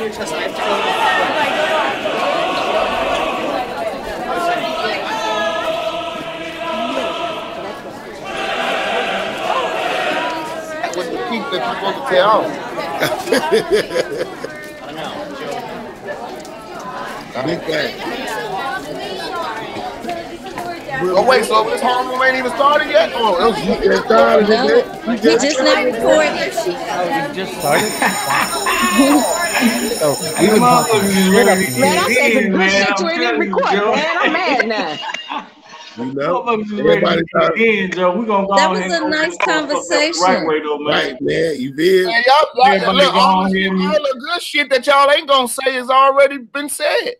With the teeth that you're supposed to tear off. Big bang. Oh wait, so this homeroom ain't even started yet? Oh, it was just started. No, he just not recorded. Oh, we just started. Man, I said the good shit you ain't even recorded, man. I'm mad now. You know, everybody Joe. We gonna go that was a nice conversation. Right way though, man. Right, man. You did. Man, y'all look, all the good shit that y'all ain't gonna say has already been said.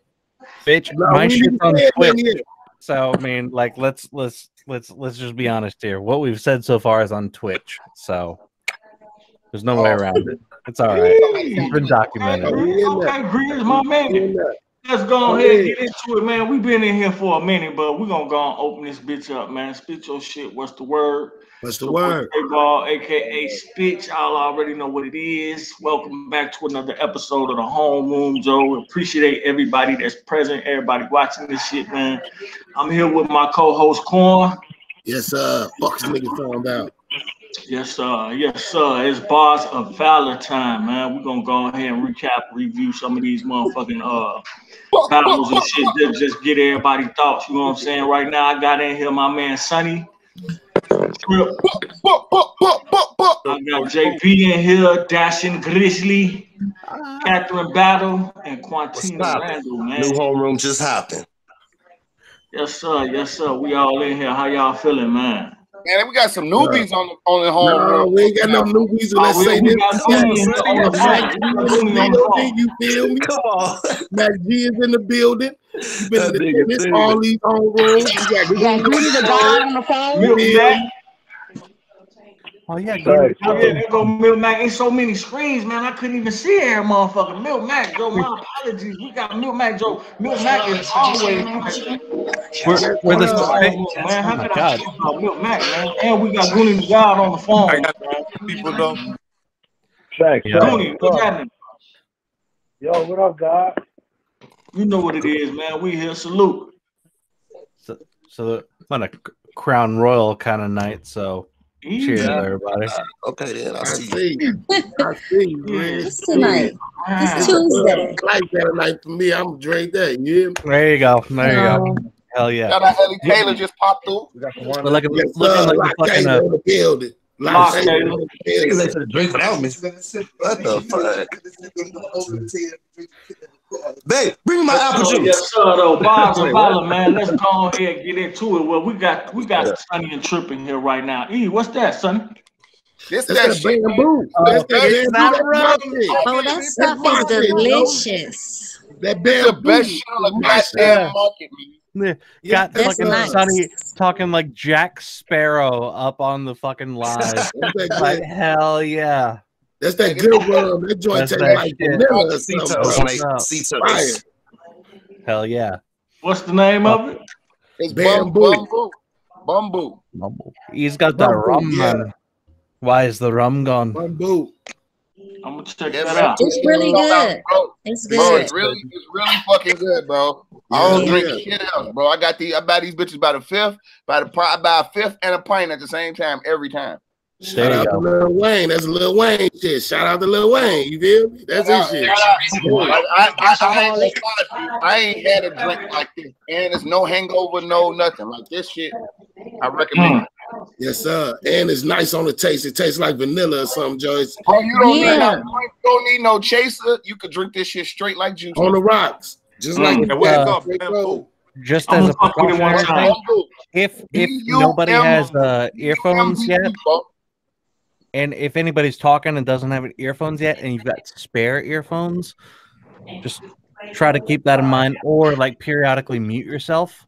Bitch, my shit's on Twitch. So I mean, like, let's just be honest here. What we've said so far is on Twitch, so there's no way around it. It's all right. It's been documented. Okay, Grease, my man. Let's go ahead and get into it, man. We've been in here for a minute, but we're gonna go and open this bitch up, man. Spit your shit. What's the word? What's the word? Ball, aka Spit. Y'all already know what it is. Welcome back to another episode of the Homeroom, Joe. We appreciate everybody that's present, everybody watching this shit, man. I'm here with my co-host Corn. Yes, sir. Fuck this nigga found out. Yes, sir. Yes, sir. It's Bars of Valor time, man. We're gonna go ahead and review some of these motherfucking battles and shit. Just get everybody's thoughts. You know what I'm saying? Right now, I got in here my man Sonny. I got JP in here, Dashing Grizzly, Catherine Battle, and Quantina Randall, man. New homeroom just happened. Yes, sir. Yes, sir. We all in here. How y'all feeling, man? Man, we got some newbies on the homeroom. No, we ain't got no newbies. Let's say this. You feel me? Come on. Mac G is in the building. You've been in this all these homerooms. We got the guy on the phone. Oh yeah, there go Milk Mac. Ain't so many screens, man. I couldn't even see every motherfucker. Milk Mac, Joe. My apologies. We got Milk Mac, Joe. Milk Mac is always. We're the man. How could I talk about Milk Mac, man? And we got Goonie the God on the phone. I got people though. Goonie, what's happening? Yo, what up, God? You know what it is, man. We here. Salute. So on a Crown Royal kind of night, so. Cheers, everybody. Okay, then I see you. I see you, man. It's tonight. It's Tuesday. Like that night for me. I'm Dre Day. You There you go. There you go. Hell yeah. Shout out Ellie Taylor just popped through. Looking like the fucking in the building. Drink without me. What the fuck? Babe, bring me my apple juice. Yes, sir, though. Bars of Valor, man. Let's go ahead and get into it. Well, we got Sonny and Trip in here right now. What's that, Sonny? This that shit. Bamboo. Oh, that stuff is delicious. That the best shit on the goddamn market, man. Got fucking Sonny talking like Jack Sparrow up on the fucking live. Like, hell yeah. That's that good rum. That joint tastes like vanilla or something. Hell yeah. What's the name of it? It's Bamboo. Bamboo. He's got the rum, man. Why is the rum gone? Bamboo. I'm gonna check that out. It's really good. It's good. Bro, it's really fucking good, bro. I don't drink shit else, bro. I buy these bitches by the fifth, I buy a fifth and a pint at the same time every time. Shout out to Lil Wayne. That's Lil Wayne shit. Shout out to Lil Wayne. You feel me? That's his shit. I ain't had a drink like this, and there's no hangover, no nothing like this shit. I recommend it. Yes, sir. And it's nice on the taste. It tastes like vanilla or something, Joyce. Bro, you don't need no chaser. You could drink this shit straight like juice on the rocks. Just like just as a precautionary thing, if nobody has earphones yet, and if anybody's talking and doesn't have earphones yet, and you've got spare earphones, just try to keep that in mind, or like periodically mute yourself,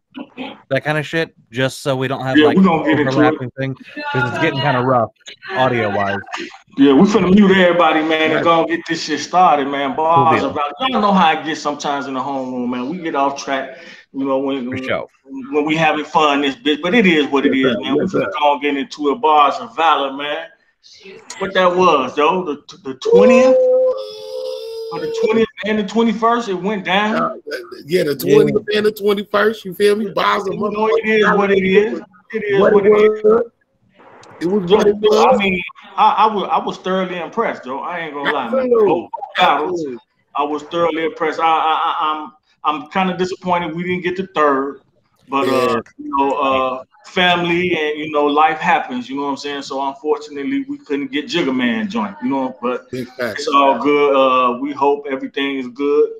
that kind of shit, just so we don't have like overlapping thing, because it's getting kind of rough audio wise. Yeah, we finna mute everybody, man, and go get this shit started, man. Bars about y'all know how it gets sometimes in the homeroom, man. We get off track, you know, when we having fun this bitch, but it is what it is, man. We finna go and get into it. Bars of Valor, man. What that was, though? The 20th? For the 20th and the 21st, it went down. Yeah, the 20th and the 21st. You feel me? Bars of it is what it is. It is what it is. It was what it was. I mean, I was thoroughly impressed, Joe. I ain't gonna lie, man. Both battles, I was thoroughly impressed. I'm kind of disappointed we didn't get the third, but you know, family and life happens. You know what I'm saying? So unfortunately, we couldn't get Jigga Man joint. You know, but it's all good. We hope everything is good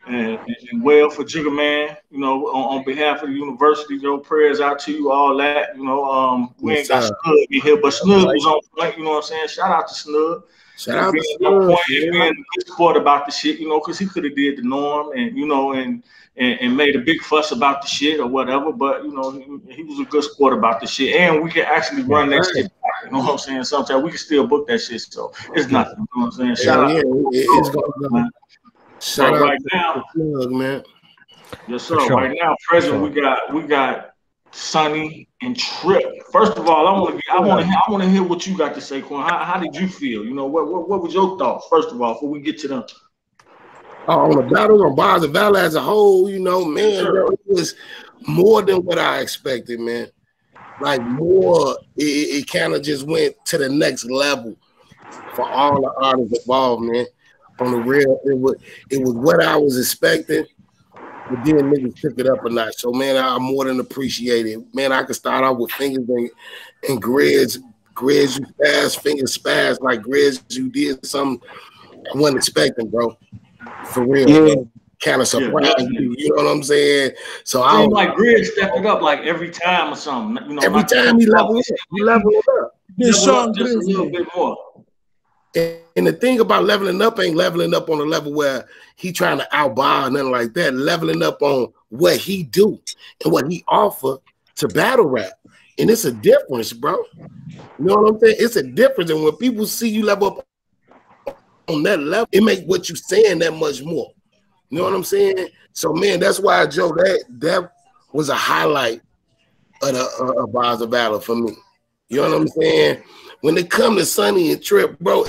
and well for Jigga Man. You know, on behalf of the university, your prayers out to you, all that. You know, we ain't got Snug in here, but Snug was on point. You know what I'm saying? Shout out to Snug. Shout out to Snug. Being a good sport about the shit, because he could have did the norm and made a big fuss about the shit or whatever. But he was a good sport about the shit, and we can actually run that shit back. You know what I'm saying? Sometimes we can still book that shit, so it's nothing. You know what I'm saying? Shout out. It's going. Shout out right now, Snug, man. Yes, sir. Sure. Right now, present, we got Sonny and Trip. First of all, I want to hear what you got to say, Quan. How did you feel? What was your thoughts? First of all, before we get to them. On the battles on Bars of Valor as a whole, man, bro, it was more than what I expected, man. Like more, it kind of just went to the next level for all the artists involved, man. On the real, it was what I was expecting, but then niggas took it up a notch. So man, I more than appreciate it. Man, I could start out with fingers and Grizz, you spaz, fingers spaz, like Grizz, you did something I wasn't expecting, bro. For real, bro. Kind of surprised you. You know what I'm saying? So I was like Grizz stepped it up like every time or something. Every time he leveled up. Just a little bit more. And the thing about leveling up ain't leveling up on a level where he trying to outbar or nothing like that. Leveling up on what he do and what he offer to battle rap. And it's a difference, bro. You know what I'm saying? It's a difference. And when people see you level up on that level, it makes what you saying that much more. You know what I'm saying? So, man, that's why, Joe, that was a highlight of the Bars of Valor for me. You know what I'm saying? When it comes to Sonny and Trip, bro,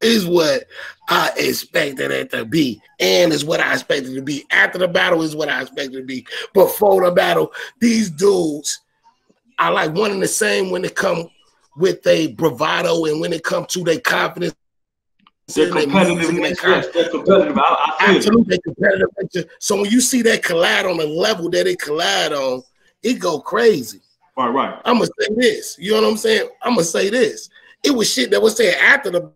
is what I expected it to be. And is what I expected it to be. After the battle is what I expected it to be. Before the battle, these dudes are like one and the same when it come with a bravado and when it comes to their confidence. They're competitive. They're competitive. Absolutely competitive. So when you see that collide on the level that it collide on, it go crazy. Right. I'm gonna say this. You know what I'm saying? I'm gonna say this. It was shit that was said after the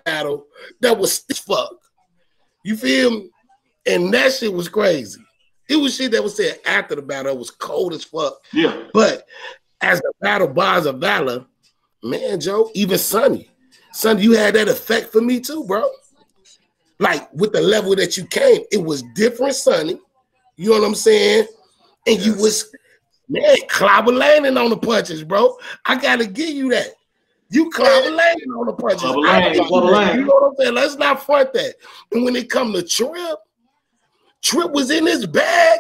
battle that was fuck. You feel me? And that shit was crazy. It was shit that was said after the battle. It was cold as fuck. Yeah. But as the battle Bars of Valor, man, Joe, even Sonny, you had that effect for me too, bro. Like with the level that you came, it was different, Sonny. You know what I'm saying? And you was, man, clobber landing on the punches, bro. I gotta give you that. You clobber landing on the punches. You know what I'm saying? Let's not front that. And when it come to Trip was in his bag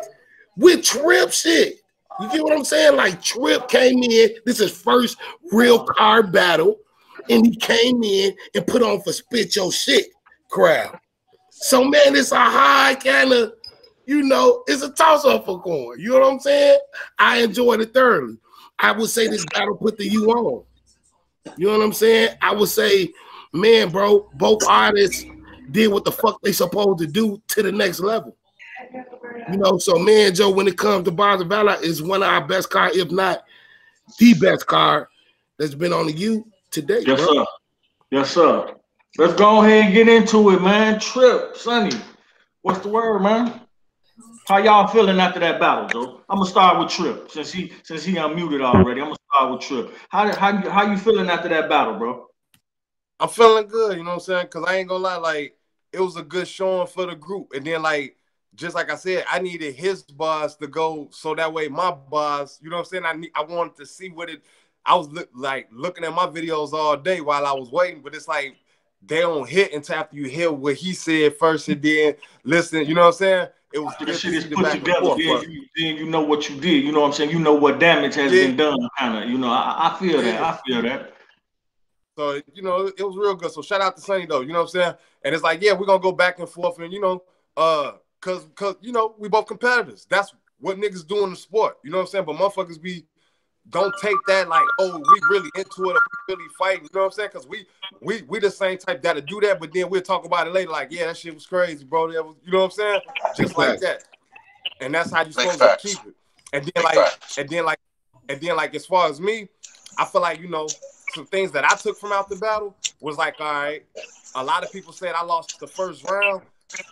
with Trip shit. You get what I'm saying? Like Trip came in, this is first real card battle, and he came in and put on for spit your shit crowd. So man, it's a high kind of, it's a toss-up for Corn. You know what I'm saying? I enjoyed it thoroughly. I would say this battle put the U on. You know what I'm saying? I would say, man, bro, both artists did what the fuck they supposed to do to the next level. So man, Joe, when it comes to Bars of Valor, is one of our best cards, if not the best card that's been on the U today. Yes, bro. sir. Yes, sir. Let's go ahead and get into it, man. Trip, Sonny, what's the word, man? How y'all feeling after that battle, Joe? I'm gonna start with Trip since he unmuted already. I'm gonna start with Trip. How you feeling after that battle, bro? I'm feeling good. You know what I'm saying? Cause I ain't gonna lie, like it was a good showing for the group, and then just like I said, I needed his bars to go so that way my bars. You know what I'm saying? I wanted to see what it. I was looking at my videos all day while I was waiting, but it's like they don't hit until after you hear what he said first and then listen. You know what I'm saying? It was the shit is put together. Then you know what you did. You know what I'm saying? You know what damage has been done. Kind of. I feel that. I feel that. So, you know, it was real good. So shout out to Sonny though, you know what I'm saying? And it's like, yeah, we're gonna go back and forth, and you know, cause you know, we both competitors. That's what niggas do in the sport. You know what I'm saying? But motherfuckers don't take that like, oh, we really into it or we really fighting. You know what I'm saying? Cause we the same type that'll do that, but then we'll talk about it later, like, yeah, that shit was crazy, bro. That was, you know what I'm saying? Just like that. And that's how you're supposed to keep it. And then like as far as me, I feel like, you know, some things that I took from out the battle was like, all right, a lot of people said I lost the first round.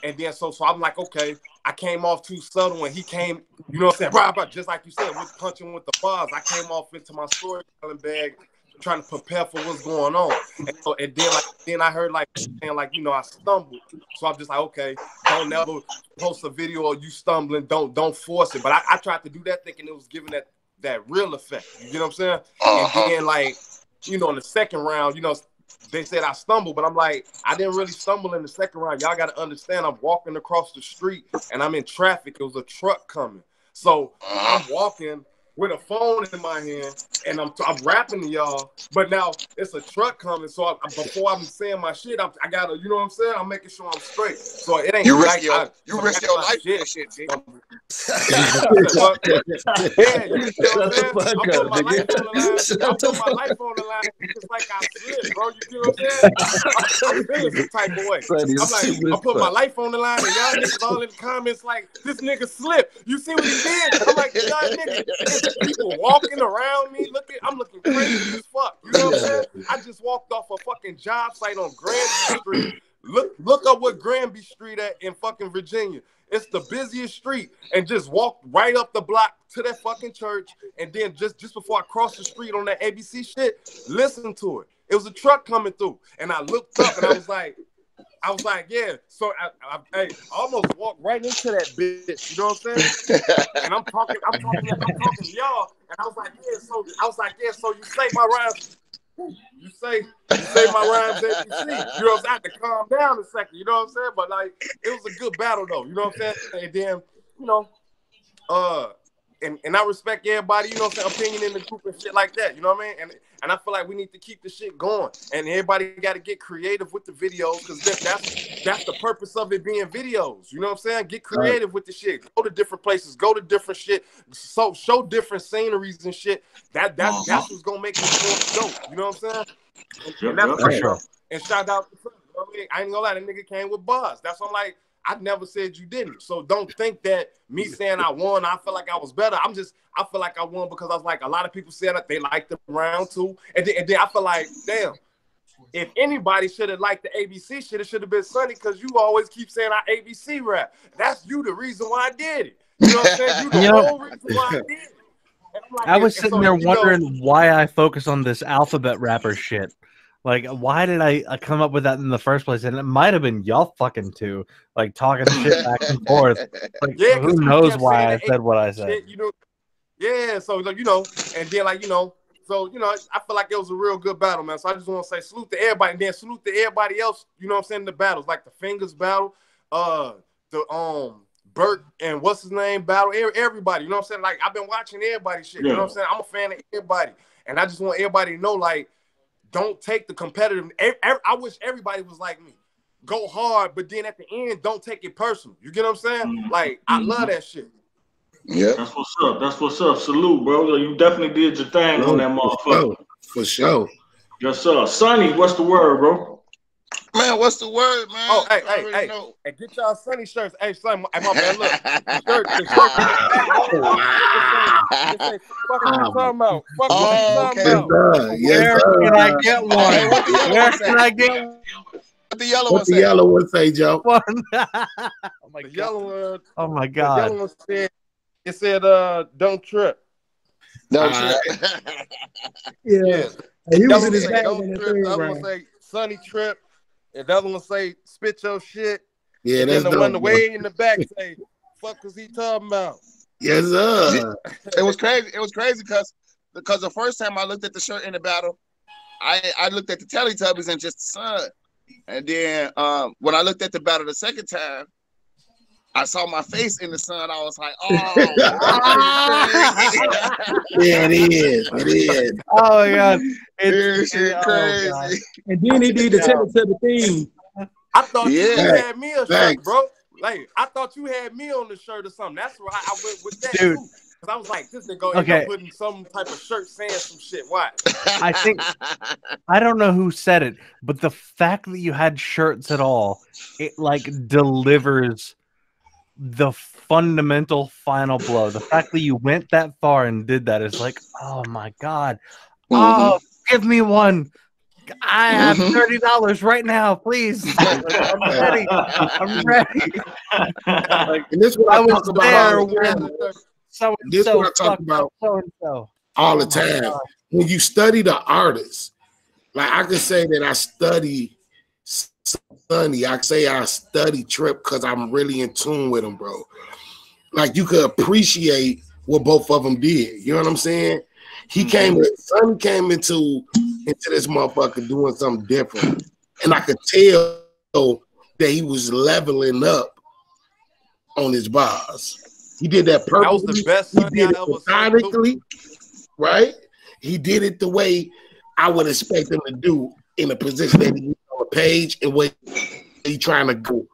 And then so I'm like, okay, I came off too subtle when he came, you know what I'm saying? Blah, blah, just like you said, with punching with the bars. I came off into my storytelling bag, trying to prepare for what's going on. And then I heard like saying like, you know, I stumbled. So I'm just like, okay, don't never post a video of you stumbling. Don't force it. But I tried to do that thinking it was giving that real effect. You know what I'm saying? And then like, you know, in the second round, you know, they said I stumbled, but I'm like, I didn't really stumble in the second round. Y'all got to understand, I'm walking across the street and I'm in traffic. It was a truck coming. So I'm walking with a phone in my hand and I'm rapping to y'all, but now it's a truck coming. So before I'm saying my shit, I gotta, you know what I'm saying? I'm making sure I'm straight. So it ain't you like risk your life for this shit, G. Yeah, you know what I'm saying? I put my life on the line. I put my life on the line. It's like I slid, bro. You know what I'm saying? I'm feeling some type of way. I'm like, I put my life on the line, and y'all niggas all in the comments like, this nigga slipped. You see what he did? I'm like, y'all niggas, there's people walking around me. I'm looking crazy as fuck. You know what I'm saying? I just walked off a fucking job site on Granby Street. Look up what Granby Street at in fucking Virginia. It's the busiest street, and just walked right up the block to that fucking church, and then just before I crossed the street on that ABC shit, listen to it. It was a truck coming through, and I looked up, and I was like, yeah. So I almost walked right into that bitch. You know what I'm saying? And I'm talking to y'all, and I was like, yeah. So you say my rhymes. You say my rhymes that you see. You know what I'm saying? I had to calm down a second. You know what I'm saying? But like, it was a good battle though. You know what I'm saying? And then, you know, and I respect everybody, you know what I'm saying, opinion in the group and shit like that. You know what I mean? And I feel like we need to keep the shit going. And everybody got to get creative with the videos, because that's the purpose of it being videos. You know what I'm saying? Get creative with the shit. Go to different places. Go to different shit. So show different sceneries and shit. That's what's gonna make it more dope. You know what I'm saying? And that's for sure. And shout out to, you know what I mean? I ain't gonna lie, that nigga came with bars. That's what I'm like. I never said you didn't. So don't think that me saying I won, I feel like I was better. I feel like I won because I was like, a lot of people said that they liked the round too. And then I feel like, damn, if anybody should have liked the ABC shit, it should have been Sonny, because you always keep saying I ABC rap. That's you the reason why I did it. You know what I'm saying? You the whole reason why I did it. Like, I was sitting there wondering why I focus on this alphabet rapper shit. Like, why did I come up with that in the first place? And it might have been y'all fucking two, like, talking shit back and forth. Like, yeah, who knows why I said what I said? Shit, you know, yeah, so, you know, and then, like, you know, so, you know, I feel like it was a real good battle, man. So I just want to say salute to everybody, and then salute to everybody else, you know what I'm saying, in the battles, like the Fingers battle, the Burt and what's his name battle, everybody, you know what I'm saying? Like, I've been watching everybody's shit, you know what I'm saying? I'm a fan of everybody, and I just want everybody to know, like, don't take the competitive. I wish everybody was like me. Go hard, but then at the end, don't take it personal. You get what I'm saying? Like, I love that shit. Yeah. That's what's up. That's what's up. Salute, bro. You definitely did your thing on that motherfucker. For sure. Yes, sir. Sonny, what's the word, bro? Man, what's the word, man? Oh, hey, get y'all Sonny shirts. Hey, Sonny, my man, look. The shirt. Fuck what you talking about. Fuck what you talking about. Where can I get one? Where can I get one? What the yellow one say? What the yellow one say, Joe? Oh my God. Yellow one. Oh my God. The yellow one said, it said, don't trip. Don't trip. Yeah. And he was in his bag don't trip. The other one say, Sonny trip. And the other one say, spit your shit. Yeah, and that's then the one way in the back say, fuck was he talking about? Yes, sir. It was crazy. It was crazy because the first time I looked at the shirt in the battle, I looked at the Teletubbies and just the sun. And then when I looked at the battle the second time, I saw my face in the sun. I was like, oh, yeah, it is. It is. Oh my god, it's shit crazy. Oh, and then he did the tell to the thing. I thought you Yeah. had me a shirt, bro. Like I thought you had me on the shirt or something. That's why I went with that Dude. too. Cause I was like, this nigga end up putting some type of shirt saying some shit. Why? I think I don't know who said it, but the fact that you had shirts at all, it like delivers the fundamental final blow. The fact that you went that far and did that is like, oh my god. Oh, give me one. I have $30 right now, please. I'm ready. I'm ready. Like, and this is what I was there about. So This is what I talk about all the time. When you study the artist, like I can say that I study Sonny. I say I study Trip because I'm really in tune with him, bro. Like you could appreciate what both of them did. You know what I'm saying? He Sonny came into this motherfucker doing something different, and I could tell that he was leveling up on his bars. He did that purposely. That was the best Sonny I ever methodically, right? He did it the way I would expect him to do in a position that he was on the page and what he trying to go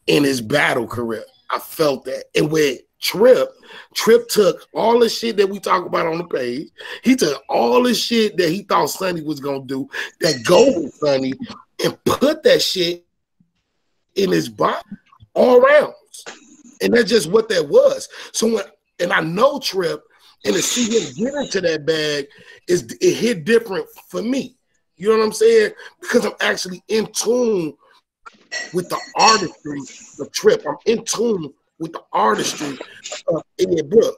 in his battle career. I felt that. And with Trip took all the shit that we talk about on the page. He took all the shit that he thought Sonny was gonna do, that go with Sonny, and put that shit in his body all around. And that's just what that was. So and I know Trip, and to see him get into that bag it hit different for me. You know what I'm saying? Because I'm actually in tune with the artistry of Trip. I'm in tune with the artistry of Ed Brook.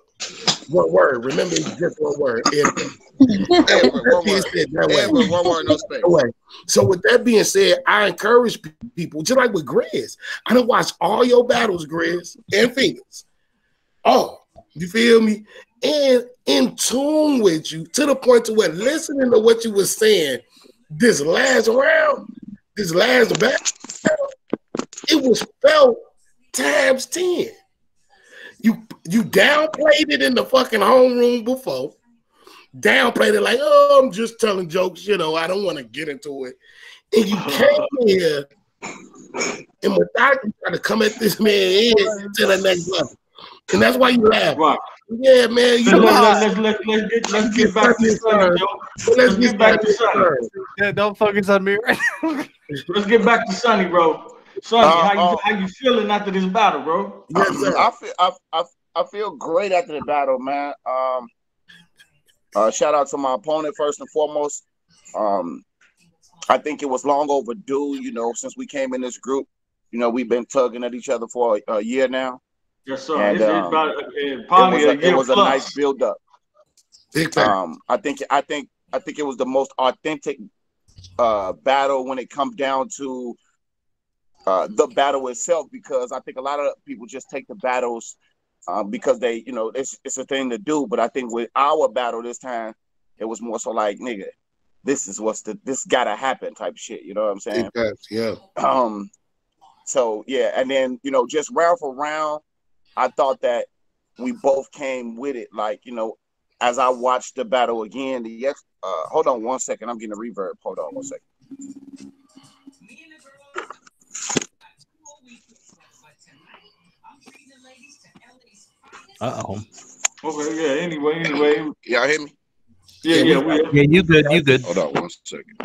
One word. Remember, it's just one word. One word, no space. So with that being said, I encourage people, just like with Grizz. I done watched all your battles, Grizz and Fingers. Oh, you feel me? And in tune with you to the point to where listening to what you were saying this last round, this last battle, it was felt times 10. You downplayed it in the fucking homeroom before. Downplayed it like, oh, I'm just telling jokes, you know, I don't want to get into it. And you came here and without you trying to come at this man in to the next level. And that's why you laugh. Right. Yeah, man. You Let's get back to Sonny, Joe. Let's get back to Sonny. Yeah, don't focus on me right now. Let's get back to Sonny, bro. Sonny, how you feeling after this battle, bro? Yes, sir. I feel great after the battle, man. Shout out to my opponent first and foremost. I think it was long overdue, you know, since we came in this group. You know, we've been tugging at each other for a year now. Yes, sir. And, it was a nice build up. I think it was the most authentic battle when it comes down to the battle itself, because I think a lot of people just take the battles because they, you know, it's a thing to do. But I think with our battle this time, it was more so like, nigga, this gotta happen type shit. You know what I'm saying? Yeah. So yeah, and then, you know, just round for round, I thought that we both came with it. Like, you know, as I watched the battle again, hold on one second, I'm getting a reverb. Hold on one second. Uh-oh. Okay, yeah, anyway. Y'all hear me? Yeah, you good. Hold on one second.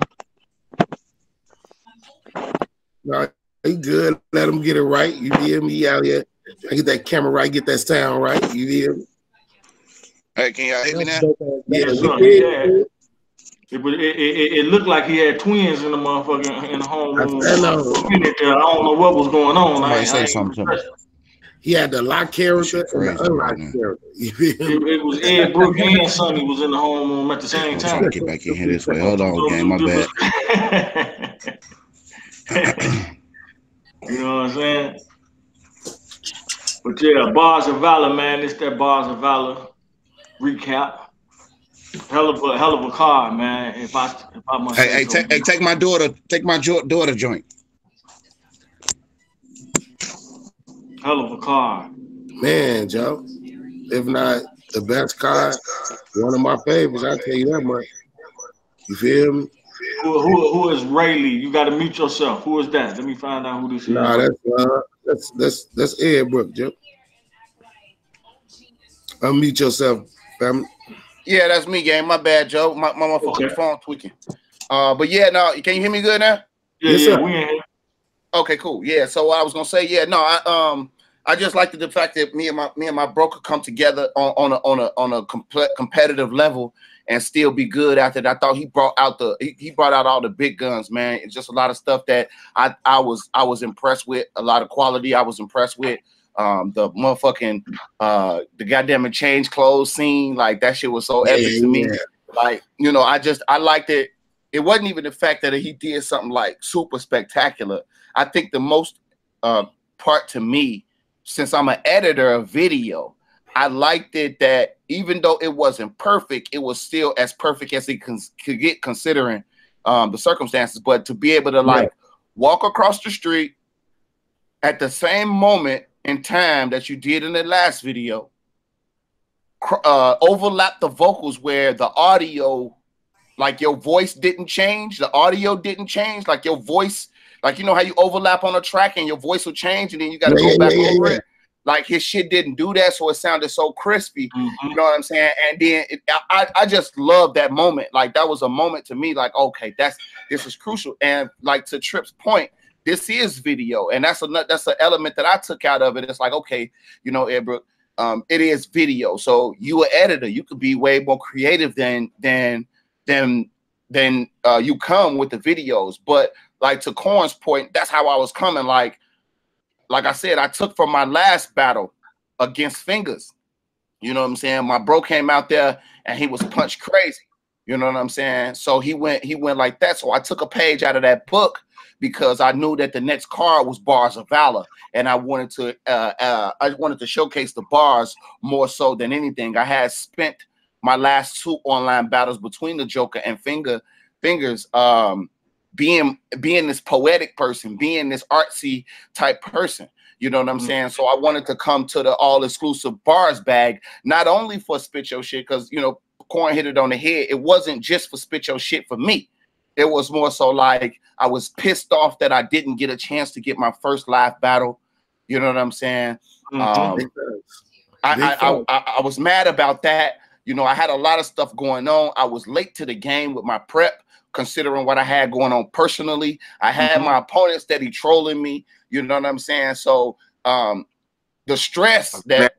No, he good. Let him get it right. You hear me out here? I get that camera right, get that sound right. You hear me? Hey, can y'all hear me now? Yeah, it looked like he had twins in the motherfucking in the homeroom. I don't know what was going on. Somebody say something to me. He had the lock character and the unlock character. It was Ed Brook and Sonny was in the homeroom at the same time. Get back in here this way. Hold on, gang. My bad. You know what I'm saying? But yeah, Bars of Valor, man. It's that Bars of Valor recap. Hell of a card, man. If I must hey, take my daughter joint. Hell of a card. Man, Joe. If not the best card, one of my favorites. I'll tell you that much. You feel me? Who is Rayleigh? You got to mute yourself. Who is that? Let me find out who this is. Nah, that's Ed Brook, Joe. Unmute yourself, family. Yeah, that's me, gang. My bad, Joe. My motherfucking phone tweaking. But yeah, no, can you hear me good now? Yeah, we in here. Okay, cool. Yeah, so what I was gonna say, yeah, no, I just like the fact that me and my broker come together on a competitive level and still be good after that. I thought he brought out all the big guns, man. It's just a lot of stuff that I was impressed with, a lot of quality I was impressed with. The motherfucking the goddamn change clothes scene, like that shit was so epic to me. Like, you know, I liked it. It wasn't even the fact that he did something like super spectacular. I think the most part to me, since I'm an editor of video, I liked it that even though it wasn't perfect, it was still as perfect as it could get considering the circumstances. But to be able to like walk across the street at the same moment in time that you did in the last video, overlap the vocals where the audio, like your voice didn't change, the audio didn't change, like your voice, like you know how you overlap on a track and your voice will change and then you got to go back over it. Like his shit didn't do that, so it sounded so crispy. You know what I'm saying? And then I just love that moment. Like that was a moment to me. Like okay, this is crucial. And like to Tripp's point, this is video, and that's an element that I took out of it. It's like okay, you know, Ed Brook, it is video. So you an editor, you could be way more creative than you come with the videos. But like to Corn's point, that's how I was coming. Like I said, I took from my last battle against Fingers. You know what I'm saying? My bro came out there and he was punched crazy. You know what I'm saying? So he went like that. So I took a page out of that book because I knew that the next card was Bars of Valor, and I wanted to showcase the bars more so than anything. I had spent my last 2 online battles between the Joker and Fingers, being this poetic person, being this artsy type person. You know what I'm saying? So I wanted to come to the all-exclusive bars bag, not only for Spit Your Shit, because, you know, Corn hit it on the head. It wasn't just for Spit Your Shit for me. It was more so like I was pissed off that I didn't get a chance to get my first live battle. You know what I'm saying? I was mad about that. You know, I had a lot of stuff going on. I was late to the game with my prep, considering what I had going on personally. I had my opponent steady trolling me. You know what I'm saying? So the stress that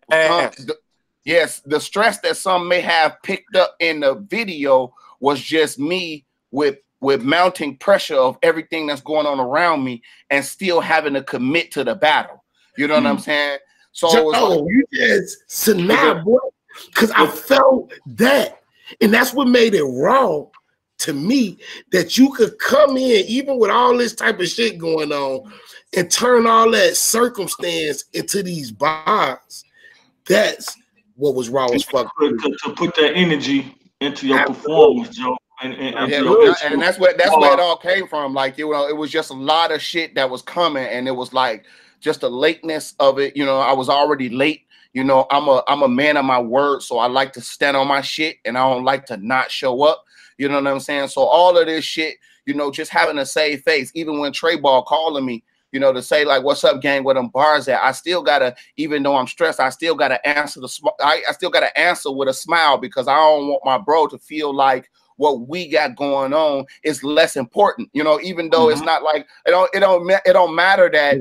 the stress that some may have picked up in the video was just me with mounting pressure of everything that's going on around me and still having to commit to the battle. You know what I'm saying? So Joe, like, you just snap, boy, because I felt that, and that's what made it wrong to me, that you could come in even with all this type of shit going on and turn all that circumstance into these bars. That's what was wrong as fuck. To put that energy into your performance, Joe. And that's where it all came from. Like, you know, it was just a lot of shit that was coming, and it was like just the lateness of it. You know, I was already late. You know, I'm a man of my word, so I like to stand on my shit, and I don't like to not show up. You know what I'm saying? So all of this shit, you know, just having to save face, even when Trey Ball calling me, you know, to say like, "What's up, gang? Where them bars at?" I still gotta, even though I'm stressed, I still gotta answer I still gotta answer with a smile, because I don't want my bro to feel like what we got going on is less important, you know, even though it's not like it don't matter that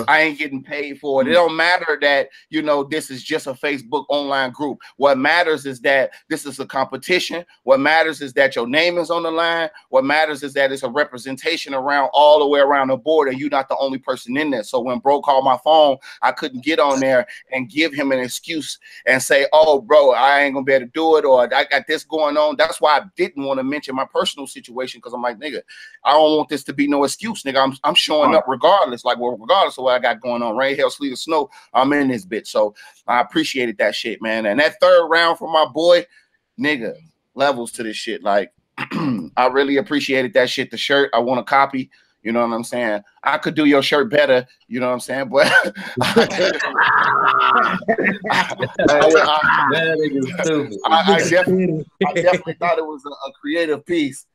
I ain't getting paid for it. It don't matter that, you know, this is just a Facebook online group. What matters is that this is a competition. What matters is that your name is on the line. What matters is that it's a representation around all the way around the board, and you're not the only person in there. So when bro called my phone, I couldn't get on there and give him an excuse and say, "Oh, bro, I ain't gonna be able to do it," or "I got this going on." That's why I didn't want to mention my personal situation, because I'm like, nigga, I don't want this to be no excuse, nigga. I'm showing up regardless, like, well, regardless of what I got going on, rain, hail, sleet, or snow, I'm in this bitch. So I appreciated that shit, man. And that third round from my boy, nigga, levels to this shit. Like, I really appreciated that shit. The shirt, I want a copy. You know what I'm saying? I could do your shirt better. You know what I'm saying? But I definitely thought it was a creative piece.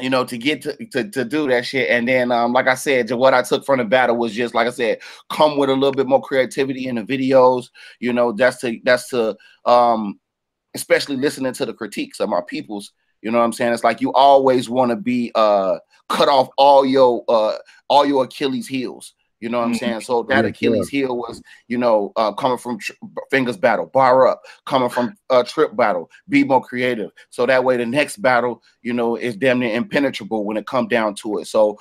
You know, to get to do that shit. And then, like I said, what I took from the battle was just, like I said, come with a little bit more creativity in the videos. You know, that's to especially listening to the critiques of my peoples. You know what I'm saying? It's like you always want to be cut off all your Achilles heels. You know what I'm saying? So that Achilles heel was, you know, coming from Fingers battle, Bar Up, coming from Trip battle, be more creative. So that way the next battle, you know, is damn near impenetrable when it come down to it. So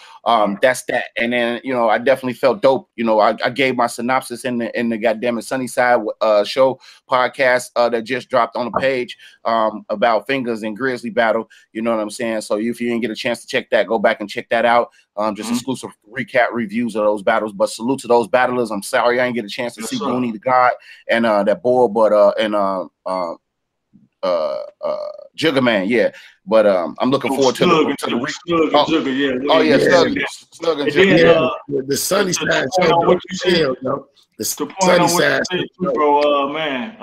that's that. And then, you know, I definitely felt dope. You know, I gave my synopsis in the goddamn Sunnyside show podcast that just dropped on the page about Fingers and Grizzly battle. You know what I'm saying? So if you didn't get a chance to check that, go back and check that out. Just exclusive recap reviews of those battles. But salute to those battlers. I'm sorry I didn't get a chance to see Goonie the God and that boy, but Jigga Man, yeah. But I'm looking forward to the Snug and Jigga. The sunny side. What you said, the sunny side, bro. Man,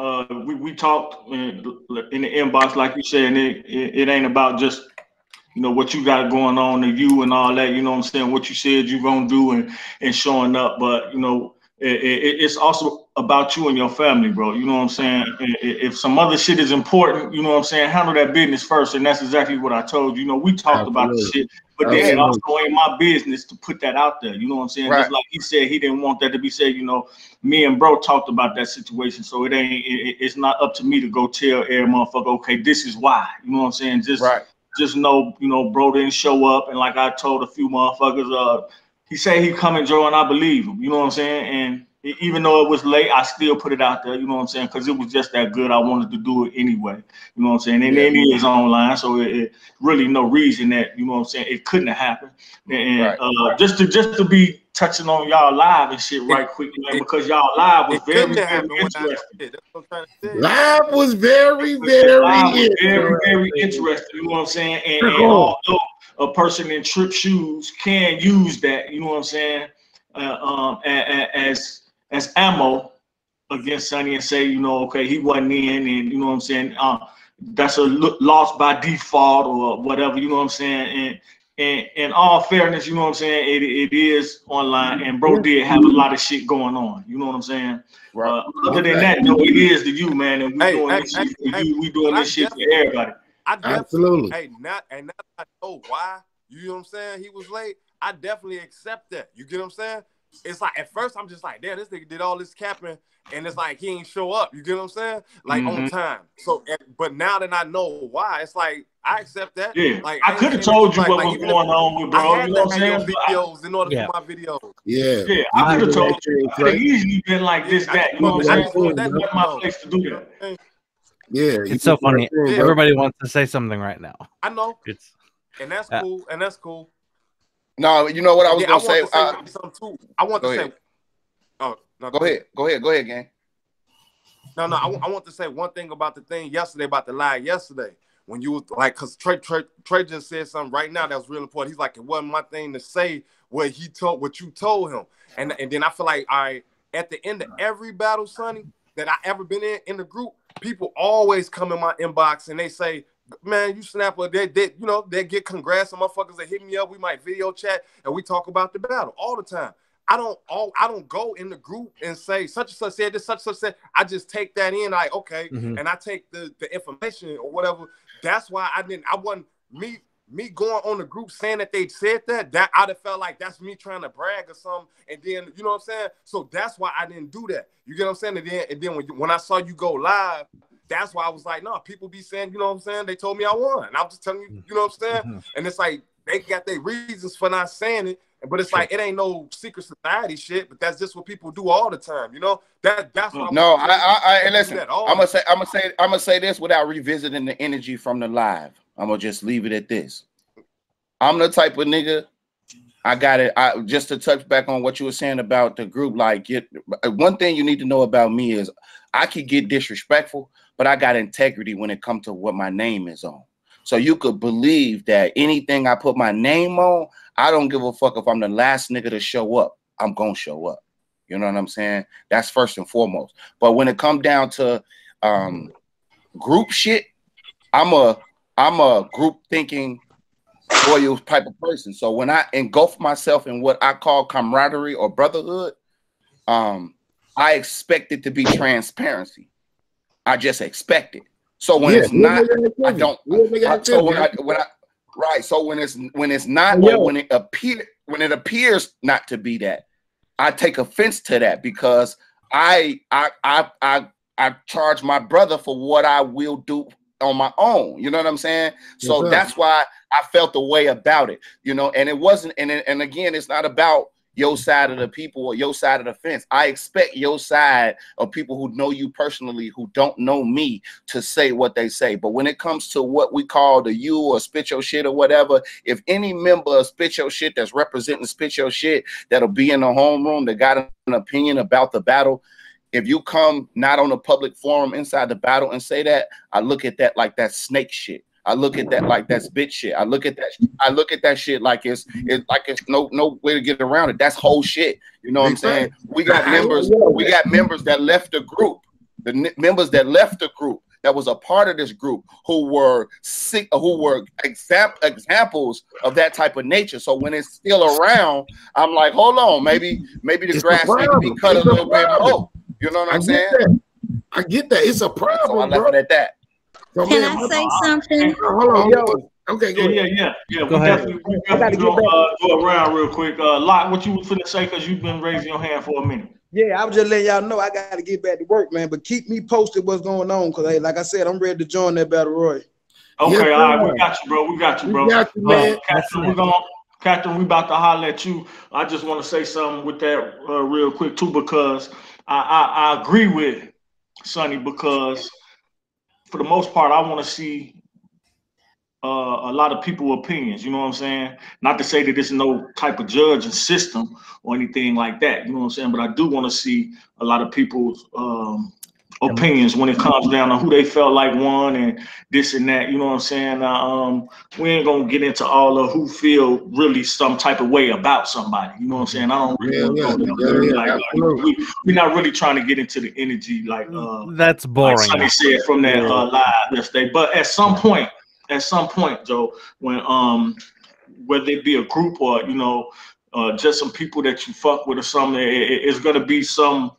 we talked in the inbox, like you said, and it ain't about just, you know, what you got going on to you and all that, you know what I'm saying, what you said you're going to do and showing up. But, you know, it's also about you and your family, bro. You know what I'm saying? If some other shit is important, you know what I'm saying, handle that business first. And that's exactly what I told you. You know, we talked about the shit, but then it also ain't my business to put that out there. You know what I'm saying? Just like he said, he didn't want that to be said. You know, me and bro talked about that situation. So it's not up to me to go tell every motherfucker, okay, this is why. You know what I'm saying? Just know, you know, bro didn't show up. And like I told a few motherfuckers, he said he come and join, I believe him. You know what I'm saying? And even though it was late, I still put it out there. You know what I'm saying? Because it was just that good. I wanted to do it anyway. You know what I'm saying? And then it is online. So it really no reason that, you know what I'm saying, it couldn't have happened. And just to be touching on y'all live and shit right quick, man, because y'all live was very interesting. Live was very interesting. You know what I'm saying? And although a person in Trip shoes can use that, you know what I'm saying, as ammo against Sonny and say, you know, okay, he wasn't in, and you know what I'm saying, that's a loss by default or whatever, you know what I'm saying. And in all fairness, you know what I'm saying, it is online, and bro did have a lot of shit going on, you know what I'm saying. Other than that, no, it is to you, man, and we doing this shit for you, we doing this shit for everybody. Absolutely. Now I know why, you know what I'm saying, he was late. I definitely accept that. You get what I'm saying? It's like, at first I'm just like, damn, this nigga did all this capping, and it's like he ain't show up. You get what I'm saying? Like on time. So, but now that I know why, it's like I accept that. Yeah. Like I could have told you what was going on with bro. You know what I'm saying? Videos in order to do my videos. Yeah. Yeah. I could have told you. I could have easily been like this, that. You know what I'm saying? That's not my place to do that. Yeah. It's so funny. Everybody wants to say something right now. I know. And that's cool. And that's cool. No, you know what I was gonna say. Something too. I want to say. Oh no, go ahead, gang. No, I want to say one thing about the thing yesterday, about the live yesterday, when you was like, because Trey just said something right now that was real important. He's like, it wasn't my thing to say what you told him, and then I feel like, all right, at the end of every battle, Sonny, that I ever been in the group, people always come in my inbox and they say, man, you snapper, they you know, they get congrats. Some motherfuckers that hit me up, we might video chat and we talk about the battle all the time. I don't go in the group and say such and such said this, such and such said. I just take that in, like, okay, and I take the information or whatever. That's why I wasn't me going on the group saying that they said that I'd have felt like that's me trying to brag or something. And then, you know what I'm saying? So that's why I didn't do that. You get what I'm saying? And then when I saw you go live, that's why I was like, no, people be saying, you know what I'm saying? They told me I won. And I'm just telling you, you know what I'm saying? And it's like, they got their reasons for not saying it. But it's like, it ain't no secret society shit, but that's just what people do all the time. You know, that's what I listen, I'm gonna say this without revisiting the energy from the live. I'm gonna just leave it at this. I'm the type of nigga, I got it. Just to touch back on what you were saying about the group, like, one thing you need to know about me is I could get disrespectful, but I got integrity when it comes to what my name is on. So you could believe that anything I put my name on, I don't give a fuck if I'm the last nigga to show up. I'm gonna show up. You know what I'm saying? That's first and foremost. But when it comes down to group shit, I'm a group thinking loyal type of person. So when I engulf myself in what I call camaraderie or brotherhood, I expect it to be transparency. I just expect it. So when it's not, I don't. So when I so when it's not, or when it appears not to be that, I take offense to that because I charge my brother for what I will do on my own. You know what I'm saying? So that's why I felt the way about it. You know, and it wasn't. And again, it's not about your side of the people or your side of the fence. I expect your side of people who know you personally, who don't know me, to say what they say. But when it comes to what we call the you or spit your shit or whatever, if any member of spit your shit that's representing spit your shit that'll be in the homeroom that got an opinion about the battle, if you come not on a public forum inside the battle and say that, I look at that like that's snake shit. I look at that like that's bitch shit. I look at that shit like it's no way to get around it. That's whole shit. You know what I'm saying? We got members that left the group. The members that left the group that was a part of this group who were sick, who were examples of that type of nature. So when it's still around, I'm like, hold on, maybe the grass needs to be cut a little bit more. You know what I'm saying? I get that. It's a problem. So I left it at that. Can I say something? Hold on, yo. Okay, go ahead. Yeah. Go ahead. We definitely go around real quick. Lot, what you was finna say, because you've been raising your hand for a minute. Yeah, I was just letting y'all know I got to get back to work, man. But keep me posted what's going on, because, hey, like I said, I'm ready to join that battle royal. Okay, all right. We got you, bro. We got you, man. Captain, we about to holler at you. I just want to say something with that real quick, too, because I agree with Sonny, because for the most part, I want to see a lot of people's opinions. You know what I'm saying? Not to say that there's no type of judging system or anything like that. You know what I'm saying? But I do want to see a lot of people's opinions when it comes down to who they felt like won and this and that. You know what I'm saying? We ain't gonna get into all of who feel really some type of way about somebody. You know what I'm saying? I don't really we're not really trying to get into the energy like that's boring. Like Sonny said from that live yesterday. But at some point, Joe, when whether it be a group or just some people that you fuck with or something, it's gonna be some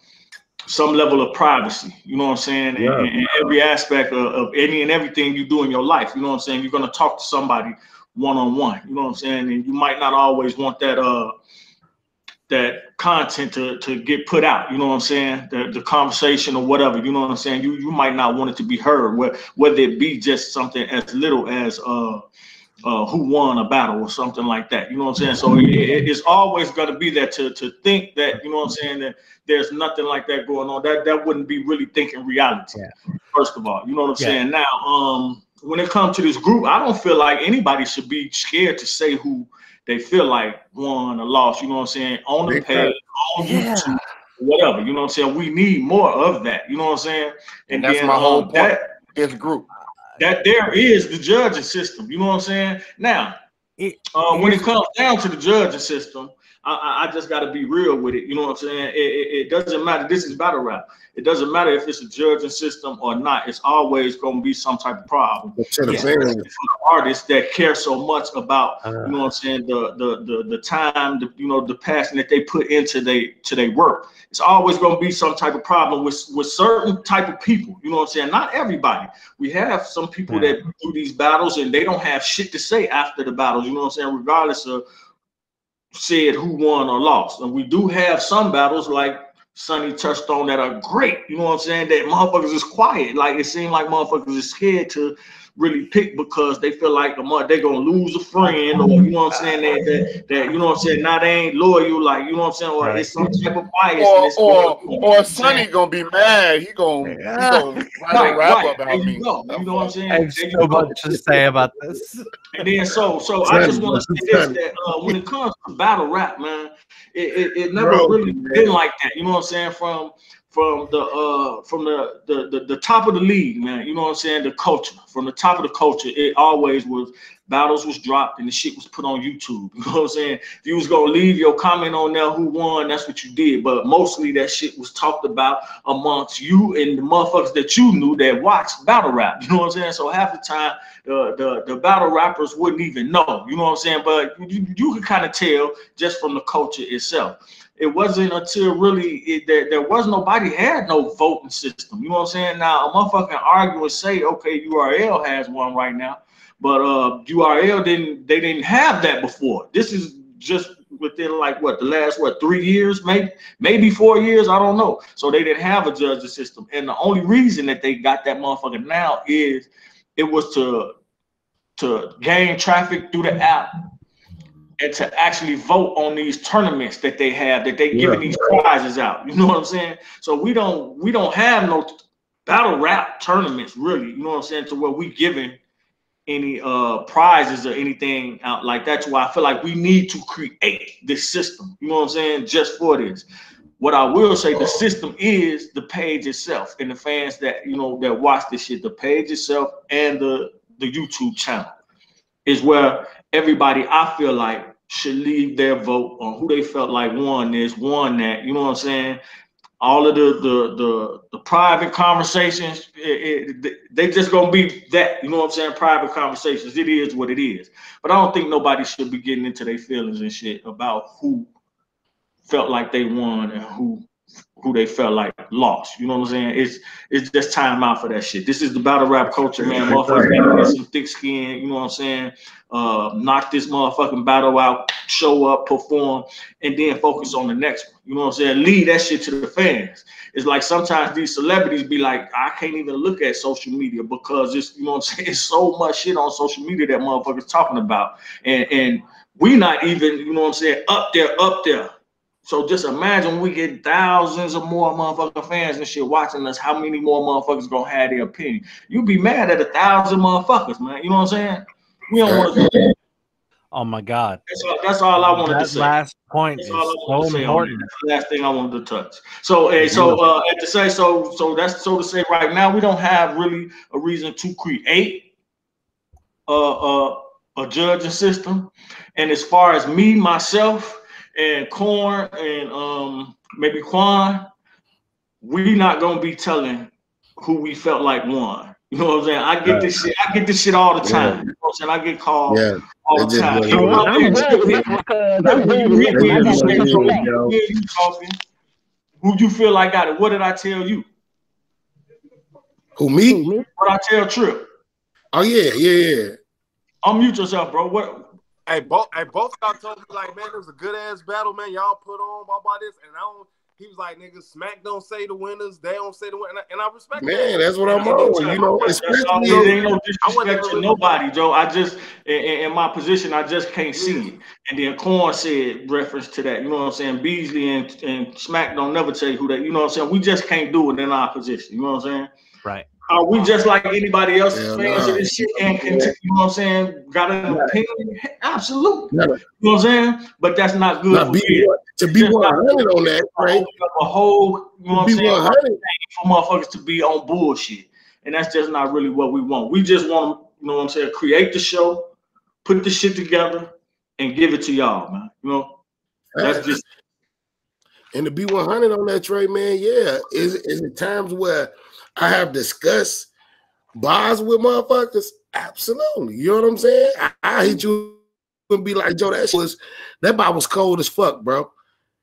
level of privacy, you know what I'm saying? Yeah. In every aspect of any and everything you do in your life, you know what I'm saying? You're going to talk to somebody one-on-one, you know what I'm saying? And you might not always want that that content to get put out, you know what I'm saying? The conversation or whatever, you know what I'm saying? You might not want it to be heard, whether it be just something as little as who won a battle or something like that, you know what I'm saying? So it's always going to be that to think that, you know what I'm saying, that there's nothing like that going on. That wouldn't be really thinking reality, first of all, you know what I'm saying? Now, when it comes to this group, I don't feel like anybody should be scared to say who they feel like won or lost, you know what I'm saying, on the page, on YouTube, whatever, you know what I'm saying? We need more of that, you know what I'm saying? And that's then, my whole point, this group. That there is the judging system, you know what I'm saying? Now, when it comes down to the judging system, I just got to be real with it, you know what I'm saying? It doesn't matter. This is battle rap. It doesn't matter if it's a judging system or not. It's always going to be some type of problem. For the artists that care so much about, you know what I'm saying, the time, the passion that they put into their work. It's always going to be some type of problem with certain type of people. You know what I'm saying? Not everybody. We have some people that do these battles and they don't have shit to say after the battles. You know what I'm saying? Regardless of said who won or lost. And we do have some battles like Sonny touched on that are great. You know what I'm saying? That motherfuckers is quiet. Like it seemed like motherfuckers is scared to really pick because they feel like they're gonna lose a friend, or you know what I'm saying, that you know what I'm saying, now they ain't loyal, like you know what I'm saying, or it's some type of bias, or Sonny gonna be mad, he gonna write a rap about me. You know what I'm saying? I have so much to say about this. And then so I just want to say this, that when it comes to battle rap, man, it never really been like that. You know what I'm saying? from the top of the league, man. You know what I'm saying? The culture, from the top of the culture, it always was battles was dropped and the shit was put on YouTube. You know what I'm saying? If you was gonna leave your comment on there who won, that's what you did. But mostly that shit was talked about amongst you and the motherfuckers that you knew that watched battle rap. You know what I'm saying? So half the time the battle rappers wouldn't even know. You know what I'm saying? But you could kind of tell just from the culture itself. It wasn't until really there was nobody had no voting system. You know what I'm saying? Now a motherfucking argue and say, okay, URL has one right now, but URL didn't have that before. This is just within like what the last 3 years, maybe 4 years, I don't know. So they didn't have a judging system, and the only reason that they got that motherfucker now is it was to gain traffic through the app. And to actually vote on these tournaments that they have, that they giving these prizes out. You know what I'm saying? So we don't have no battle rap tournaments really. You know what I'm saying? To where we giving any prizes or anything out like that. So I feel like we need to create this system. You know what I'm saying? Just for this. What I will say, the system is the page itself and the fans that that watch this shit. The page itself and the YouTube channel is where everybody, I feel like, should leave their vote on who they felt like won this, won that. You know what I'm saying? All of the private conversations, they just gonna be that. You know what I'm saying? Private conversations. It is what it is. But I don't think nobody should be getting into their feelings and shit about who felt like they won and who they felt like lost. You know what I'm saying? It's just time out for that shit. This is the battle rap culture, man. Motherfuckers gotta get some thick skin, you know what I'm saying? Knock this motherfucking battle out, show up, perform, and then focus on the next one. You know what I'm saying? Leave that shit to the fans. It's like sometimes these celebrities be like, I can't even look at social media because it's, you know what I'm saying, it's so much shit on social media that motherfuckers talking about. And we not even, you know what I'm saying, up there. So just imagine we get thousands of more motherfucking fans and shit watching us. How many more motherfuckers gonna have their opinion? You be mad at 1,000 motherfuckers, man. You know what I'm saying? We don't want to do that. Oh my God. That's all I wanted to say. That last point is so important. That's the last thing I wanted to touch. So, to say right now, we don't have really a reason to create a judging system. And as far as me, myself, and Corn and maybe Quan, we not gonna be telling who we felt like won. You know what I'm saying? I get this shit all the time. You know what I'm saying? I get called all the time. Who you feel like got it? What did I tell you? Who, me? What I tell Trip? Oh yeah. Unmute yourself, bro. What? Hey, both y'all told me like, man, it was a good ass battle, man. Y'all put on about this, and he was like, nigga, Smack don't say the winners, they don't say the winners, and I respect that. Man, that's what I'm on. You know, especially there ain't no disrespect to nobody, Joe. I just in my position, I just can't see it. And then Corn said reference to that. You know what I'm saying? Beasley and Smack don't never tell you who they. You know what I'm saying? We just can't do it in our position. You know what I'm saying? Right. Are we just like anybody else's fans of this shit and you know what I'm saying? Got an opinion? Absolutely. You know what I'm saying? But that's not good to be 100 on that, right? A whole, you know what I'm saying? For motherfuckers to be on bullshit. And that's just not really what we want. We just want to, you know what I'm saying, create the show, put the shit together, and give it to y'all, man. You know? That's just. And to be 100 on that, Trey, man, yeah. Is it times where I have discussed bars with motherfuckers? Absolutely. You know what I'm saying? I hit you and be like, Joe, that bar was cold as fuck, bro.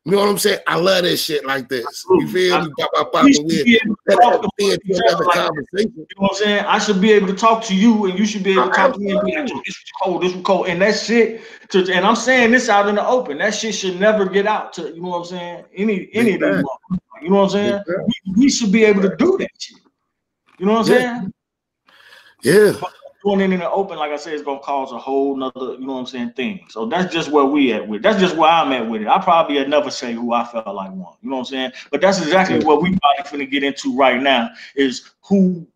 You know what I'm saying? I love that shit like this. You feel me? You know what I'm saying? I should be able to talk to you, and you should be able to talk to me and be like, Joe, this was cold. And that shit, and I'm saying this out in the open, that shit should never get out to, you know what I'm saying? Any of these motherfuckers. You know what I'm saying? We should be able to do that shit. You know what I'm saying? Yeah. But doing it in the open, like I said, it's gonna cause a whole nother, you know what I'm saying, thing. So that's just where we at with it. That's just where I'm at with it. I probably would never say who I felt like won. You know what I'm saying? But that's exactly what we probably finna get into right now is who,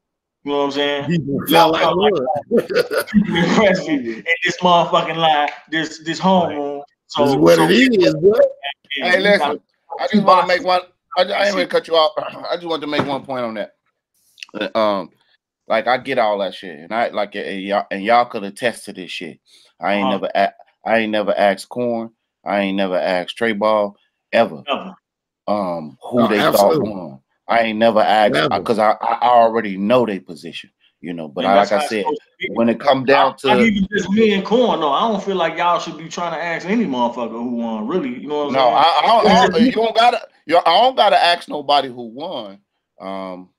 you know what I'm saying? Felt like in this motherfucking line, this homeroom. So this is what it is, bro. Hey, listen, I just want to make one. I ain't gonna cut you off. I just wanted to make one point on that. Like I get all that shit, and I like y'all could attest to this shit. I ain't never asked Corn. I ain't never asked Trey Ball ever. Who they thought won. I ain't never asked because I already know their position, you know. But like I said, when it come down to even just me and Corn, no, I don't feel like y'all should be trying to ask any motherfucker who won. Really, you know what I'm saying? I don't gotta ask nobody who won.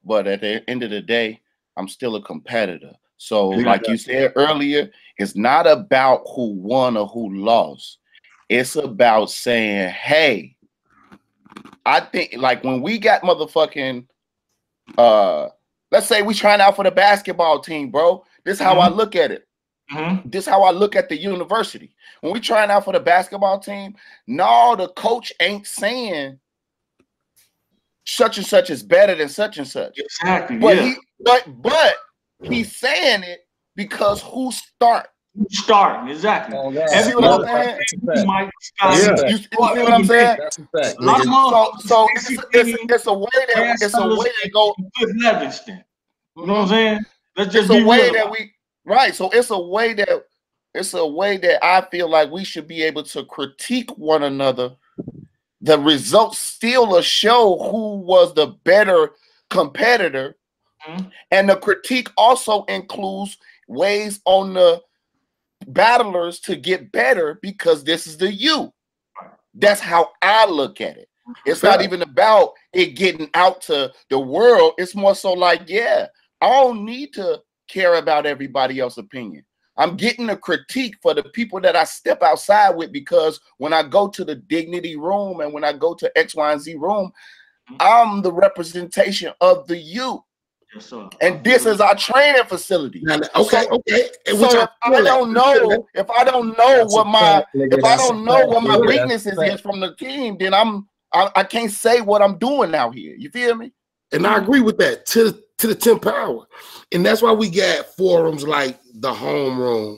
But at the end of the day, I'm still a competitor. So, like you said earlier, it's not about who won or who lost. It's about saying, hey, I think like when we got motherfucking let's say we trying out for the basketball team, bro. This is how I look at it. This is how I look at the university. When we trying out for the basketball team, no, the coach ain't saying such and such is better than such and such. Exactly. But he's saying it because who start? Starting, exactly. You see what I'm saying? You see what I'm saying? That's a fact. So it's a way that go. Livingston. You know what I'm saying? Let's just it's a way that we right. So it's a way that I feel like we should be able to critique one another. The results still will show who was the better competitor, and the critique also includes ways on the battlers to get better because this is the you. That's how I look at it. It's not even about it getting out to the world. It's more so like, yeah, I don't need to care about everybody else's opinion. I'm getting a critique for the people that I step outside with, because when I go to the dignity room and when I go to X, Y, and Z room, I'm the representation of the you. Yes, and this is our training facility. Okay. So if I don't know what my weaknesses is from the team, then I can't say what I'm doing out here. You feel me? And I agree with that to the 10th power. And that's why we got forums like the Homeroom,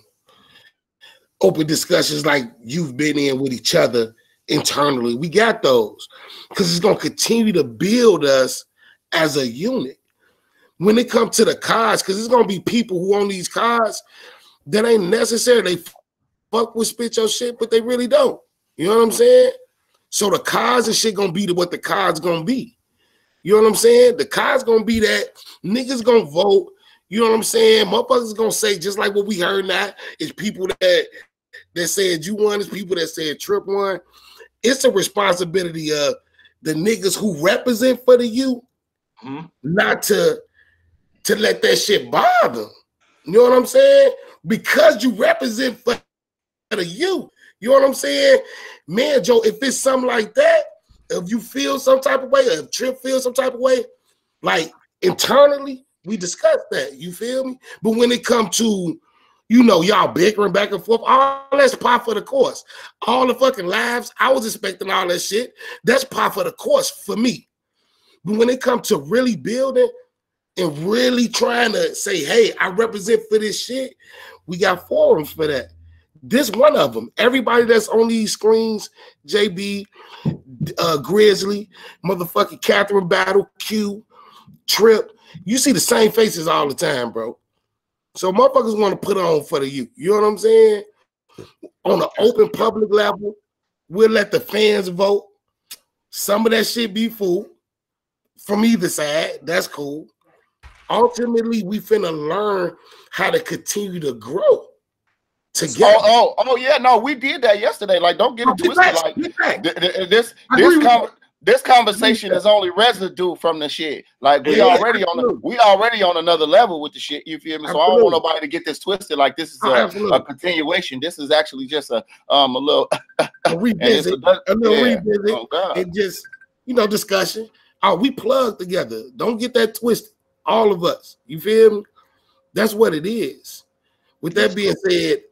open discussions like you've been in with each other internally. We got those because it's going to continue to build us as a unit. When it comes to the cards, because there's going to be people who own these cards that ain't necessarily fuck with spit your shit, but they really don't. You know what I'm saying? So the cards and shit going to be what the cards going to be. You know what I'm saying? The cards going to be that niggas going to vote. You know what I'm saying? Motherfuckers going to say, just like what we heard now, it's people that said you won, it's people that said Trip won. It's a responsibility of the niggas who represent for the youth not to let that shit bother. You know what I'm saying? Because you represent for the youth. You know what I'm saying? Man, Joe, if it's something like that, if you feel some type of way, or if Trip feels some type of way, like internally, we discuss that. You feel me? But when it comes to, you know, y'all bickering back and forth, all that's par for the course. All the fucking lives, I was expecting all that shit. That's par for the course for me. But when it comes to really building and really trying to say, hey, I represent for this shit, we got forums for that. This one of them. Everybody that's on these screens, JB, Grizzly, motherfucking Catherine Battle, Q, Trip, you see the same faces all the time, bro. So motherfuckers want to put on for the youth. You know what I'm saying? On an open public level, we'll let the fans vote. Some of that shit be full from either side. That's cool. Ultimately, we finna learn how to continue to grow together. Oh yeah, no, we did that yesterday. Like, don't get it twisted. Like this conversation is only residue from the shit. Like we already on another level with the shit. You feel me? So I don't want nobody to get this twisted. Like this is a continuation. This is actually just a little revisit, and just discussion. Oh, we plug together. Don't get that twisted. All of us. You feel me? That's what it is. With that being said,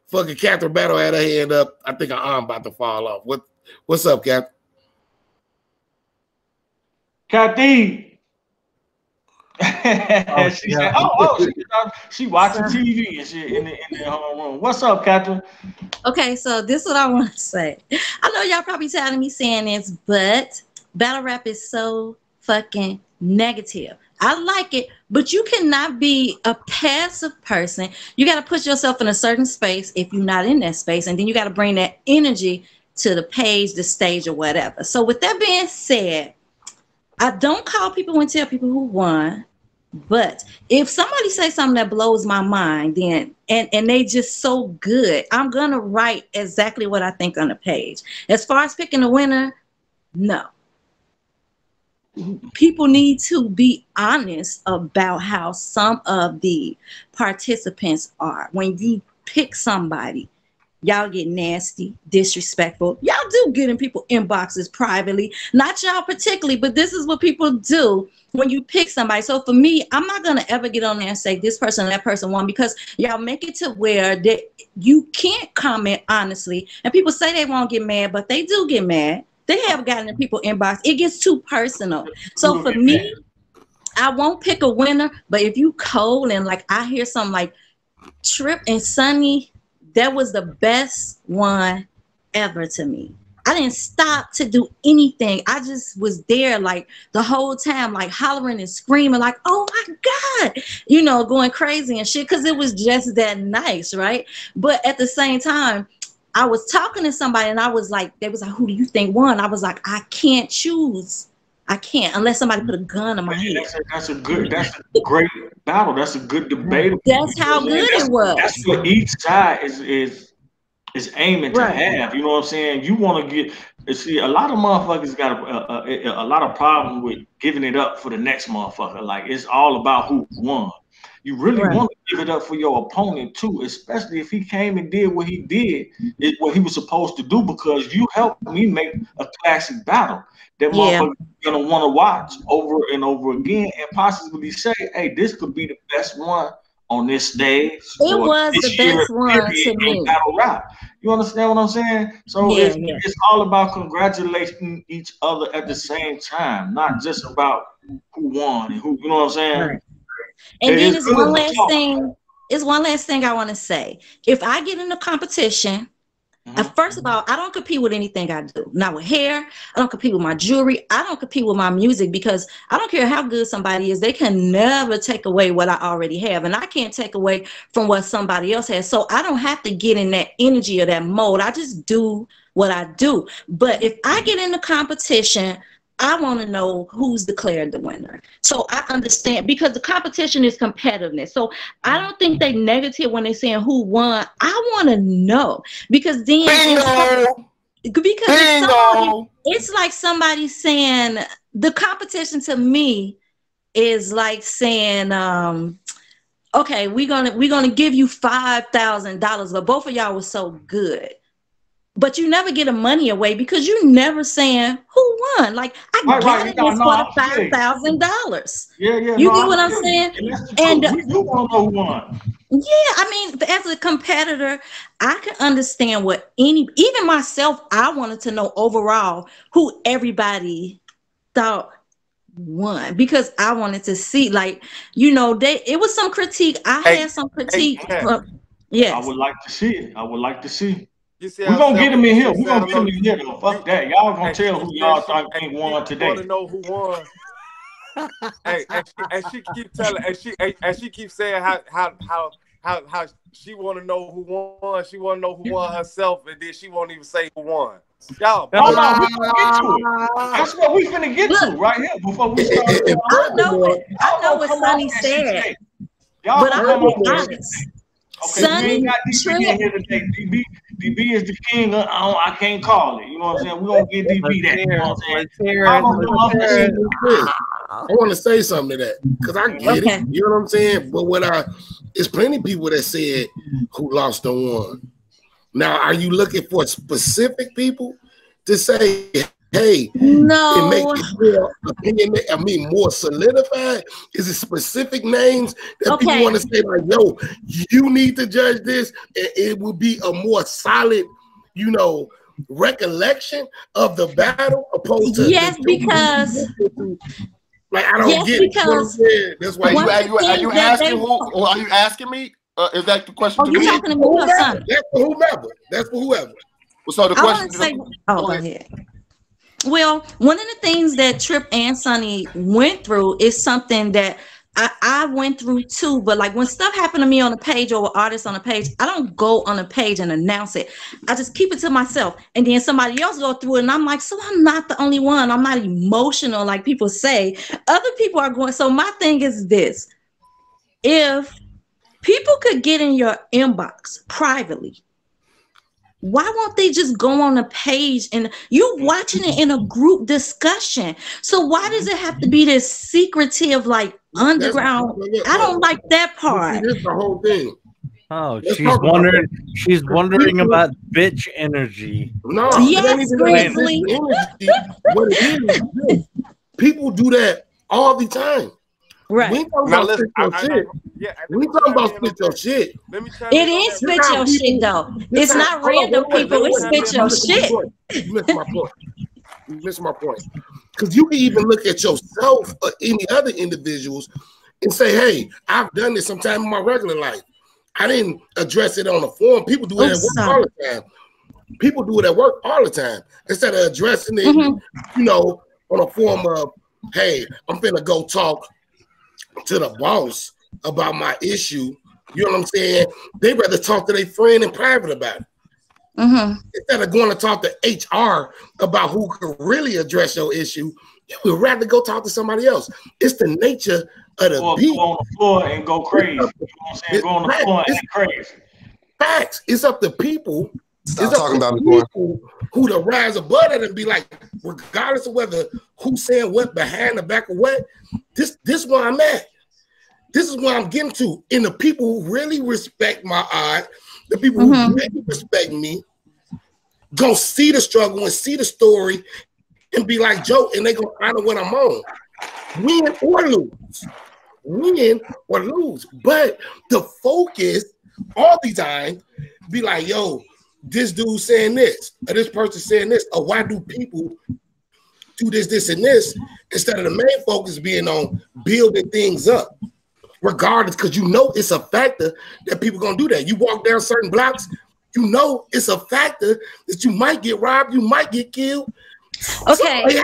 fucking Catherine Battle had her hand up. I think her arm about to fall off. What's up, Catherine? Kathy. She watching TV and shit in the homeroom. What's up, Catherine? Okay, so this is what I want to say. I know y'all probably tired of me saying this, but battle rap is so fucking negative. I like it, but you cannot be a passive person. You got to put yourself in a certain space if you're not in that space, and then you got to bring that energy to the page, the stage, or whatever. So with that being said, I don't call people and tell people who won. But if somebody say something that blows my mind, then and they just so good, I'm gonna write exactly what I think on the page. As far as picking a winner, no. People need to be honest about how some of the participants are. When you pick somebody, y'all get nasty, disrespectful. Y'all do get in people inboxes privately. Not y'all particularly, but this is what people do when you pick somebody. So for me, I'm not going to ever get on there and say this person and that person won, because y'all make it to where that you can't comment honestly. And people say they won't get mad, but they do get mad. They have gotten in people inbox. It gets too personal. So for me, I won't pick a winner, but if you cold and like I hear something like Trip and Sunny, that was the best one ever to me. I didn't stop to do anything. I just was there like the whole time, like hollering and screaming like, oh my God, you know, going crazy and shit, because it was just that nice, right? But at the same time, I was talking to somebody and I was like, they was like, who do you think won? I was like, I can't choose. I can't unless somebody put a gun in my head. That's a great battle. That's a good debate. That's how good it was. That's what each side is aiming to have. You know what I'm saying? You want to see, a lot of motherfuckers got a lot of problem with giving it up for the next motherfucker. Like, it's all about who won. You really want to give it up for your opponent too, especially if he came and did what he did, what he was supposed to do, because you helped me make a classic battle that motherfuckers gonna want to watch over and over again and possibly say, hey, this could be the best one on this stage. It was the best one to me. Battle rap. You understand what I'm saying? So it's all about congratulating each other at the same time, not just about who won and who, you know what I'm saying? Right. And then there's one last thing. Is one last thing I want to say. If I get in a competition, first of all, I don't compete with anything I do. Not with hair. I don't compete with my jewelry. I don't compete with my music, because I don't care how good somebody is. They can never take away what I already have. And I can't take away from what somebody else has. So I don't have to get in that energy or that mode. I just do what I do. But if I get in the competition, I want to know who's declared the winner. So I understand, because the competition is competitiveness. So I don't think they negative when they're saying who won. I want to know, because then it's like somebody saying, the competition to me is like saying, okay, we're gonna give you $5,000, but both of y'all was so good. But you never get a money away, because you never saying who won. Like, I got it for the $5,000. Yeah. You get what I'm saying? And you want to know who won. Yeah, I mean, as a competitor, I can understand what even myself, I wanted to know overall who everybody thought won, because I wanted to see, like, you know, it was some critique. I had some critique. Yes. I would like to see it. I would like to see. We're gonna get him in here. We're gonna get him in here though. Fuck that. Y'all gonna tell who y'all think won today. Want to know who won? Hey, and she keep telling, and she keeps saying how she want to know who won. She want to know who won herself, and then she won't even say who won. Y'all, that's what we finna get to right here before we start. I know what Sonny said, but I'm gonna be honest. Okay, we ain't got DB in here today. DB is the king. I can't call it. You know what I'm saying? We're going to get DB that. You know what I'm saying? I want to say something to that, because I get it. You know what I'm saying? But it's plenty of people that said who lost and won. Now, are you looking for specific people to say, hey, no, and make it more solidified? Is it specific names that people want to say, like, yo, you need to judge this, and it will be a more solid, you know, recollection of the battle opposed to because like, I don't get it. That's why are you asking who, or are you asking me? Is that the question? Oh, you talking to me or son? That's for whomever. That's for whoever. So the question is, go ahead. Well, one of the things that Trip and Sonny went through is something that I went through too. But like when stuff happened to me on a page or artists on a page, I don't go on a page and announce it. I just keep it to myself. And then somebody else go through it. And I'm like, so I'm not the only one. I'm not emotional like people say. Other people are going. So my thing is this. If people could get in your inbox privately, why won't they just go on a page and you watching it in a group discussion? So why does it have to be this secretive, like underground? I don't like that part. That's the whole thing. Oh, she's wondering about bitch energy. No, yes, Grizzly. What it is, people do that all the time. Right. We ain't talking about spit your shit. We talking about spit your shit. It is spit your shit though. It's not random people. It's spit your shit. You missed my point. You missed my point. Because you can even look at yourself or any other individuals and say, hey, I've done this sometime in my regular life. I didn't address it on the forum. People do it at work all the time. People do it at work all the time. Instead of addressing it, you know, on a form of, hey, I'm finna go talk to the boss about my issue. You know what I'm saying? They rather talk to their friend in private about it. Instead of going to talk to HR about who could really address your issue, you would rather go talk to somebody else. It's the nature of the beat. Go on the floor and go crazy. You know what I'm saying? Go on the floor and get crazy. Facts. It's up to people. Stop talking about people who to rise above it and be like, regardless of whether who's saying what behind the back of what, this where I'm at. This is where I'm getting to. And the people who really respect my art, the people who really respect me, gonna see the struggle and see the story and be like Joe, and they gonna honor what I'm on. Win or lose. Win or lose. But the focus all the time be like, yo, this dude saying this, or this person saying this, or why do people do this, this, and this, instead of the main focus being on building things up, regardless, because you know it's a factor that people gonna do that. You walk down certain blocks, you know it's a factor that you might get robbed, you might get killed. Okay.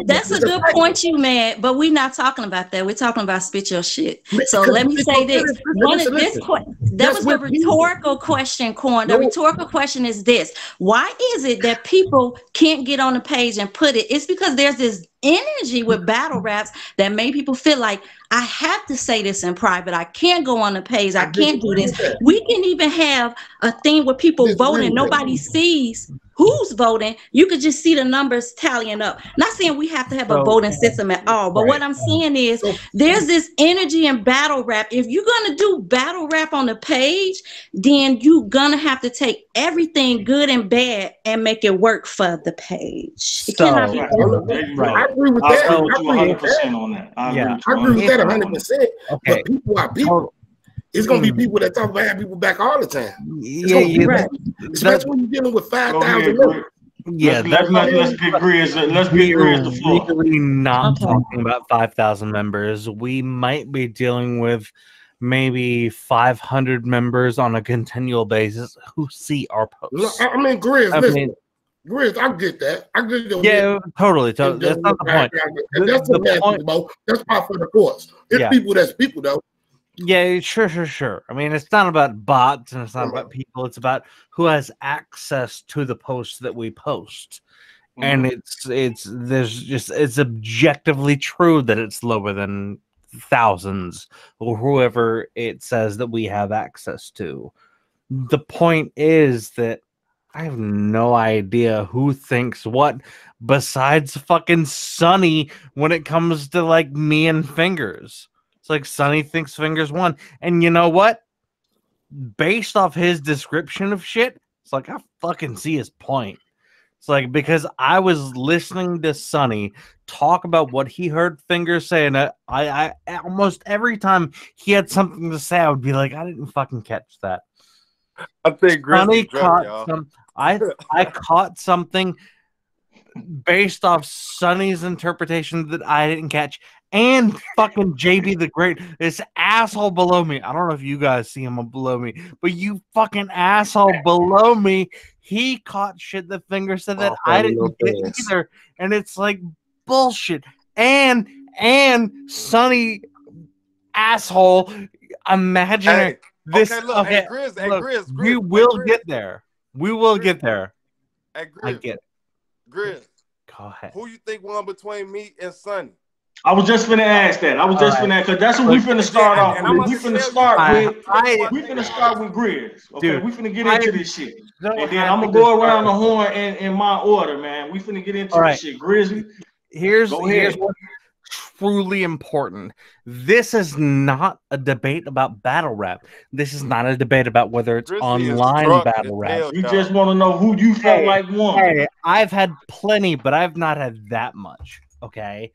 That's a good point you made, but we're not talking about that. We're talking about spit your shit. So let me say this. That was the rhetorical question, Corn. The rhetorical question is this. Why is it that people can't get on the page and put it? It's because there's this energy with battle raps that made people feel like I have to say this in private. I can't go on the page. I can't do this. We can even have a thing where people vote and nobody sees who's voting. You could just see the numbers tallying up. Not saying we have to have a voting system at all, but what I'm saying is there's this energy in battle rap. If you're gonna do battle rap on the page, then you're gonna have to take everything good and bad and make it work for the page. It cannot be I agree with that. I agree with that 100%. But people are people. It's gonna be people that talk about people back all the time. Especially when you're dealing with 5,000 members. Yeah, let's be agreeable. Let's be agreeable. Really not talking about 5,000 members. We might be dealing with maybe 500 members on a continual basis who see our posts. No, I mean, Grizz, Grizz, I get that. I get that. Yeah, totally. That's not the point. That's the point. That's part for the course. It's people that's people, though. Yeah, sure. I mean, it's not about bots and it's not about people. It's about who has access to the posts that we post. And it's objectively true that it's lower than thousands or whoever it says that we have access to. The point is that I have no idea who thinks what besides fucking Sonny when it comes to like me and Fingers. It's like Sonny thinks Fingers won. And you know what? Based off his description of shit, it's like I fucking see his point. It's like because I was listening to Sonny talk about what he heard Fingers say, and I almost every time he had something to say, I would be like, I didn't fucking catch that. I think Sonny caught I caught something based off Sonny's interpretation that I didn't catch. And fucking JB the Great, this asshole below me. I don't know if you guys see him below me, but you fucking asshole below me He caught shit that Finger said that I didn't get either, and it's like bullshit. And Sonny asshole, imagine this. Okay, look, hey, Grizz, we will get there. We will get there. Hey, Grizz, I get it. Grizz, go ahead. Who you think won between me and Sonny? I was just finna ask that. I was just finna, because that's what we finna start off with. We finna start with Grizz. Okay, we finna get into this shit. And then I'm gonna go around the horn in my order, man. We finna get into this shit. Grizzly, here's what's truly important. This is not a debate about battle rap. This is not a debate about whether it's online battle rap. We just want to know who you felt like won. Hey, I've had plenty, but I've not had that much. Okay.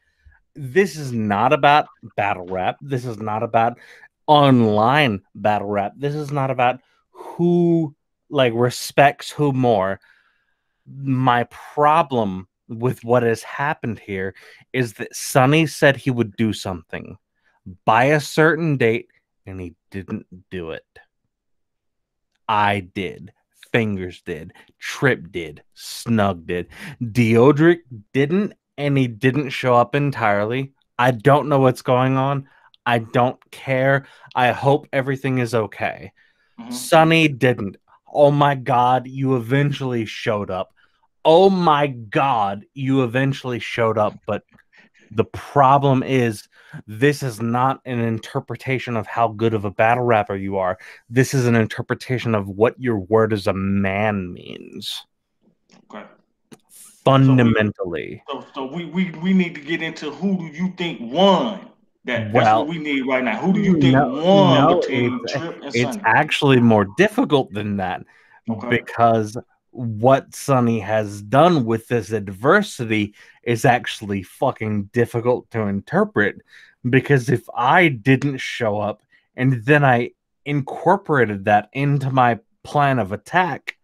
This is not about battle rap. This is not about online battle rap. This is not about who like respects who more. My problem with what has happened here is that Sonny said he would do something by a certain date and he didn't do it. I did. Fingers did. Trip did. Snug did. Deodric didn't, and he didn't show up entirely. I don't know what's going on. I don't care. I hope everything is okay. Sonny didn't. Oh my God, you eventually showed up. Oh my God, you eventually showed up. But the problem is, this is not an interpretation of how good of a battle rapper you are. This is an interpretation of what your word as a man means. Okay. Fundamentally. So we need to get into who do you think won? That's what we need right now. Who do you think won between Trip and Sonny? It's actually more difficult than that. Because what Sonny has done with this adversity is actually fucking difficult to interpret. Because if I didn't show up and then I incorporated that into my plan of attack,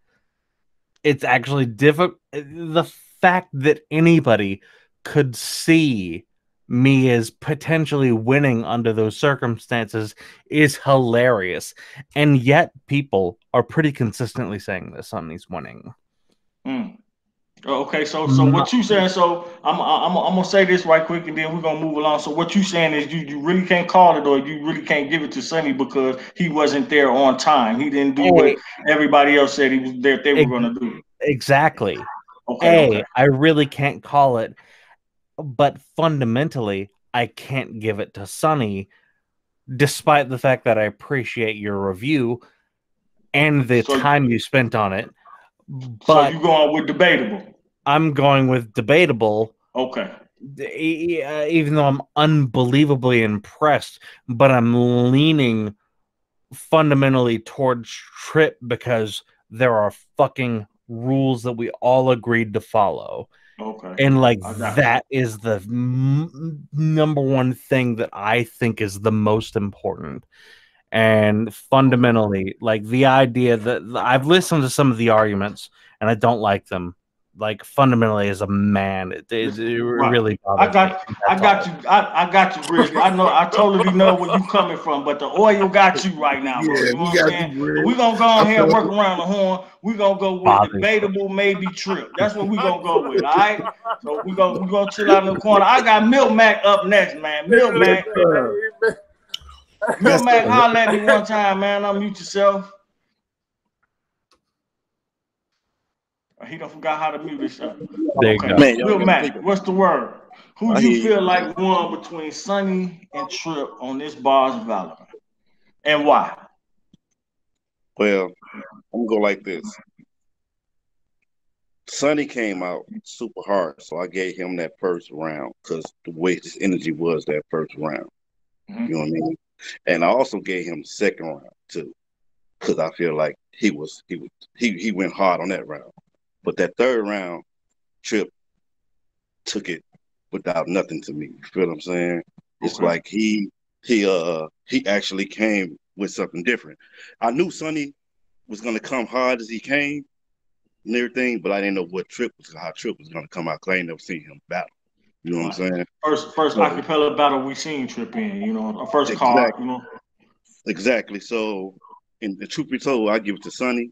it's actually difficult. The fact that anybody could see me as potentially winning under those circumstances is hilarious. And yet people are pretty consistently saying that Sonny's winning. Okay, so what you saying? So I'm gonna say this right quick, and then we're gonna move along. So what you saying is you really can't call it, or you really can't give it to Sonny because he wasn't there on time. He didn't do what everybody else said he was there. They were gonna do exactly. Okay. I really can't call it, but fundamentally, I can't give it to Sonny, despite the fact that I appreciate your review and the time you spent on it. But so you going with debatable? I'm going with debatable. Okay. Even though I'm unbelievably impressed, but I'm leaning fundamentally towards Trip because there are fucking rules that we all agreed to follow. Okay. And like that is the number one thing that I think is the most important. And fundamentally, like the idea that I've listened to some of the arguments and I don't like them. Like fundamentally, as a man, it really bothers me. I got you, Grizzly. I totally know where you coming from, but the oil got you right now, bro. You know what I'm saying? We're gonna go ahead and work around the horn. We're gonna go with debatable, maybe Trip. That's what we're gonna go with. All right. So we're gonna chill out in the corner. I got Milk Mac up next, man. Milk Mac. Milk Mac, holler at me one time, man. Unmute yourself. He done forgot how to mute himself. Okay. Milk Mac, what's the word? Who do you feel like won between Sonny and Trip on this Bars of Valor? And why? Well, I'm gonna go like this. Sonny came out super hard, so I gave him that first round because the way his energy was that first round. You know what I mean? And I also gave him the second round too, because I feel like he went hard on that round. But that third round, Trip took it without nothing to me. You feel what I'm saying? It's like he actually came with something different. I knew Sonny was gonna come hard as he came and everything, but I didn't know how Trip was gonna come out. Cause I ain't never seen him battle. You know what I'm saying? First acapella battle we seen Trip in, you know, first call, you know. Exactly. So, and the truth be told, I give it to Sonny.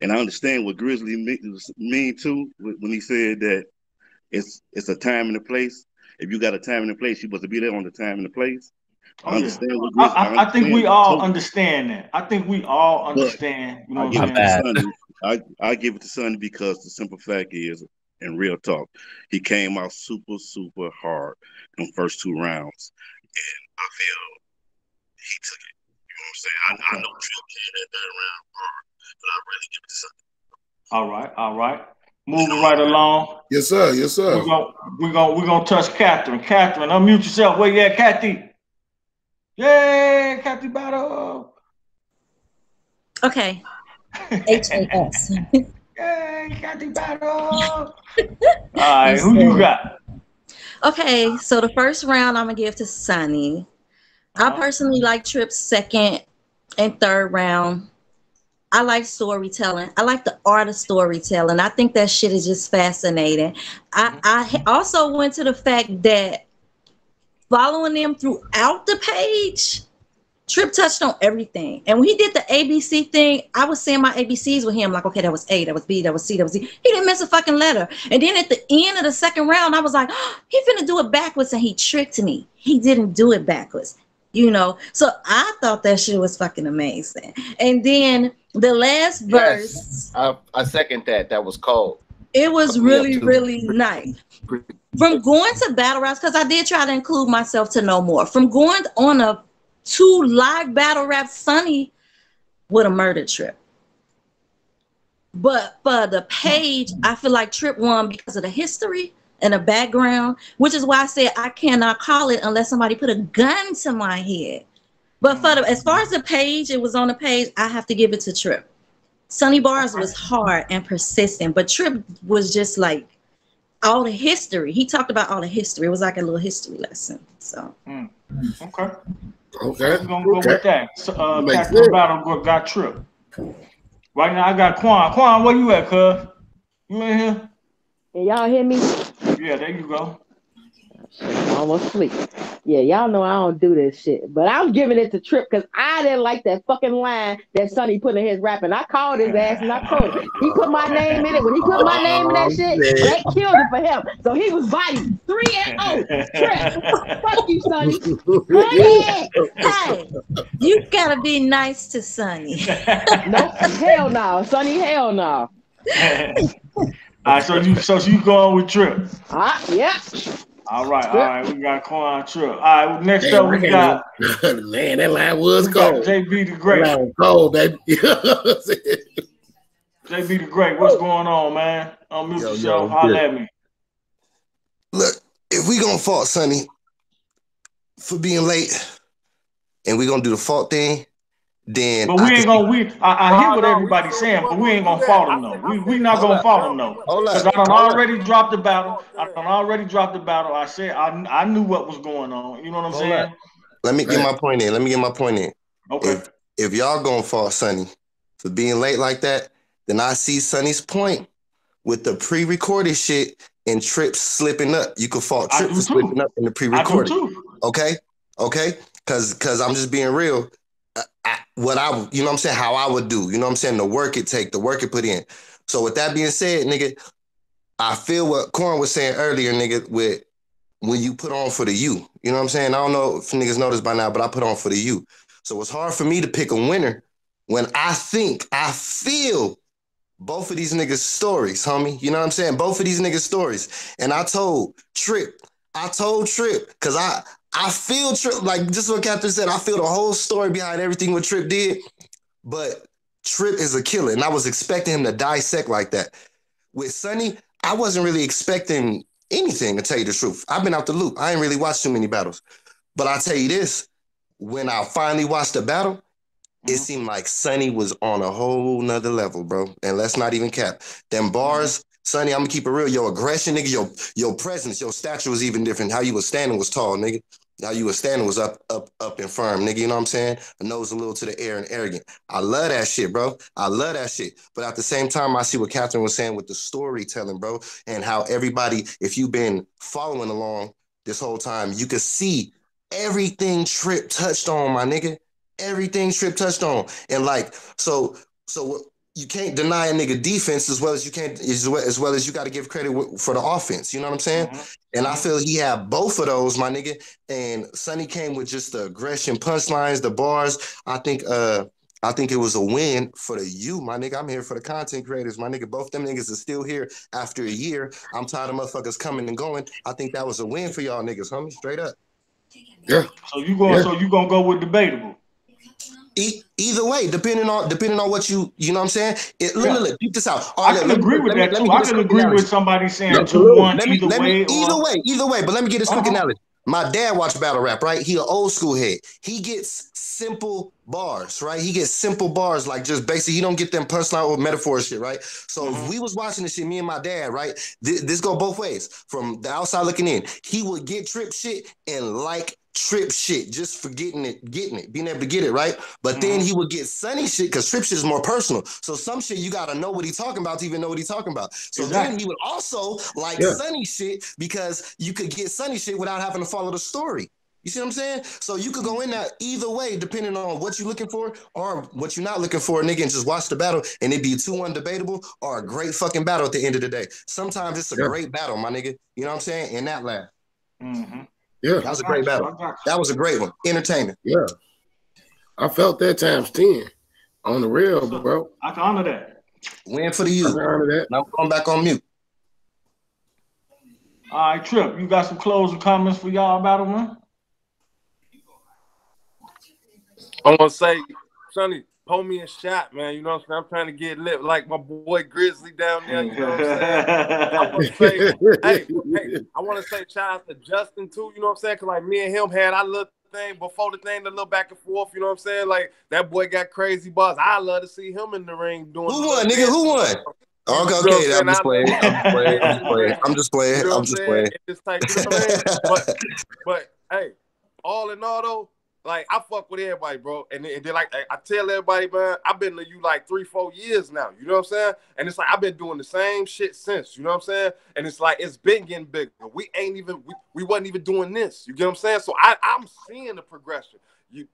And I understand what Grizzly mean too when he said that it's a time and a place. If you got a time and a place, you supposed to be there on the time and the place. I understand what Grizzly. I think we all understand that. I think we all understand. You know what I'm saying? I give it to Sonny because the simple fact is, in real talk, he came out super, super hard in the first 2 rounds. And I feel he took it. You know what I'm saying? I know Trip came that 3rd round hard, but I really give it to Sonny. All right. Moving right along. Yes, sir. Yes, sir. We're gonna touch Catherine. Catherine, unmute yourself. Where you at, Kathy? Yay, Kathy Battle. Okay. HAS. Yay, Kathy Battle. All right, who you got? Okay, so the first round I'm gonna give to Sonny. I personally like Trip's 2nd and 3rd round. I like storytelling. I like the art of storytelling. I think that shit is just fascinating. I also went to the fact that following them throughout the page, Trip touched on everything. And when he did the ABC thing, I was saying my ABCs with him, like, okay, that was A, that was B, that was C, that was D. He didn't miss a fucking letter. And then at the end of the 2nd round, I was like, oh, he finna do it backwards, and he tricked me. He didn't do it backwards, you know? So I thought that shit was fucking amazing. And then the last verse. I second that. That was cold. It was really, really nice. From going to battle raps, because I did try to include myself to know more. From going on 2 live battle raps, Sonny would have murdered Trip. But for the page, I feel like Trip won because of the history and the background, which is why I said I cannot call it unless somebody put a gun to my head. But for as far as the page, it was on the page, I have to give it to Trip. Sonny Bars was hard and persistent, but Trip was just like all the history. He talked about all the history. It was like a little history lesson. So okay. We're gonna go with that. Captain Battle got Trip. Right now I got Quan. Quan, where you at, cuz? You in here? Can y'all hear me? Yeah, there you go. I'm almost asleep. Yeah, y'all know I don't do this shit. But I'm giving it to Trip because I didn't like that fucking line that Sonny put in his rap. And I called his ass and I told him. He put my name in it. When he put my name in that shit, that killed it for him. So he was bodied 3-0. Trip. Fuck you, Sonny. Hey, you gotta be nice to Sonny. Nope. Hell no. Sonny, hell no. All right, so you going with Trip? Yeah. All right, we got Quan Trip. All right, next up we got man, that line was cold. JB the Great. That line was cold, baby. JB the Great, what's going on, man? Unmute yourself, holler at me. Look, if we gonna fault Sonny for being late, and we gonna do the fault thing, then but we ain't gonna. I hear what everybody's saying, but we ain't gonna fault him though. We not gonna fault him though. Because I done already dropped the battle. I said I knew what was going on. You know what I'm saying? Let me get my point in. Okay. If y'all gonna fault Sonny for being late like that, then I see Sonny's point with the pre-recorded shit and Trip slipping up. You could fault Trip for slipping up in the pre-recorded. Okay? Because I'm just being real. You know what I'm saying, how I would do, you know what I'm saying, the work it put in. So with that being said, nigga, I feel what Corn was saying earlier, nigga, with when you put on for the you know what I'm saying? I don't know if niggas know this by now, but I put on for the you. So it's hard for me to pick a winner when I feel both of these niggas' stories, homie. You know what I'm saying? Both of these niggas' stories. And I told Trip, because I feel Trip, like just what Captain said, I feel the whole story behind everything what Trip did, but Trip is a killer, and I was expecting him to dissect like that. With Sonny, I wasn't really expecting anything, to tell you the truth. I've been out the loop. I ain't really watched too many battles. But I'll tell you this, when I finally watched the battle, it seemed like Sonny was on a whole nother level, bro. And let's not even cap. Them bars, Sonny, I'm gonna keep it real. Your aggression, nigga, your presence, your stature was even different. How you was standing was tall, nigga. How you was standing was up and firm, nigga. You know what I'm saying? A nose a little to the air and arrogant. I love that shit, bro. I love that shit. But at the same time, I see what Catherine was saying with the storytelling, bro, and how everybody, if you've been following along this whole time, you could see everything Trip touched on, my nigga. Everything Trip touched on. And like, so you can't deny a nigga defense as well as you can't as well as you got to give credit for the offense. You know what I'm saying? And I feel he had both of those, my nigga. And Sonny came with just the aggression, punchlines, the bars. I think it was a win for the you, my nigga. I'm here for the content creators, my nigga. Both them niggas are still here after a year. I'm tired of motherfuckers coming and going. I think that was a win for y'all niggas, homie. Straight up. Yeah. So you gonna go with debatable? Either way, depending on what you know what I'm saying. Look, keep this out. I can agree with that too. I can agree with somebody saying 2-1 either way. But let me get this quick analogy. My dad watched battle rap, right? He an old school head. He gets simple bars, right? He gets simple bars, like just basically, he don't get them punchline or metaphor shit, right? So if we was watching this shit, me and my dad, right? This go both ways. From the outside looking in, he would get Trip shit and like Trip shit just for getting it, being able to get it, right? But then he would get Sonny shit because Trip shit is more personal. So some shit you gotta know what he's talking about to even know what he's talking about. So then he would also like Sonny shit because you could get Sonny shit without having to follow the story. You see what I'm saying? So you could go in there either way, depending on what you're looking for or what you're not looking for, nigga, and just watch the battle, and it'd be 2-1 debatable or a great fucking battle at the end of the day. Sometimes it's a great battle, my nigga. You know what I'm saying? And that laugh. Yeah, that was a great battle. That was a great one. Entertainment. Yeah, I felt that times 10 on the real, bro. I can honor that. Win for the youth. I can honor that. Now I'm going back on mute. All right, Trip, you got some closing comments for y'all battle, man? I want to say, Sonny, pull me a shot, man. You know what I'm saying? I'm trying to get lit like my boy Grizzly down there. You know what I'm saying? I want to say, I want to say shout out to Justin too. You know what I'm saying? Because like me and him had our little thing before the thing, the little back and forth. You know what I'm saying? Like that boy got crazy buzz. I love to see him in the ring doing. Who won, nigga? Who won? Okay, I'm just playing. I'm just playing. But hey, all in all though. Like, I fuck with everybody, bro. And then like, I tell everybody, man, I've been to you like 3-4 years now. You know what I'm saying? And it's like, I've been doing the same shit since. You know what I'm saying? And it's like, it's been getting bigger. We wasn't even doing this. You get what I'm saying? So I'm seeing the progression.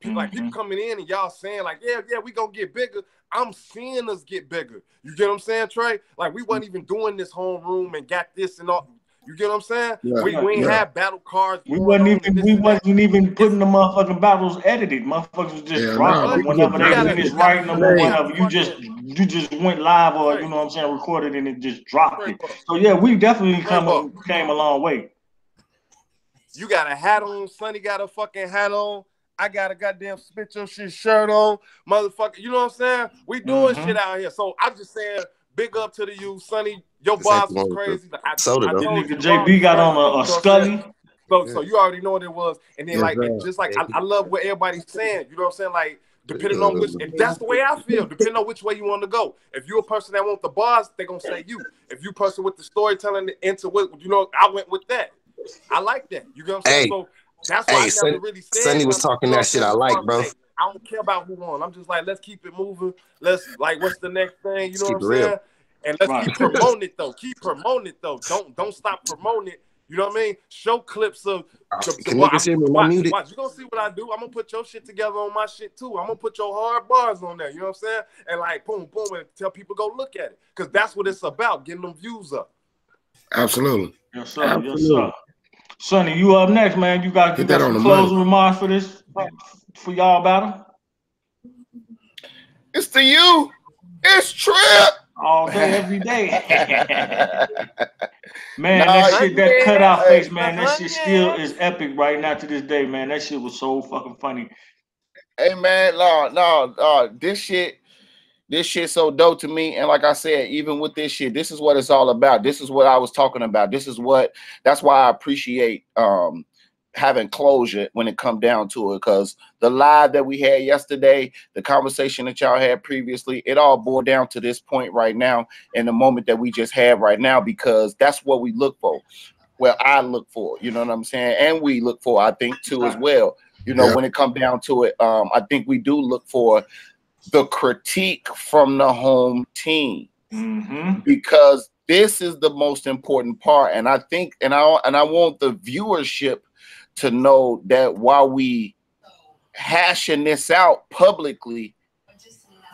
Like, people coming in and y'all saying like, yeah, we gonna get bigger. I'm seeing us get bigger. You get what I'm saying, Trey? Like, we wasn't even doing this homeroom and got this and all. You get what I'm saying? Yeah, we ain't have battle cards. We wasn't even putting the motherfucking battles edited. Motherfuckers was just dropping whenever they finished writing them or whatever. You just went live or you know what I'm saying, recorded and it just dropped it. So yeah, we definitely came a long way. You got a hat on, Sonny got a fucking hat on. I got a goddamn spit your shit shirt on, motherfucker. You know what I'm saying? We doing shit out here. So I'm just saying, big up to the youth, Sonny. Your boss was crazy. JB got on a Scully. So you already know what it was. And then just like I love what everybody's saying. You know what I'm saying? Like depending on which, if that's the way I feel, depending on which way you want to go. If you're a person that want the bars, they're gonna say you. If you a person with the storytelling into what you know, I went with that. I like that. You know what I'm saying? So that's why I never really said. Sonny was talking that shit I like, bro. I don't care about who won. I'm just like, let's keep it moving. Let's like, what's the next thing? You know what I'm saying? And let's keep promoting it though. Keep promoting it though. Don't stop promoting it. You know what I mean? Show clips of watch. You gonna see what I do. I'm gonna put your shit together on my shit too. I'm gonna put your hard bars on there. You know what I'm saying? And like boom, boom, and tell people go look at it. Because that's what it's about, getting them views up. Absolutely. Yes, sir. Absolutely. Yes, sir. Sonny, you up next, man. You got some closing remarks for this for y'all battle? It's to you. It's Trip. All day, every day. Man, that shit, that cutout face, man, that shit still is epic right now to this day, man. That shit was so fucking funny. Hey, man, this shit so dope to me. And like I said, even with this shit, this is what it's all about. This is what I was talking about. That's why I appreciate having closure when it come down to it, because the live that we had yesterday, the conversation that y'all had previously, it all boiled down to this point right now in the moment that we just had right now, because that's what we look for. Well, I look for, you know what I'm saying? And we look for, I think, too, as well. You know, when it come down to it, I think we do look for the critique from the home team, because this is the most important part. And I think, and I want the viewership to know that while we hashing this out publicly,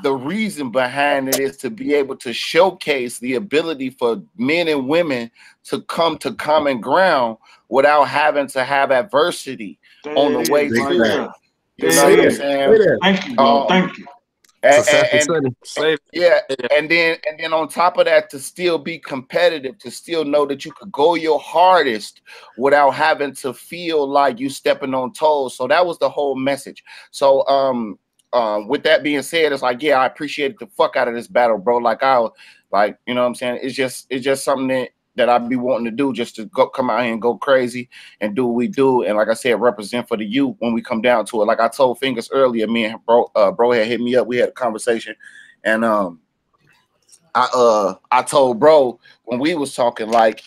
the reason behind it is to be able to showcase the ability for men and women to come to common ground without having to have adversity on the way to it. You know what I'm saying? Thank you, bro. Thank you. And then on top of that, to still be competitive, to still know that you could go your hardest without having to feel like you stepping on toes. So that was the whole message. So with that being said, it's like, yeah, I appreciated the fuck out of this battle, bro. Like you know what I'm saying? It's just something that I'd be wanting to do, just to come out here and go crazy and do what we do. And like I said, represent for the youth when we come down to it. Like I told Fingers earlier, me and bro had hit me up. We had a conversation, and I told bro when we was talking, like,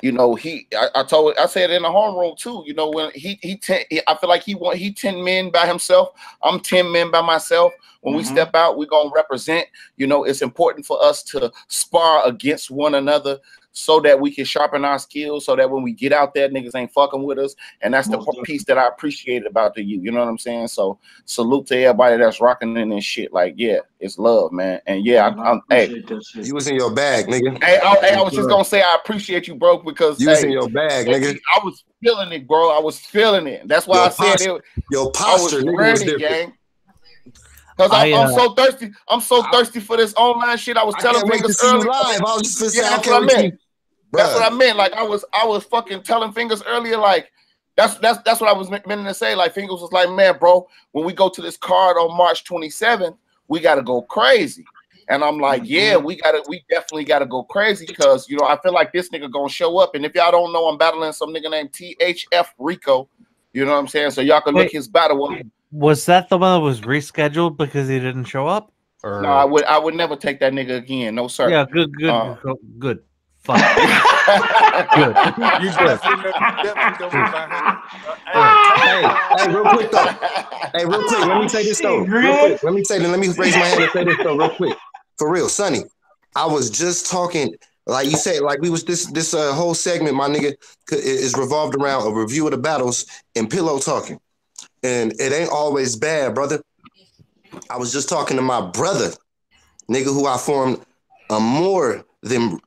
you know, I said in the homeroom too, you know, when I feel like he 10 men by himself. I'm 10 men by myself. When we step out, we're gonna represent. You know, it's important for us to spar against one another so that we can sharpen our skills, so that when we get out there, niggas ain't fucking with us. And that's the piece that I appreciated about the youth. You know what I'm saying? So salute to everybody that's rocking in this shit. Like, yeah, it's love, man. And yeah, hey, you was in your bag, nigga. Hey, I was just gonna say I appreciate you, bro, because you was in your bag, nigga. I was feeling it, bro. I was feeling it. That's why I said it. Your posture, I was ready, gang. Because I'm so thirsty. I'm so thirsty for this online shit. I was telling Fingers earlier. Live. I was just saying, that's what I meant. That's what I meant. Like I was fucking telling Fingers earlier. Like that's what I was meant to say. Like Fingers was like, man, bro, when we go to this card on March 27th, we gotta go crazy. And I'm like, yeah, we definitely gotta go crazy, because you know I feel like this nigga gonna show up. And if y'all don't know, I'm battling some nigga named THF Rico. You know what I'm saying? So y'all can look his battle up. Was that the one that was rescheduled because he didn't show up? Or? No, I would never take that nigga again. No, sir. Yeah, good. Fuck. Good. You hey, real quick though. Hey, real quick. Let me say this though. Real quick. Let me raise my hand and say this though, real quick. For real, Sonny. I was just talking. Like you said, like we was this whole segment, my nigga, is revolved around a review of the battles and pillow talking. And it ain't always bad, brother. I was just talking to my brother, nigga, who I formed a more than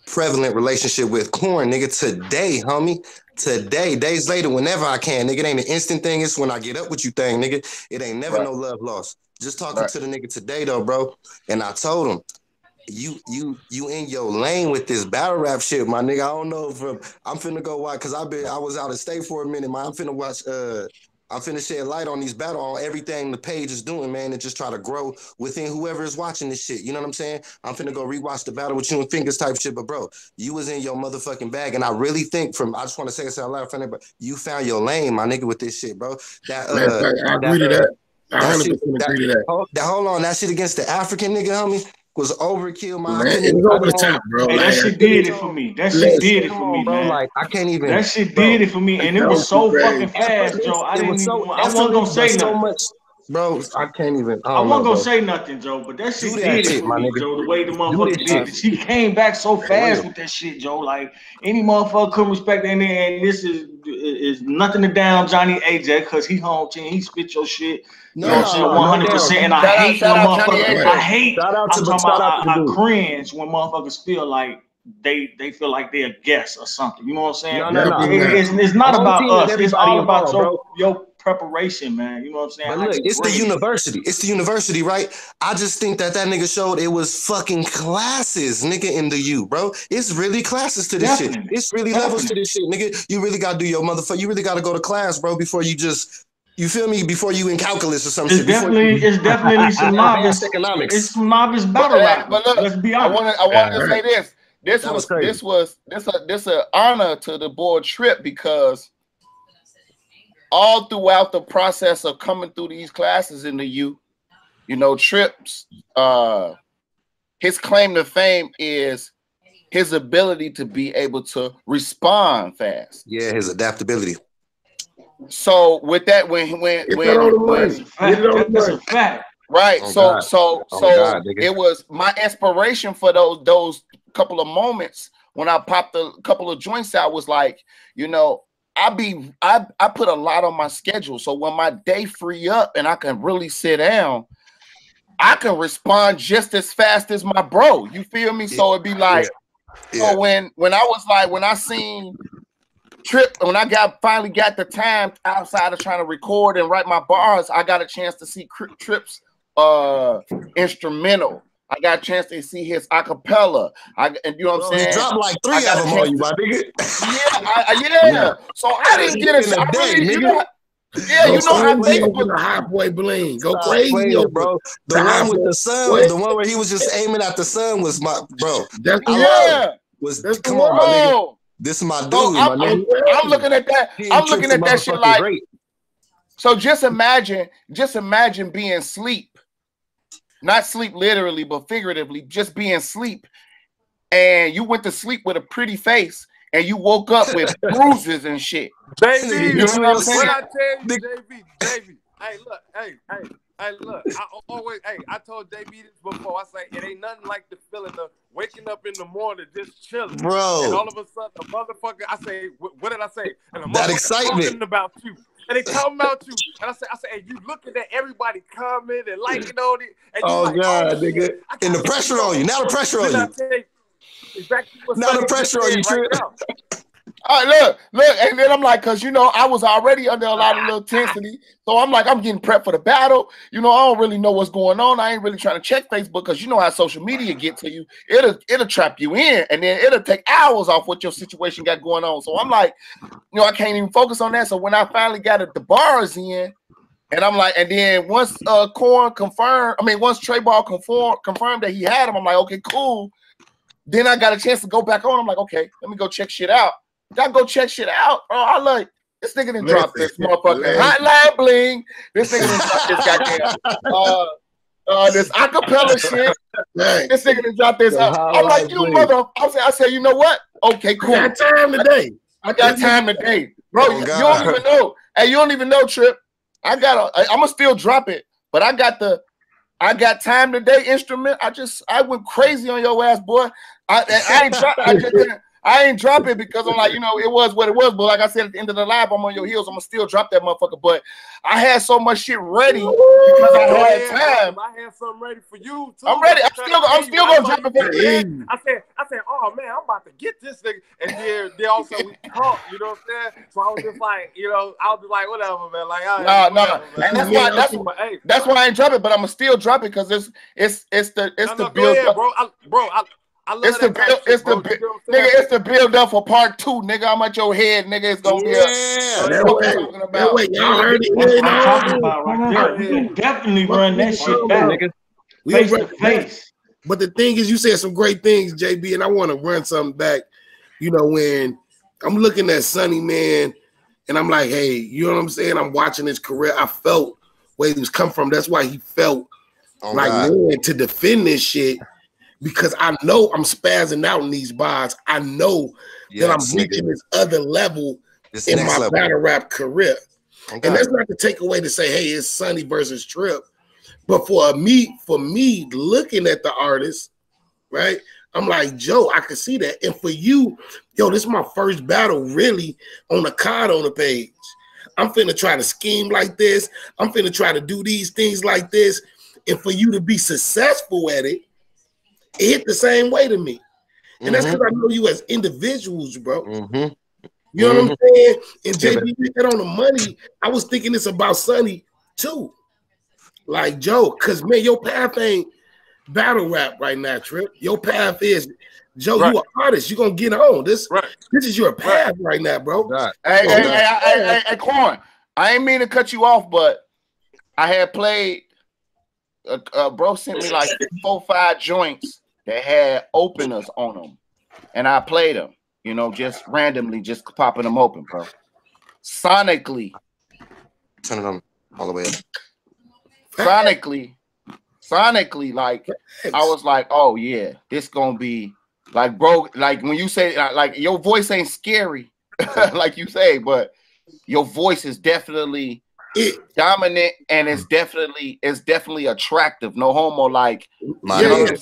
prevalent relationship with, Corn, nigga, today, homie. Today, days later, whenever I can, nigga. It ain't an instant thing. It's when I get up with you thing, nigga. It ain't never no love lost. Just talking to the nigga today, though, bro. And I told him, you in your lane with this battle rap shit, my nigga. I don't know if I'm finna go watch, because I was out of state for a minute, man. I'm finna watch I'm finna shed light on these battle, on everything the page is doing, man, and just try to grow within whoever is watching this shit. You know what I'm saying? I'm finna go rewatch the battle with you and Fingers type shit. But bro, you was in your motherfucking bag, and I really think I just want to say this out loud, but you found your lane, my nigga, with this shit, bro. I agree to that. I 100% agree to that. Hold on, that shit against the African nigga, homie, was overkill, man. It was over the top, bro. Hey, that shit did it for me. That shit did it for me, bro. man. Like I can't even. That shit did it for me, and it was so fucking fast, Joe. I wasn't gonna say nothing. Bro, I can't even. I wasn't gonna say nothing, Joe, but that shit did it for me, Joe. The way the motherfucker did it. She came back so fast with that shit, Joe. Like any motherfucker couldn't respect that nigga, and this is nothing to down Johnny AJ, because he home team, he spit your shit. You know what I'm saying? 100%. And I hate when motherfuckers. I cringe when motherfuckers feel like they feel like they're a guest or something. You know what I'm saying? It's not about us. It's all about your preparation, man. You know what I'm saying? But look, it's the university. It's the university, right? I just think that nigga showed it was fucking classes, nigga, in the U, bro. It's really classes to this shit. It's really levels to this shit, nigga. You really gotta do your motherfucker. You really gotta go to class, bro, before you just. You feel me? Before you in calculus or something. It's definitely some novice economics. It's some novice battle rap. But look, let's be honest. I wanted to say this. This was an honor to the boy Trip, because all throughout the process of coming through these classes in the U, you know, Trip's his claim to fame is his ability to be able to respond fast. Yeah, his adaptability. So with that, when that's a fact. Right. So it was my inspiration for those couple of moments when I popped a couple of joints out, was like, you know, I put a lot on my schedule. So when my day free up and I can really sit down, I can respond just as fast as my bro. You feel me? So it'd be like, so when I was like, when I seen Trip, when I finally got the time outside of trying to record and write my bars, I got a chance to see Trip's instrumental. I got a chance to see his acapella. And you know what I'm saying? He dropped like 3 of them on you, my nigga. Yeah. So I didn't get a shot. You know how Facebook Hot Boy Bling. Go crazy, bro. The one with the sun, the one where he was just aiming at the sun was my bro. That's come on, my nigga. This is my dude. I'm looking at that. I'm looking at that shit like. Great. So just imagine being asleep. Not sleep literally, but figuratively, just being asleep. And you went to sleep with a pretty face and you woke up with bruises and shit. JB, you know what I'm saying? What I tell you, JB, hey, look, I told JB this before. I say it ain't nothing like the feeling of waking up in the morning just chilling, bro. And all of a sudden, a motherfucker, I say, what did I say? And a that excitement talking about you. And they talking about you. And I say, hey, you looking at everybody commenting and liking on it. And you like, God, nigga. And the pressure on you. Now the pressure on you. Exactly now the pressure on you, Trip. All right, look, and then I'm like, cause I was already under a lot of little intensity, so I'm like, I'm getting prepped for the battle. I don't really know what's going on. I ain't really trying to check Facebook, cause you know how social media get to you. It'll trap you in, and then it'll take hours off what your situation got going on. So I'm like, I can't even focus on that. So when I finally got the bars in, and I'm like, and then once Corn confirmed, once Trey Ball confirmed that he had him, I'm like, okay, cool. Then I got a chance to go back on. I'm like, okay, let me go check shit out. Gotta go check shit out. Oh, I like this nigga didn't drop this motherfucking hotline bling. This nigga didn't drop this goddamn this acapella shit. This nigga didn't drop this. I'm like, you mother. I said, you know what? Okay, cool. I got time today. I got time today, bro. You don't even know. Hey, you don't even know, Trip. I'm gonna still drop it, but I got time today instrument. I went crazy on your ass, boy. I ain't drop it because I'm like, it was what it was. But like I said, at the end of the live, I'm on your heels. I'm gonna still drop that motherfucker. But I had so much shit ready because I had time. I had something ready for you too. I'm ready. I'm still gonna drop it for you. I said, oh man, I'm about to get this nigga. And then also we talked, you know what I'm saying? So I was just like, I was just like, whatever, man. Like, no. And that's why I ain't drop it, but I'm gonna still drop it because it's the build up. Bro, it's the build up for part 2, nigga. I'm at your head, nigga. It's gonna be that way, y'all heard it. I'm talking about right there. We can definitely run that shit back, nigga. Face to face. But the thing is, you said some great things, JB, and I want to run something back. When I'm looking at Sonny, man, and I'm like, hey, you know what I'm saying? I'm watching his career. I felt where he was come from. That's why he felt man, to defend this shit. Because I know I'm spazzing out in these bars. I know that I'm reaching this other level in my battle rap career. And that's not to take away to say, hey, it's Sonny versus Trip. But for me looking at the artist, right? I'm like, Joe, I can see that. And for you, this is my first battle really on the card on the page. I'm finna try to scheme like this. I'm finna try to do these things like this. And for you to be successful at it, it hit the same way to me. And that's because I know you as individuals, bro. You know what I'm saying? And JB hit that on the money. I was thinking it's about Sonny too. Like Joe, because man, your path ain't battle rap right now, Trip. Your path is Joe, you an artist. You're gonna get on. This is your path right now, bro. Hey, Corn. I ain't mean to cut you off, but I had played bro sent me like 4-5 joints that had openers on them, and I played them, just randomly, just popping them open, bro. Sonically, turn it on all the way up. Sonically, like I was like, oh yeah, this gonna be like, bro, like when you say like your voice ain't scary, like you say, but your voice is definitely dominant, and it's definitely attractive. No homo, like it's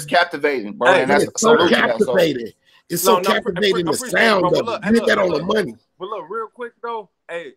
captivating, bro. And that's so captivating. It's so captivating. The sound of it. Hit that on the money. But look, real quick though, hey,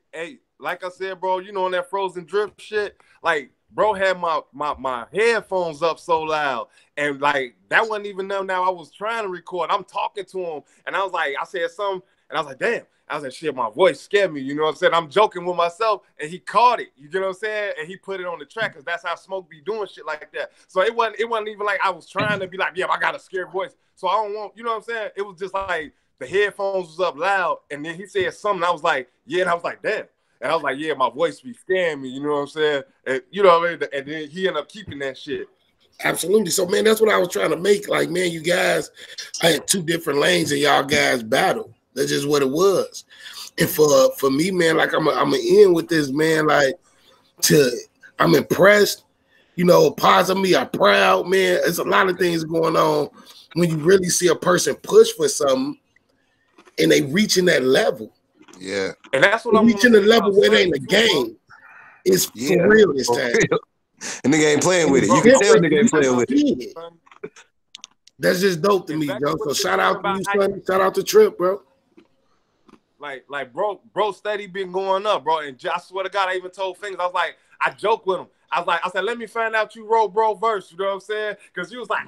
like I said, bro, on that frozen drip shit, like bro had my headphones up so loud, and like that wasn't even them. Now I was trying to record. I'm talking to him, and I was like, I said something, and I was like, damn. I was like, shit, my voice scared me. You know what I'm saying? I'm joking with myself, and he caught it. You get what I'm saying? And he put it on the track, because that's how Smoke be doing shit like that. So it wasn't even like I was trying to be like, yeah, I got a scared voice. So I don't want, you know what I'm saying? It was just like the headphones was up loud, and then he said something. I was like, yeah, and I was like, damn. And I was like, yeah, my voice be scaring me. You know what I'm saying? And you know what I mean? And then he ended up keeping that shit. Absolutely. So, man, that's what I was trying to make. Like, man, you guys, I had two different lanes and y'all guys battle. That's just what it was. And for me, man, like I'm a end with this, man. Like, I'm impressed. You know, parts of me are proud, man. There's a lot of things going on when you really see a person push for something and they reaching that level. Yeah. And that's what I'm reaching the level where it ain't a game. It's for real this time. And nigga ain't playing with it. You can tell nigga ain't playing with it. That's just dope to me, Joe. So shout out to you, son. Shout out to Trip, bro. Like, bro, steady been going up, bro. And I swear to God, I even told Fingers, I was like, I joke with him. I said, let me find out you wrote bro verse. You know what I'm saying? Because you was like,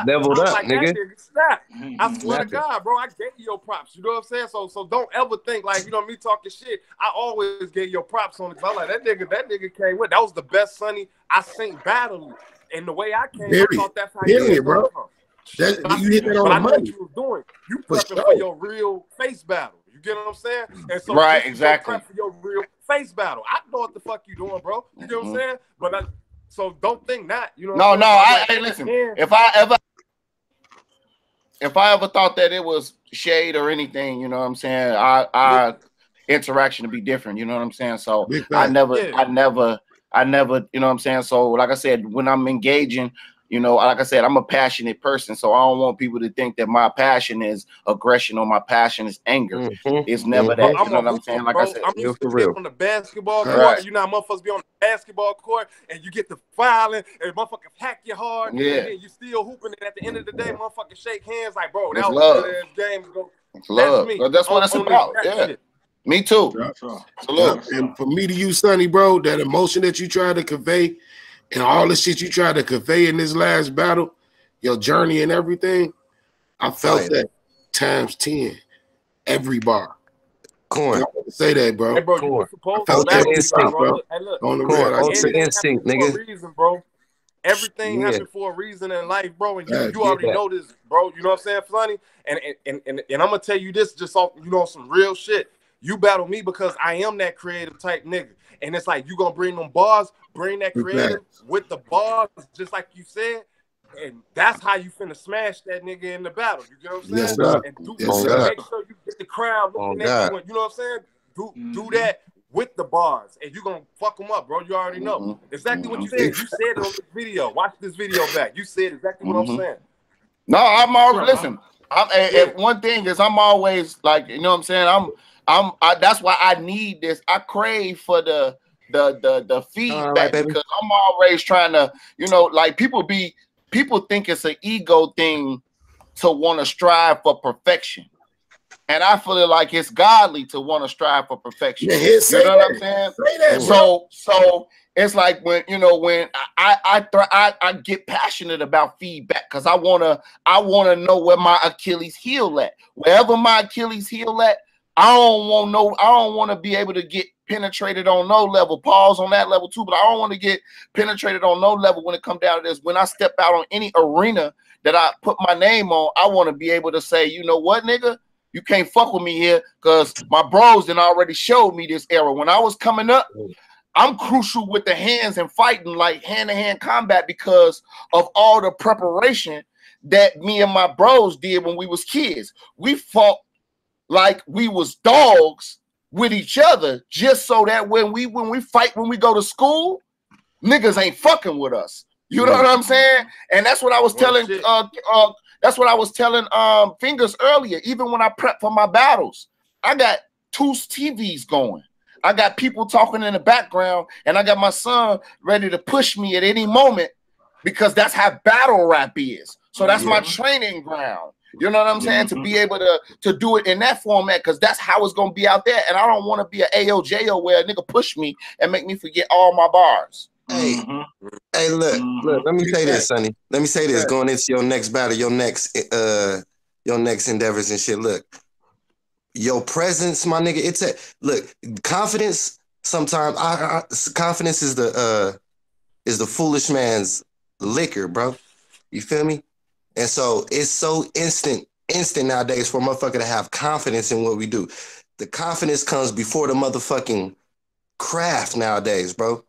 Leveled up, like, nigga. Snap. I swear to God, bro, I gave you your props. You know what I'm saying? So don't ever think like, you know, me talking shit. I always gave your props on it. I'm like, that nigga came with. That was the best Sonny I seen battle. And the way I came, I thought that's how you bro. You hit that on the money. What you was doing. You prepping for your real face battle. You get what I'm saying? And so right, exactly. Prep for your real face battle. I know what the fuck you doing, bro. You get what I'm saying? But so don't think that. You know. Hey, listen. If I ever thought that it was shade or anything, you know what I'm saying? Our interaction to be different. You know what I'm saying? So I never, you know what I'm saying? So like I said, when I'm engaging. You know, like I said, I'm a passionate person, so I don't want people to think that my passion is aggression or my passion is anger. It's never that. You know what I'm saying? Like I said, I'm used to being on the basketball court. You know, motherfuckers be on the basketball court and you get the filing and motherfuckers hack you hard. And then you still hooping. And at the end of the day, motherfuckers shake hands like, bro, that was a good game. It's love. That's me. That's what it's about. Yeah. Shit. Me too. Salute. And for me to you, Sonny, bro, that emotion that you try to convey. And all the shit you tried to convey in this last battle, your journey and everything, I felt that times 10, every bar. Corn. Say that, bro. Hey, bro, Corn. I felt that instinct, bro. Hey, look, on the real, ultimate instinct, nigga. Reason, bro. Everything happened for a reason in life, bro. And you already know this, bro. You know what I'm saying, Sonny? And I'm gonna tell you this just off, you know, some real shit. You battle me because I am that creative type nigga. And it's like you gonna bring them bars, bring that creative with the bars, just like you said, and that's how you finna smash that nigga in the battle. You get what I'm saying? Yes, sir. And Make sure you get the crowd looking at you. You know what I'm saying? Do that with the bars, and you gonna fuck them up, bro. You already know exactly what you said. You said it on this video. Watch this video back. You said exactly what I'm saying. No, I'm already listen. One thing is I'm always like, you know what I'm saying? That's why I need this. I crave for the feedback because I'm always trying to, you know, like people think it's an ego thing to want to strive for perfection. And I feel like it's godly to want to strive for perfection. You know what I'm saying? So it's like when, you know, when I get passionate about feedback because I wanna know where my Achilles heel at. Wherever my Achilles heel at, I don't want to be able to get penetrated on no level. Pause on that level too, but I don't want to get penetrated on no level when it comes down to this. When I step out on any arena that I put my name on, I want to be able to say, you know what, nigga, you can't fuck with me here because my bros done already showed me this era. When I was coming up, I'm crucial with the hands and fighting like hand-to-hand combat because of all the preparation that me and my bros did when we was kids. We fought like we was dogs with each other, just so that when we fight, when we go to school, niggas ain't fucking with us. You know what I'm saying? And that's what I was telling. That's what I was telling Fingers earlier. Even when I prep for my battles, I got 2 TVs going. I got people talking in the background, and I got my son ready to push me at any moment because that's how battle rap is. So that's my training ground. You know what I'm saying? To be able to do it in that format, because that's how it's gonna be out there. And I don't want to be an AOJO where a nigga push me and make me forget all my bars. Hey, look, let me say this, Sonny. Let me say this. Going into your next battle, your next endeavors and shit. Look, your presence, my nigga. It's a look. Confidence. Sometimes, confidence is the foolish man's liquor, bro. You feel me? And so it's so instant nowadays for a motherfucker to have confidence in what we do. The confidence comes before the motherfucking craft nowadays, bro.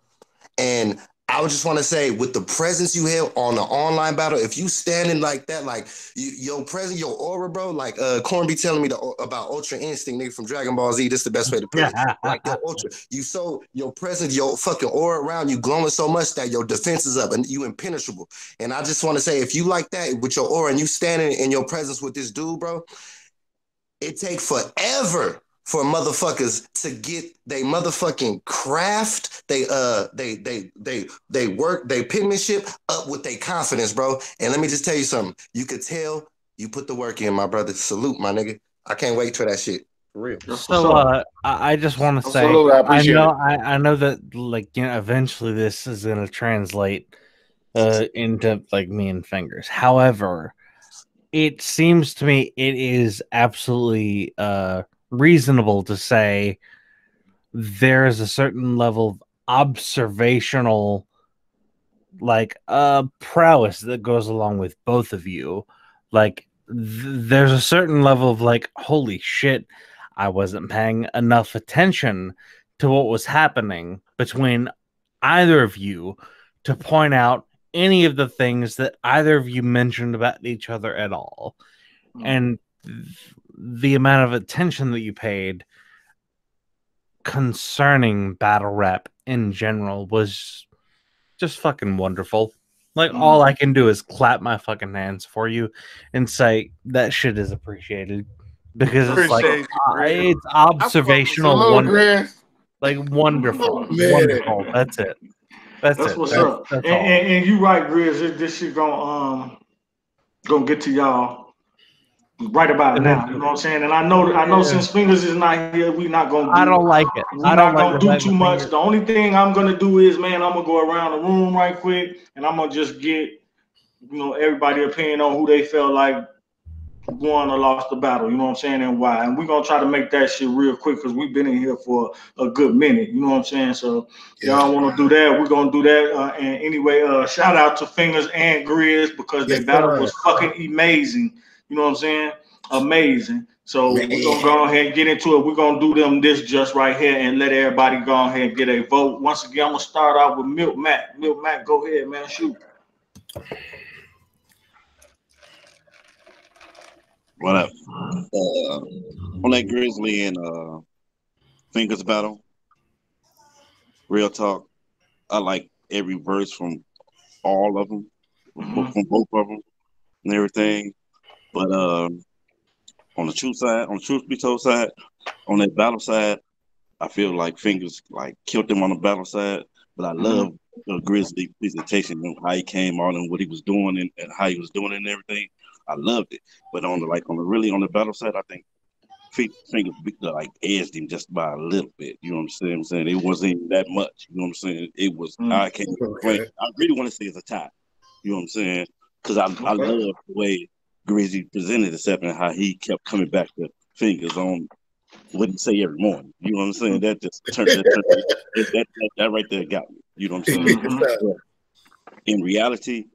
And I would just want to say, with the presence you have on the online battle, if you standing like that, like your presence, your aura, bro, like Corn be telling me about Ultra Instinct, nigga from Dragon Ball Z. This is the best way to put it. Like your Ultra, your presence, your fucking aura around you glowing so much that your defense is up and you impenetrable. And I just want to say, if you like that with your aura and you standing in your presence with this dude, bro, it take forever for motherfuckers to get they motherfucking craft, they work, they penmanship up with their confidence, bro. And let me just tell you something. You could tell you put the work in, my brother. Salute, my nigga. I can't wait for that shit. For real. So I just want to say, I know that, like, you know, eventually this is gonna translate into like me and Fingers. However, it seems to me it is absolutely reasonable to say there is a certain level of observational like prowess that goes along with both of you. Like there's a certain level of like, holy shit, I wasn't paying enough attention to what was happening between either of you to point out any of the things that either of you mentioned about each other at all. And the amount of attention that you paid concerning battle rap in general was just fucking wonderful. Like, all I can do is clap my fucking hands for you and say that shit is appreciated, because it's like it's observational wonderful. Like wonderful. Wonderful. That's it. That's what's up. And you right, Grizz. This shit gonna get to y'all right about now. You know what I'm saying? And I know since Fingers is not here, we not gonna. I don't like it. We're not gonna do too much. The only thing I'm gonna do is, man, I'm gonna go around the room right quick, and I'm gonna just get, you know, everybody opinion on who they felt like won or lost the battle. You know what I'm saying, and why. And we're gonna try to make that shit real quick because we've been in here for a good minute. You know what I'm saying? So y'all want to do that? We're gonna do that. And anyway, shout out to Fingers and Grizz because their battle was fucking amazing. You know what I'm saying? Amazing. So we're gonna go ahead and get into it. We're gonna do them this just right here and let everybody go ahead and get a vote. Once again, I'm gonna start out with Milk Mac. Milk Mac, go ahead, man. Shoot. What up? On that Grizzly and Fingers battle, real talk, I like every verse from all of them, from both of them and everything. But on the truth side, on the truth be told side, on that battle side, I feel like Fingers like killed him on the battle side. But I love the Grizzly presentation and how he came on and what he was doing and how he was doing it and everything. I loved it. But on the battle side, I think Fingers like edged him just by a little bit. You know what I'm saying? It wasn't even that much. You know what I'm saying? It was. I can't complain. I really want to say it's a tie. You know what I'm saying? Because I love the way Grizzly presented himself and how he kept coming back to Fingers on what he say every morning. You know what I'm saying? That just turned that right there got me. You know what I'm saying? In reality,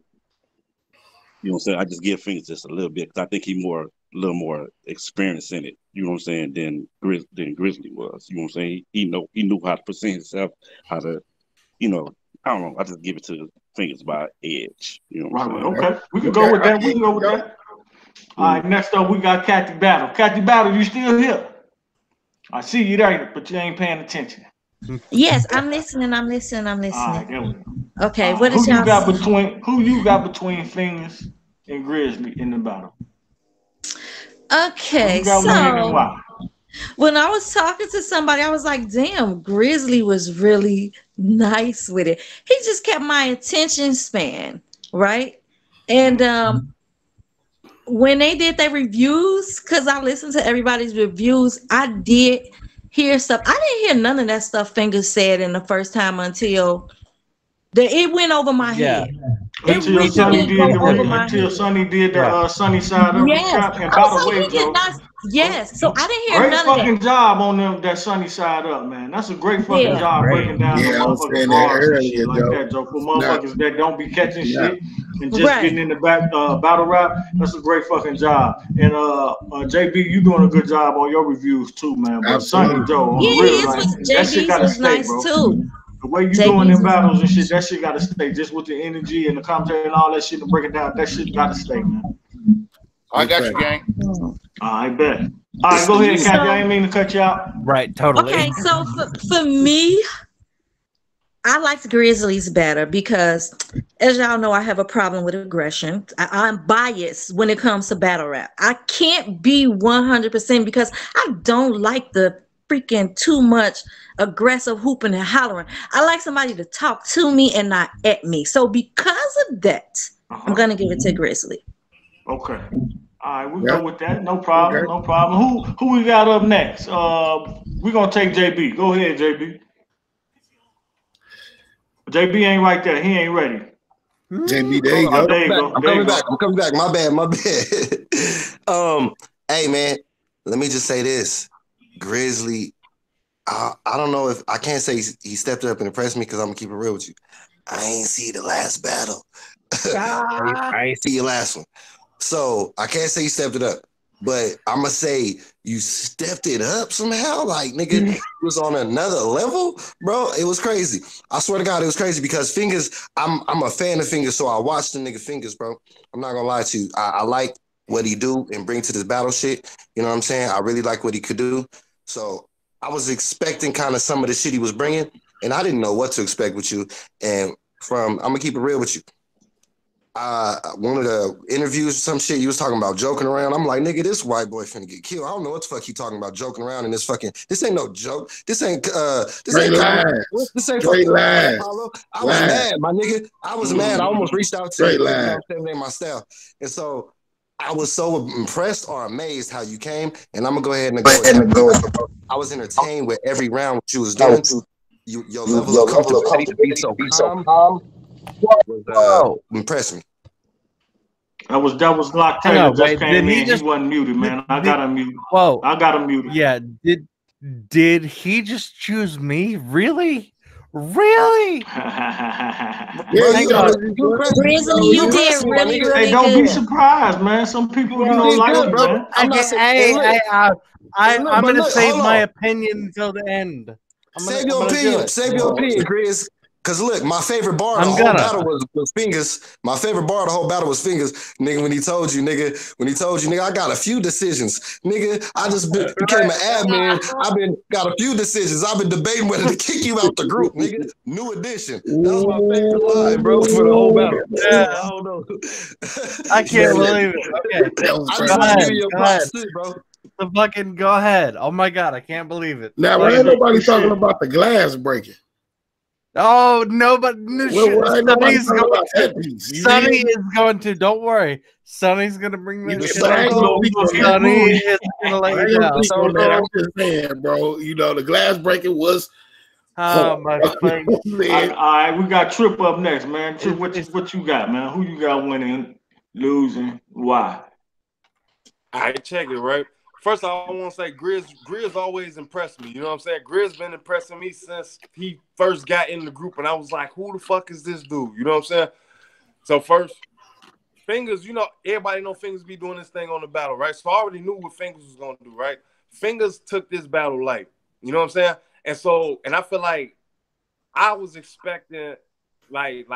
you know what I'm saying, I just give Fingers just a little bit because I think he a little more experience in it. You know what I'm saying? Than Grizzly was. You know what I'm saying? He knew how to present himself, how to, you know. I don't know. I just give it to Fingers by edge. You know what I'm saying? Okay, we can go with that. All right, next up we got Kathy Battle. Kathy Battle, you still here? I see you there, but you ain't paying attention. Yes, I'm listening. All right, there we go. Okay, what is y'all? Who you got between Fingers and Grizzly in the battle? Okay, so when I was talking to somebody, I was like, damn, Grizzly was really nice with it. He just kept my attention span, right? And when they did their reviews, because I listened to everybody's reviews, I did hear stuff. I didn't hear none of that stuff Fingers said in the first time until it went over my head. Until Sonny did the Sunny Side Up recap. And by the way, Joe, so I didn't hear great none fucking of that. job on them that Sunny Side Up, man. That's a great fucking job breaking down the motherfucking bars and shit like that, Joe. For motherfuckers that don't be catching shit and just getting in the back battle rap, that's a great fucking job. And JB, you doing a good job on your reviews too, man. But Sonny Joe, on the real, like, that shit gotta stay, nice bro. Too. The way you doing them battles and shit, that shit gotta stay. Just with the energy and the commentary and all that shit to break it down, that shit gotta stay, man. I got you, gang. I bet. All right, go ahead, Kathy. I ain't mean to cut you out. Right, totally. Okay, so for me, I liked Grizzlies better because, as y'all know, I have a problem with aggression. I'm biased when it comes to battle rap. I can't be 100% because I don't like the freaking too much aggressive hooping and hollering. I like somebody to talk to me and not at me. So because of that, I'm gonna give it to Grizzly. Okay. All right, we go with that. No problem. No problem. Who we got up next? We're gonna take JB. Go ahead, JB. JB ain't right there. He ain't ready. JB, there you go. There you go. I'm coming back. My bad. Hey man, let me just say this. Grizzly, I don't know if I can't say he stepped up and impressed me because I'm gonna keep it real with you. I ain't see the last battle. I ain't see your last one. So I can't say you stepped it up. But I'm gonna say you stepped it up somehow. Like, nigga, it was on another level, bro. It was crazy. I swear to God, it was crazy because Fingers, I'm a fan of Fingers, so I watched the nigga Fingers, bro. I'm not gonna lie to you. I like what he do and bring to this battle shit. You know what I'm saying? I really like what he could do. So I was expecting kind of some of the shit he was bringing, and I didn't know what to expect with you. And I'm gonna keep it real with you. One of the interviews, some shit you was talking about joking around. I'm like, nigga, this white boy finna get killed. I don't know what the fuck he talking about joking around in this fucking. This ain't no joke. This ain't fucking lie. I was mad, my nigga. I was mad. I almost reached out to you. In my style, and so I was so impressed or amazed how you came. And I'm gonna go ahead and go. I was entertained with every round what you was doing. Your level of comfortability to be so calm. Impressed me. That was Lock Taylor just came in. He wasn't muted, man. I got him muted. Whoa. I got him muted. Yeah. Did he just choose me? Really? Really? Grizzly, you did really, really Hey, don't be surprised, man. Some people, you know, like it, man. I'm going to save my opinion until the end. Save your opinion, Grizz. Cause look, my favorite bar of the whole battle was Fingers. My favorite bar of the whole battle was Fingers. Nigga, when he told you, nigga, I got a few decisions. Nigga, I just became an admin. Got a few decisions. I've been debating whether to kick you out the group, nigga. New edition. That was my favorite line, bro, for the whole battle. Yeah, I don't know. I can't believe it. Okay. Go ahead, bro. The fucking go ahead. Oh my God, I can't believe it. Now, why ain't nobody talking about the glass breaking? Oh no, but Sonny is going to. Don't worry, Sonny's gonna bring that shit up. Sonny is gonna let you down. I'm just saying, bro. You know the glass breaking was. Oh my God! All right, we got Trip up next, man. Trip, what you got, man? Who you got winning, losing, why? I check it right. First, I want to say Grizz always impressed me. You know what I'm saying? Grizz been impressing me since he first got in the group, and I was like, who the fuck is this dude? You know what I'm saying? So first, Fingers, you know, everybody know Fingers be doing this thing on the battle, right? So I already knew what Fingers was going to do, right? Fingers took this battle light. You know what I'm saying? And I feel like I was expecting like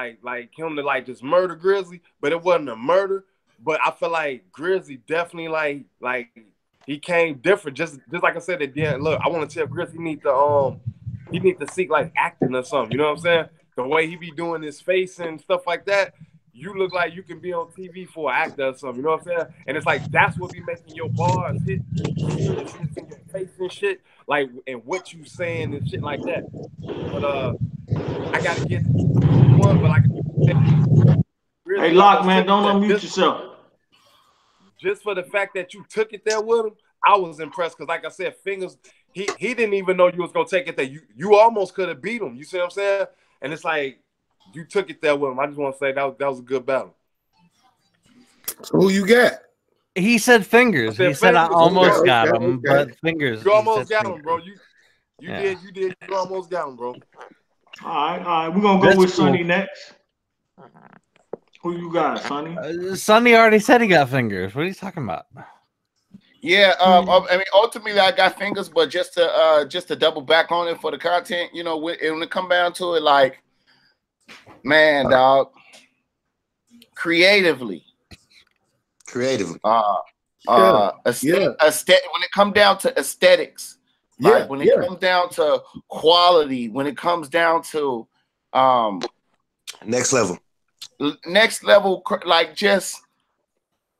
him to like just murder Grizzly, but it wasn't a murder. But I feel like Grizzly definitely like he came different, just like I said at the end. Look, I want to tell Griff he need to seek like acting or something. You know what I'm saying? The way he be doing his face and stuff like that, you look like you can be on TV for an actor or something. You know what I'm saying? And it's like that's what be making your bars hit in your face and shit, like and what you saying and shit like that. But I gotta get one, but like hey, Lock, man, don't unmute yourself. just for the fact that you took it there with him, I was impressed. Because like I said, Fingers, he didn't even know you was gonna take it there. You almost could have beat him. You see what I'm saying? And it's like you took it there with him. I just want to say that was a good battle. So who you got? He said Fingers. He said I almost got him, but Fingers. You almost got him, bro. You did. You almost got him, bro. All right. We're gonna go with Sonny next. Who you got, Sonny? Sonny already said he got Fingers. What are you talking about? Yeah, I mean, ultimately I got Fingers, but just to double back on it for the content, you know, when it come down to it, like, man, dog, creatively, aesthetic, when it come down to aesthetics, like when it comes down to quality, when it comes down to next level, like just.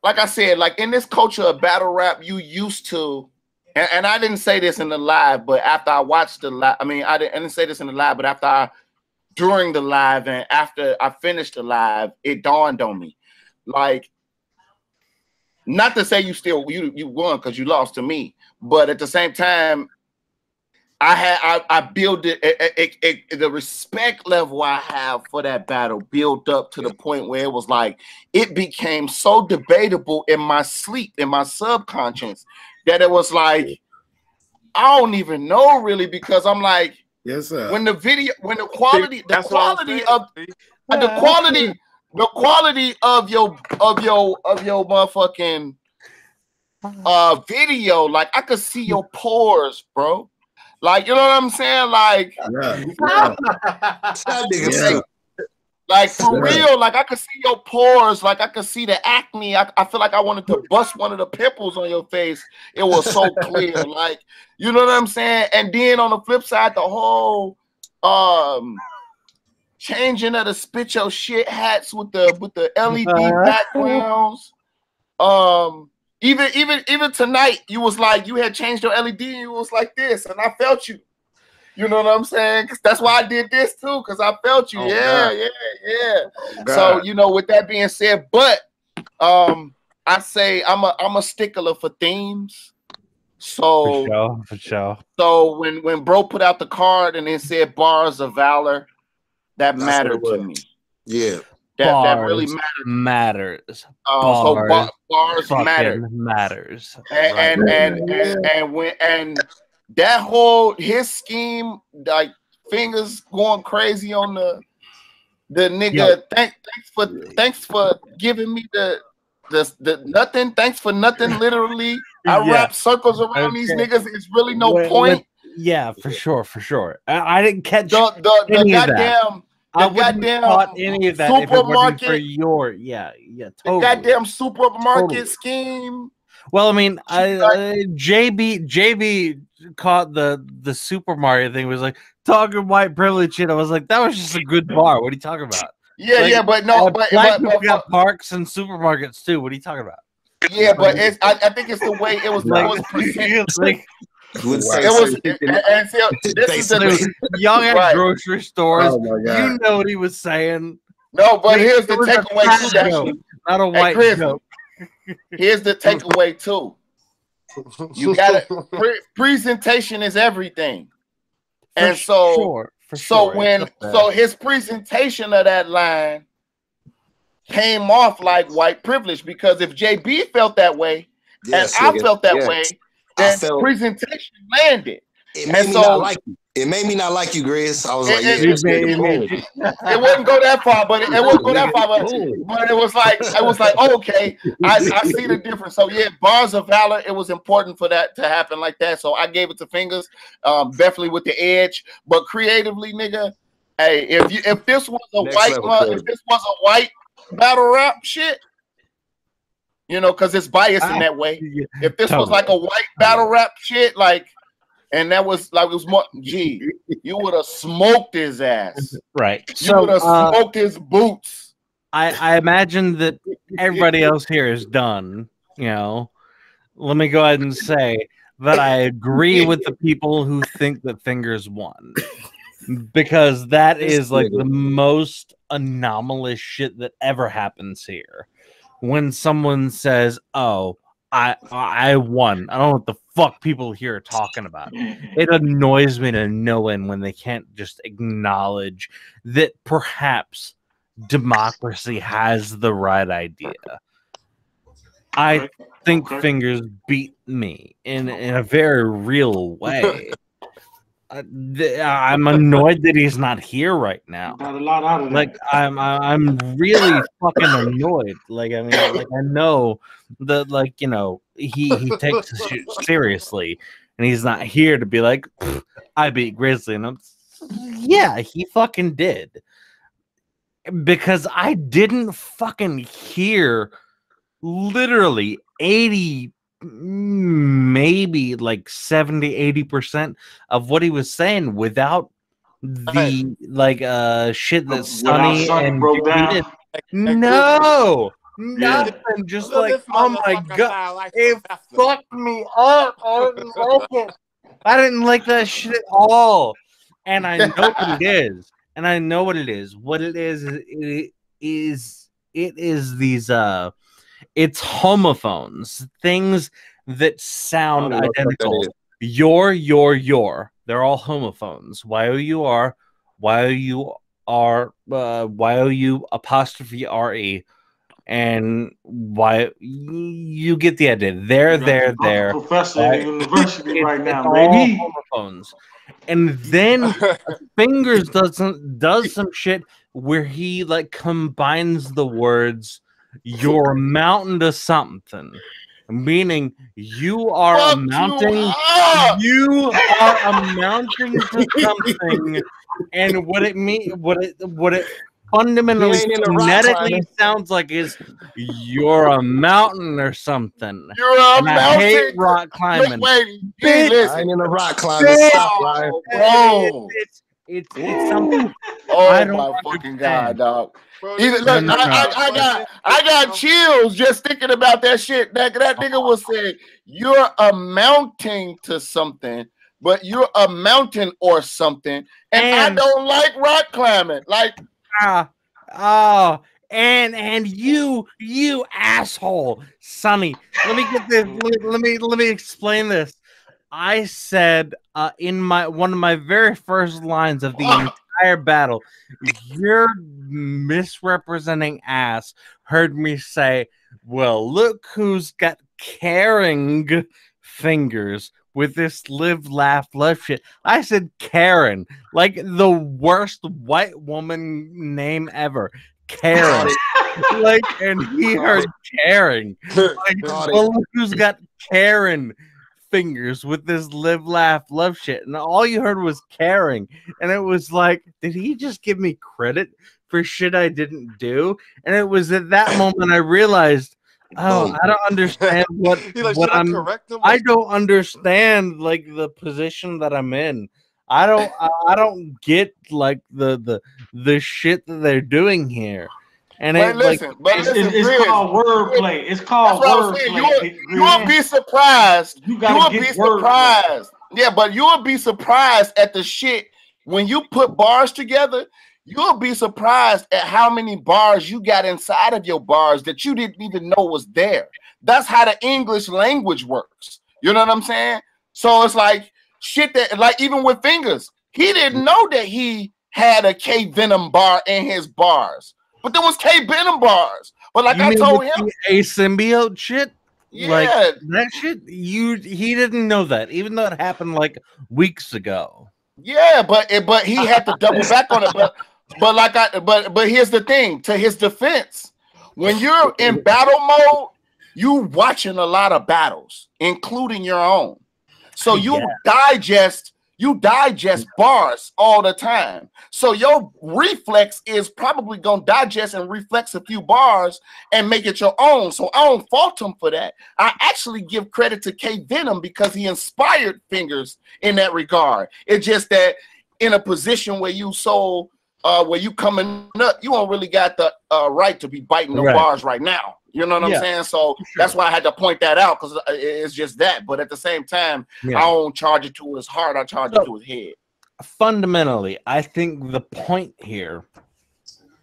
Like I said, like in this culture of battle rap, you used to, and I didn't say this in the live, but after I watched the live, I mean, I didn't say this in the live, but during the live and after I finished the live, it dawned on me. Like, not to say you won because you lost to me, but at the same time, I built it, the respect level I have for that battle built up to the point where it was like it became so debatable in my sleep, in my subconscious, that it was like I don't even know really, because I'm like, yes, sir. When the quality of your motherfucking video, like I could see your pores, bro. Like, you know what I'm saying? Like, like for real, like I could see your pores, like I could see the acne. I feel like I wanted to bust one of the pimples on your face. It was so clear, like, you know what I'm saying? And then on the flip side, the whole changing of the spit your shit hats with the LED backgrounds. Even tonight, you was like, you had changed your LED and you was like this, and I felt you. You know what I'm saying? Cause that's why I did this too, because I felt you. Yeah. Oh, so, you know, with that being said, but I say I'm a stickler for themes. So for sure. So when bro put out the card and it said bars of valor, that mattered to me. Yeah. That really matters. So bars matters. And that whole his scheme, like Fingers going crazy on the nigga. Thanks for giving me the nothing. Thanks for nothing. Literally, I wrap circles around these niggas. It's really no point. Yeah, for sure. I didn't catch the goddamn. I wouldn't have caught any of that if it wasn't for your totally. The goddamn supermarket scheme. Well, I mean, JB caught the Super Mario thing. Was like talking white privilege shit. I was like, that was just a good bar. What are you talking about? Yeah, but no, but we got parks and supermarkets too. What are you talking about? Yeah, but I think it's the way it was. Like, it was presented. Like, this is young at right. grocery stores. Oh my God. You know what he was saying. No, but here's the takeaway too. Not a white joke. Here's the takeaway too. You got presentation is everything, and so his presentation of that line came off like white privilege, because if JB felt that way and I felt that way, then presentation landed. It made me not like you. It made me not like you, Grizz. I was like, it wouldn't go that far, but it wouldn't go that far. But it was like, oh, okay, I see the difference. So yeah, bars of valor. It was important for that to happen like that. So I gave it to Fingers, definitely with the edge. But creatively, nigga, hey, if this was a white battle rap shit, you know, because it's biased in that way. If this was like a white battle rap shit, like. And that was like, it was more, you would have smoked his ass. Right. You would have smoked his boots. I imagine that everybody else here is done. You know, let me go ahead and say that I agree with the people who think that Fingers won, because that is like the most anomalous shit that ever happens here. when someone says, "Oh, I won." I don't know what the fuck people here are talking about. It annoys me to no end when they can't just acknowledge that perhaps democracy has the right idea. I think Fingers beat me in a very real way. I'm annoyed that he's not here right now. Got a lot out of Like I'm really fucking annoyed. Like I mean, like I know that, like, you know, he takes the shit seriously, and he's not here to be like, I beat Grizzly, and yeah, he fucking did, because I didn't fucking hear literally 80, maybe like 70-80% of what he was saying without the shit that Sonny and broke down. did. No, nothing. Just like, oh my god, it fucked me up. I didn't like it. I didn't like that shit at all. And I know what it is. And I know what it is. What it is these it's homophones, things that sound identical. Your. They're all homophones. Y-O-U-R, Y-O-U-R, Y-O-U apostrophe R-E, and why you get the idea. There. Professor at the university right now, baby. Homophones. And then Fingers does some shit where he like combines the words "you're amounting to something," meaning you are amounting to something, and what it fundamentally phonetically sounds like is you're a mountain or something. You're a mountain. I hate rock climbing. Wait, I ain't in a rock climbing. Stop, Ryan. Bro. It's something. Oh my fucking god, dog. I got chills just thinking about that shit. That nigga was saying you're amounting to something, but you're a mountain or something, and I don't like rock climbing. Like, and you asshole, Sonny. Let me get this. Let me explain this. I said in one of my very first lines of the entire battle, your misrepresenting ass heard me say, "Well, look who's got caring fingers with this live, laugh, love shit." I said Karen, like the worst white woman name ever. Karen. Like, and he heard caring. Like, well, look who's got Karen fingers with this live, laugh, love shit, and all you heard was caring, and it was like, did he just give me credit for shit I didn't do? And it was at that moment I realized, oh, I don't understand what I don't understand like the position that I'm in. I don't get like the shit that they're doing here. And it's called wordplay. It's called wordplay. You will be surprised. You will be surprised. Yeah, but you will be surprised at the shit when you put bars together. You'll be surprised at how many bars you got inside of your bars that you didn't even know was there. That's how the English language works. You know what I'm saying? So it's like shit that, like, even with Fingers, he didn't know that he had a K Venom bar in his bars. But there was K Venom bars. But like I told him, a symbiote shit. Yeah, like that shit. He didn't know that, even though it happened like weeks ago. Yeah, but he had to double back on it. But here's the thing. To his defense, when you're in battle mode, you watching a lot of battles, including your own. So you digest bars all the time. So your reflex is probably gonna digest and reflex a few bars and make it your own. So I don't fault him for that. I actually give credit to K Venom because he inspired Fingers in that regard. It's just that in a position where you where you coming up, you don't really got the right to be biting no bars right now. You know what I'm saying? So that's why I had to point that out, because it's just that. But at the same time, I don't charge it to his heart. I charge it to his head. Fundamentally, I think the point here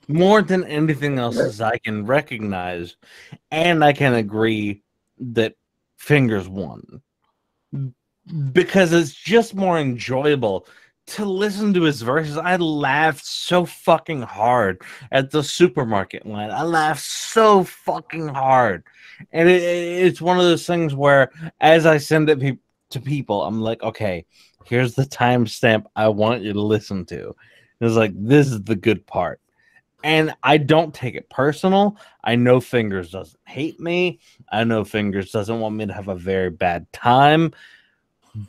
more than anything else is I can recognize and I can agree that Fingers won. Because it's just more enjoyable to listen to his verses. I laughed so fucking hard at the supermarket line. I laughed so fucking hard. And it's one of those things where as I send it to people, I'm like, okay, here's the timestamp I want you to listen to. It's like, this is the good part. And I don't take it personal. I know Fingers doesn't hate me. I know Fingers doesn't want me to have a very bad time.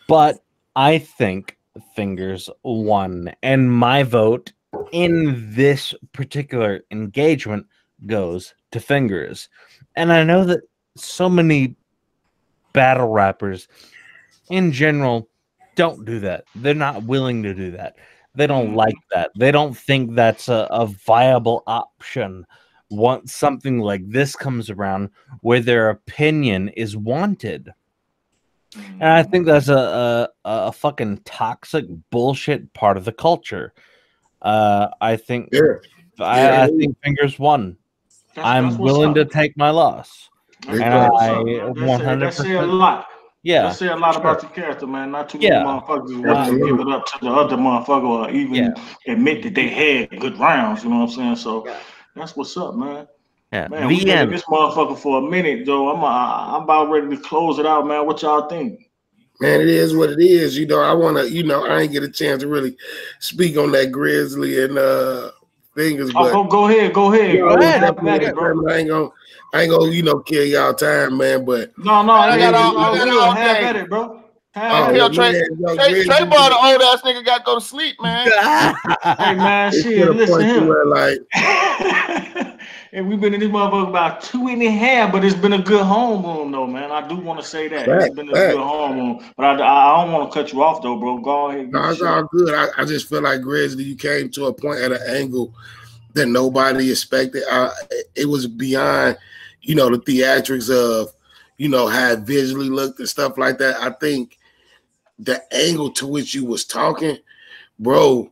But I think Fingers won. And my vote in this particular engagement goes to Fingers. And I know that so many battle rappers in general don't do that. They're not willing to do that. They don't like that. They don't think that's a viable option once something like this comes around where their opinion is wanted. And I think that's a fucking toxic bullshit part of the culture. I think I think Fingers won. I'm willing to take my loss. And I 100%. That say a lot. Yeah, that say a lot about your character, man. Not too many motherfuckers want to give it up to the other motherfucker or even admit that they had good rounds. You know what I'm saying? So that's what's up, man. Yeah, man, we been in this motherfucker for a minute, though. I'm about ready to close it out, man. What y'all think? Man, it is what it is. You know, I want to, I ain't get a chance to really speak on that Grizzly and Fingers. But go ahead. Go ahead, bro. I ain't gonna, kill y'all time, man. But no, I got all have at it, bro. Trey Bar, the old ass nigga, got to go to sleep, man. Hey, man, shit, listen here. And we've been in this motherfucker about 2.5, but it's been a good homeroom, though, man. I do want to say that. It's been a good homeroom. But I don't want to cut you off, though, bro. Go ahead. No, it's all good. I just feel like, Grizzly, you came to a point at an angle that nobody expected. It was beyond, the theatrics of, how it visually looked and stuff like that. I think the angle to which you was talking, bro,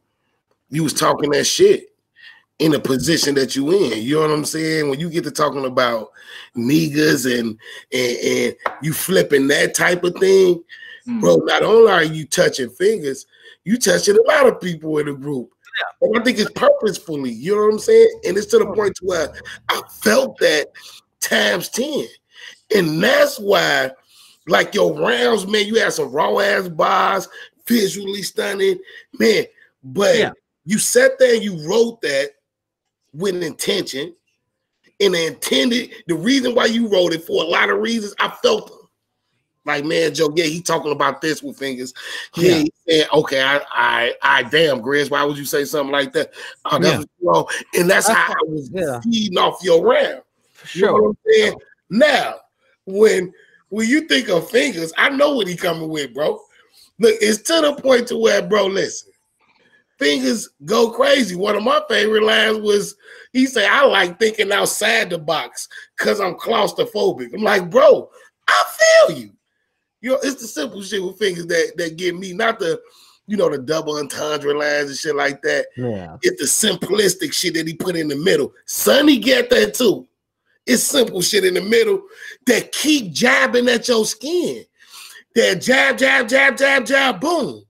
you was talking that shit in the position that you in. You know what I'm saying? When you get to talking about niggas and you flipping that type of thing, bro, not only are you touching Fingers, you touching a lot of people in the group. Yeah. And I think it's purposefully, you know what I'm saying? And it's to the point where I felt that times 10. And that's why, like, your rounds, man, you had some raw ass bars, visually stunning, man. But you sat there and you wrote that with an intention, and the reason why you wrote it, for a lot of reasons, I felt them. Like, man, Joe, he talking about this with Fingers. He said, okay, I damn, Grizz, why would you say something like that? Oh, that's wrong. And that's how I was feeding off your round. You know what I'm saying? Now, when you think of Fingers, I know what he coming with, bro. Look, it's to the point to where, bro, listen, Fingers go crazy. One of my favorite lines was, he said, I like thinking outside the box because I'm claustrophobic. I'm like, bro, I feel you. It's the simple shit with Fingers that get me, not the, the double entendre lines and shit like that. Yeah. It's the simplistic shit that he put in the middle. Sonny get that too. It's simple shit in the middle that keep jabbing at your skin. That jab, jab, jab, jab, jab, boom.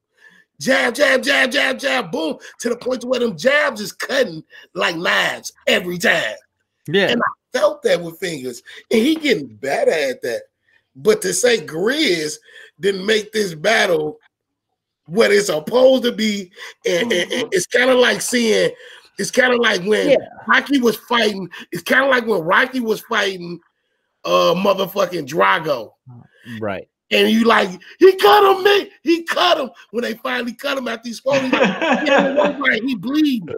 Jab, jab, jab, jab, jab, boom. To the point to where them jabs is cutting like knives every time. Yeah. And I felt that with Fingers. And he getting better at that. But to say Grizz didn't make this battle what it's supposed to be, and it's kind of like seeing, it's kind of like when Rocky was fighting, it's kind of like when Rocky was fighting motherfucking Drago. Right. And you like, he cut him, man. He cut him. When they finally cut him after he spoke, he bleeding.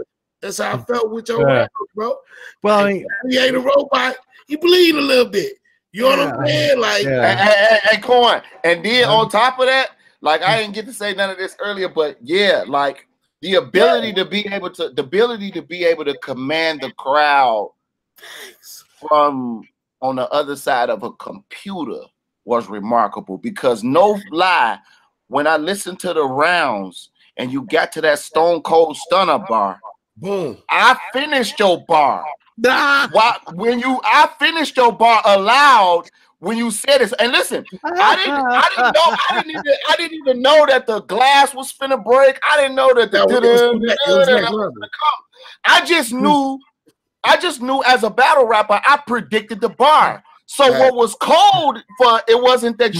That's how I felt with your round, bro. Well, he ain't a robot. He bleeding a little bit. You know what I'm saying? Like, hey, Coin. And then on top of that, like, I didn't get to say none of this earlier, but like the ability to be able to command the crowd from on the other side of a computer was remarkable. Because no lie, when I listened to the rounds and you got to that Stone Cold Stunner bar, Boom. I finished your bar. Nah. I finished your bar aloud when you said this. And listen, I didn't even know that the glass was finna break. I didn't know that I just knew as a battle rapper, I predicted the bar. So what was cold for it wasn't that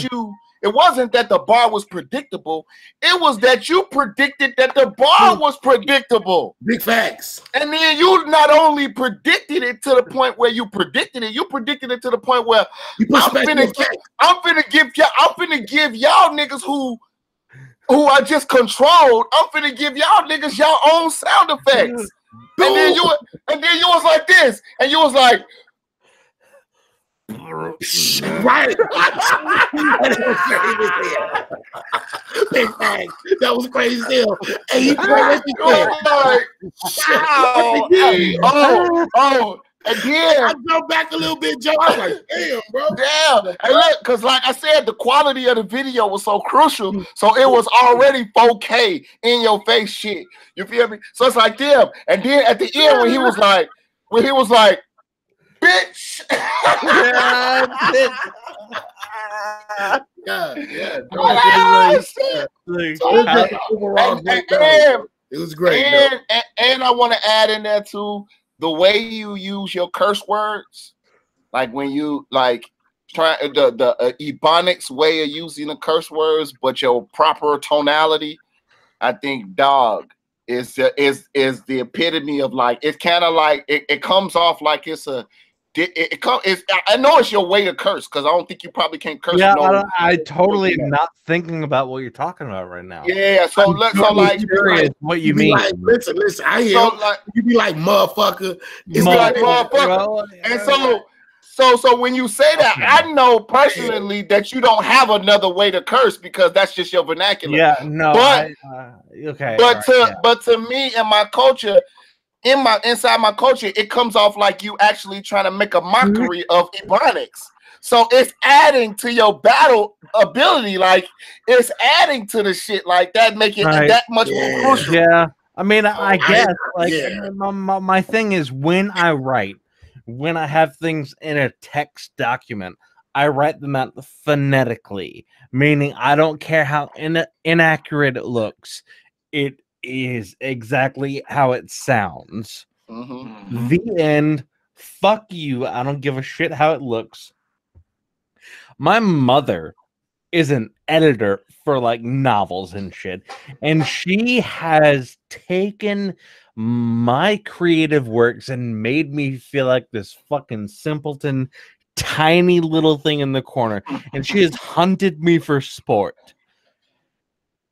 the bar was predictable. It was that you predicted that the bar was predictable. Big facts. And then you not only predicted it to the point where you predicted it to the point where I'm finna give y'all niggas who I just controlled. I'm finna give y'all niggas y'all own sound effects. And then you was like this, and you was like, right. That was crazy still. Hey, you and then I go back a little bit, Joe. I was like, damn, bro. Damn. And look, because like I said, the quality of the video was so crucial. So it was already 4K in your face shit. You feel me? So it's like, damn. And then at the end when he was like, bitch. It was great. And I want to add in there too, the way you use your curse words, like when you like try the Ebonics way of using the curse words, but your proper tonality, I think, dog, is the epitome of like, it's kind of like it comes off like it's a. I know it's your way to curse because I don't think you probably can't curse. Yeah, I totally am not thinking about what you're talking about right now. Yeah, so like curious what you mean. Like, listen, I hear you be like motherfucker. It's like motherfucker. And so when you say that, I know personally that you don't have another way to curse because that's just your vernacular. Yeah, no. But okay. But to me and my culture. Inside my culture, it comes off like you actually trying to make a mockery of Ebonics. So it's adding to your battle ability, like it's adding to the shit like that, make it that much more crucial. Yeah, I mean, I guess my thing is when I have things in a text document, I write them out phonetically, meaning I don't care how inaccurate it looks. It is exactly how it sounds. The end. Fuck you. I don't give a shit how it looks. My mother is an editor for like novels and shit, and she has taken my creative works and made me feel like this fucking simpleton, tiny little thing in the corner, and she has hunted me for sport.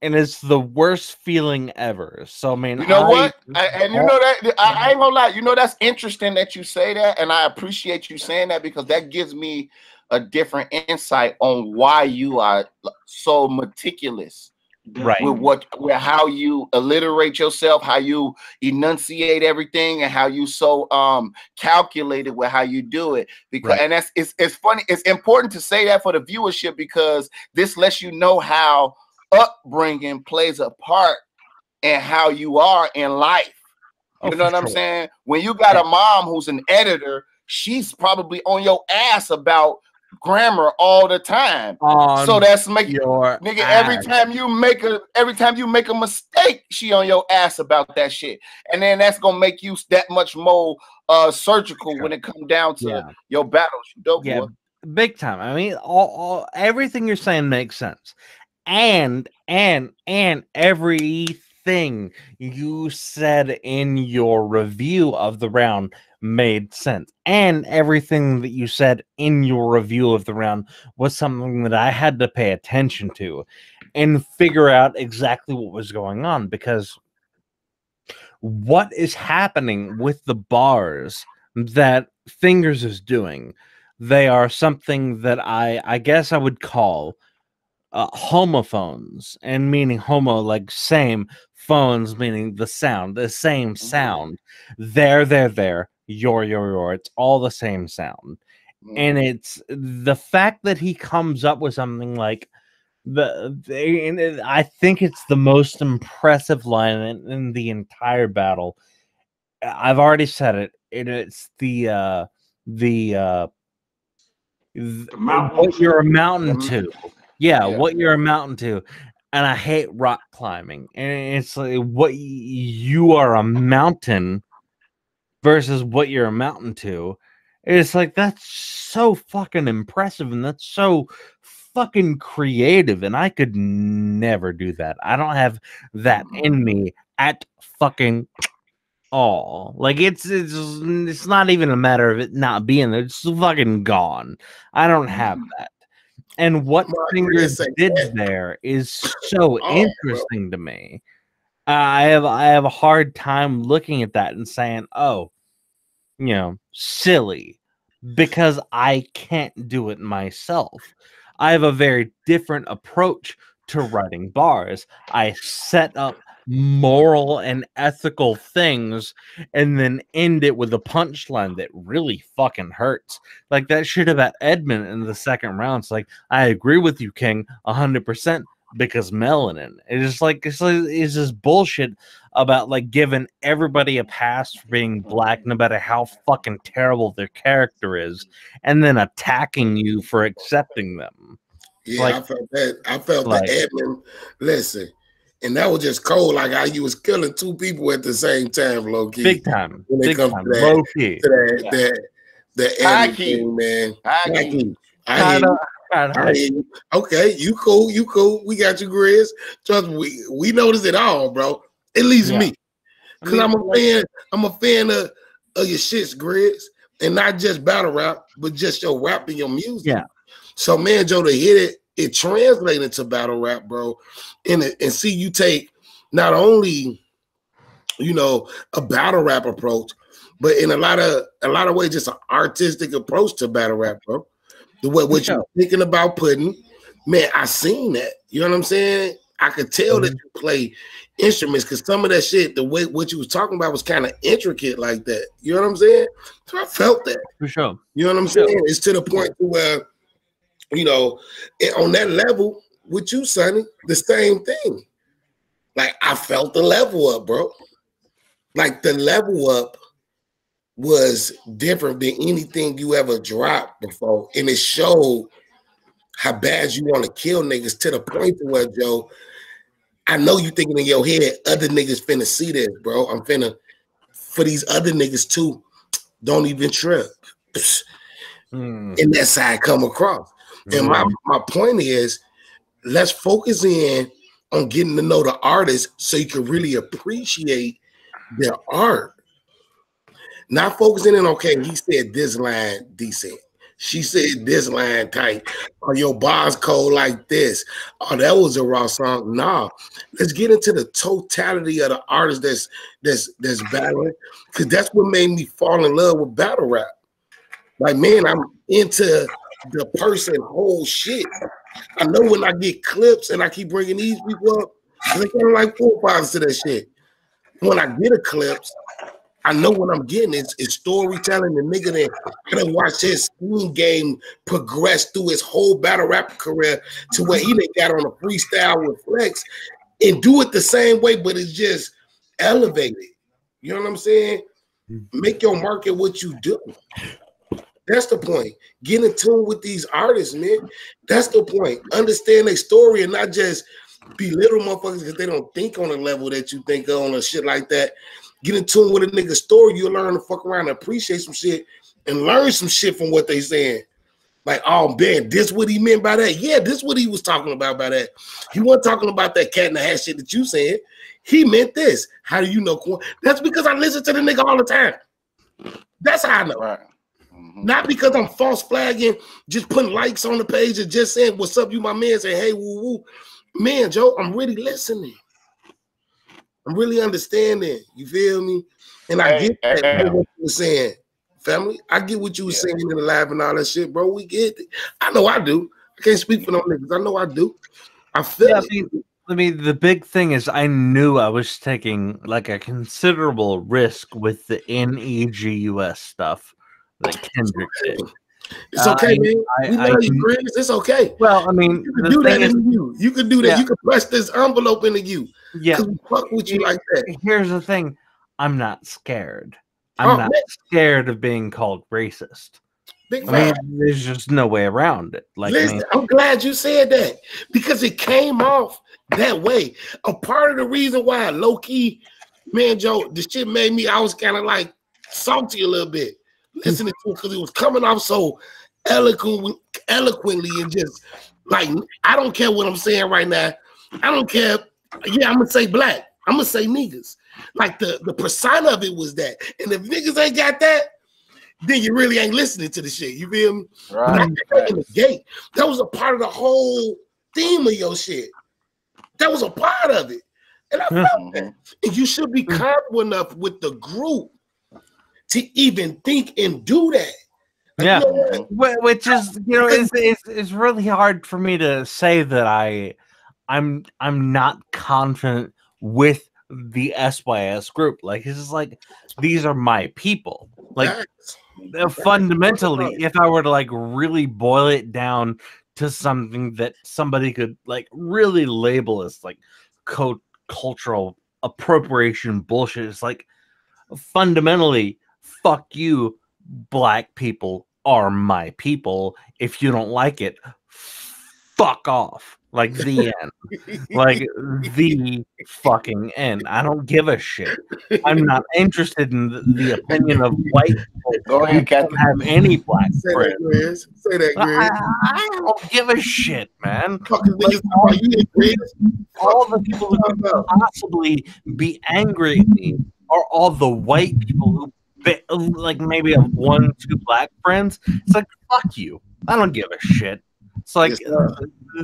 And it's the worst feeling ever. So, I mean, you know what? I ain't gonna lie. You know, that's interesting that you say that. And I appreciate you saying that because that gives me a different insight on why you are so meticulous. Right. With how you alliterate yourself, how you enunciate everything, and how you so calculated with how you do it. Because and it's funny. It's important to say that for the viewership because this lets you know how upbringing plays a part in how you are in life. You know what I'm saying? When you got a mom who's an editor, she's probably on your ass about grammar all the time. So that's making nigga every time you make a mistake, she on your ass about that shit. And then that's gonna make you that much more surgical when it comes down to your battles. Big time. I mean, all everything you're saying makes sense. And everything you said in your review of the round made sense. And everything that you said in your review of the round was something that I had to pay attention to and figure out exactly what was going on. Because what is happening with the bars that Fingers is doing, they are something that I guess I would call homophones, and meaning homo like same, phones meaning the sound, the same sound. There, your, it's all the same sound. And it's the fact that he comes up with something like I think it's the most impressive line in the entire battle, I've already said it. It's the what you're amounting to. Yeah, what you're amounting to. And I hate rock climbing. And it's like what you are a mountain versus what you're amounting to. It's like that's so fucking impressive and that's so fucking creative. And I could never do that. I don't have that in me at fucking all. Like it's not even a matter of it not being there. It's fucking gone. I don't have that. And what Fingers did there is so interesting to me. I have a hard time looking at that and saying, "Oh, silly," because I can't do it myself. I have a very different approach to writing bars. I set up moral and ethical things and then end it with a punchline that really fucking hurts. Like that shit about Edmund in the second round. It's like, I agree with you, King, 100%, because melanin. It's just bullshit about like giving everybody a pass for being black, no matter how fucking terrible their character is, and then attacking you for accepting them. Yeah, like, I felt that. I felt like, the Edmund. Listen, and that was just cold. Like how you was killing two people at the same time, low key. Big time. When it comes to that, low key. The Edmund thing, man. I hear you. Okay, you cool. We got you, Grizz. Trust me, we notice it all, bro. At least me, because I'm a fan of your shits, Grizz, and not just battle rap, but just your rap and your music. Yeah. So, man, Joe, to hit it translates into battle rap, bro, and see you take not only a battle rap approach, but in a lot of ways, just an artistic approach to battle rap, bro. What you're thinking about putting, man, I seen that. You know what I'm saying? I could tell that you play instruments because some of that shit, the way what you was talking about was kind of intricate like that. You know what I'm saying? So I felt that. For sure. You know what I'm saying? It's to the point where, on that level with you, Sonny, the same thing. Like I felt the level up, bro. Like the level up was different than anything you ever dropped before. And it showed how bad you want to kill niggas to the point to where, Joe, I know you thinking in your head, other niggas finna see this, bro. I'm finna, for these other niggas too, don't even trip. And that's how I come across. And my point is, let's focus in on getting to know the artist so you can really appreciate their art. Not focusing in, okay, he said this line decent. She said this line tight. Or your bars cold like this. Oh, that was a raw song. Nah. Let's get into the totality of the artist that's battling. Because that's what made me fall in love with battle rap. Like, man, I'm into the person whole shit. I know when I get clips and I keep bringing these people up, they kind of like profiles to that shit. When I get a clips, I know what I'm getting. It's storytelling. The nigga that I done watch his spoon game progress through his whole battle rap career to where he done got on a freestyle with Flex and do it the same way, but it's just elevated. You know what I'm saying? Make your market what you do. That's the point. Get in tune with these artists, man. That's the point. Understand their story and not just belittle motherfuckers because they don't think on the level that you think on or shit like that. Get in tune with a nigga's story. You'll learn to fuck around and appreciate some shit and learn some shit from what they saying. Like, oh man, this what he meant by that. Yeah, this what he was talking about by that. He wasn't talking about that cat in the hat shit that you said. He meant this. How do you know? That's because I listen to the nigga all the time. That's how I know. Right. Not because I'm false flagging, just putting likes on the page and just saying, what's up, you my man, say, hey, woo woo. Man, Joe, I'm really listening. I'm really understanding. You feel me? And I get that, what you were saying, family. I get what you were saying in the live and all that shit, bro. We get it. I know I do. I can't speak for no niggas. I know I do. I feel it. I mean, the big thing is I knew I was taking like a considerable risk with the NEGUS stuff that Kendrick did. It's okay, man. We love you, Chris. It's okay. Well, I mean, you can do that in you. You can do that. Yeah. You can press this envelope into you. Yeah. Fuck with you like that. Here's the thing. I'm not scared. I'm not scared of being called racist. Big I mean, there's just no way around it. Like, listen, I'm glad you said that because it came off that way. A part of the reason why, low key, man, Joe, the shit made me. I was kind of like salty a little bit listening to it because it was coming off so eloquently and just like I don't care what I'm saying right now. I don't care. Yeah, I'm gonna say black. I'm gonna say niggas. Like the persona of it was that, and if niggas ain't got that, then you really ain't listening to the shit. You feel me? Right. In the gate. That was a part of the whole theme of your shit. That was a part of it. And I felt that. And you should be comfortable enough with the group to even think and do that. Like, yeah. You know, Which is, you know, it's really hard for me to say that I'm not confident with the SYS group. Like, it's just like, these are my people. Like, fundamentally, if I were to like really boil it down to something that somebody could like really label as like cultural appropriation bullshit, it's like fundamentally, fuck you, black people are my people. If you don't like it, fuck off. Like the end. Like the fucking end. I don't give a shit. I'm not interested in the opinion of white people. Go ahead, Captain. Don't have any black friends. Say that, Grizz. I don't give a shit, man. Like, all the people who could possibly be angry at me are all the white people who like maybe have 1-2 black friends. It's like, fuck you. I don't give a shit. It's like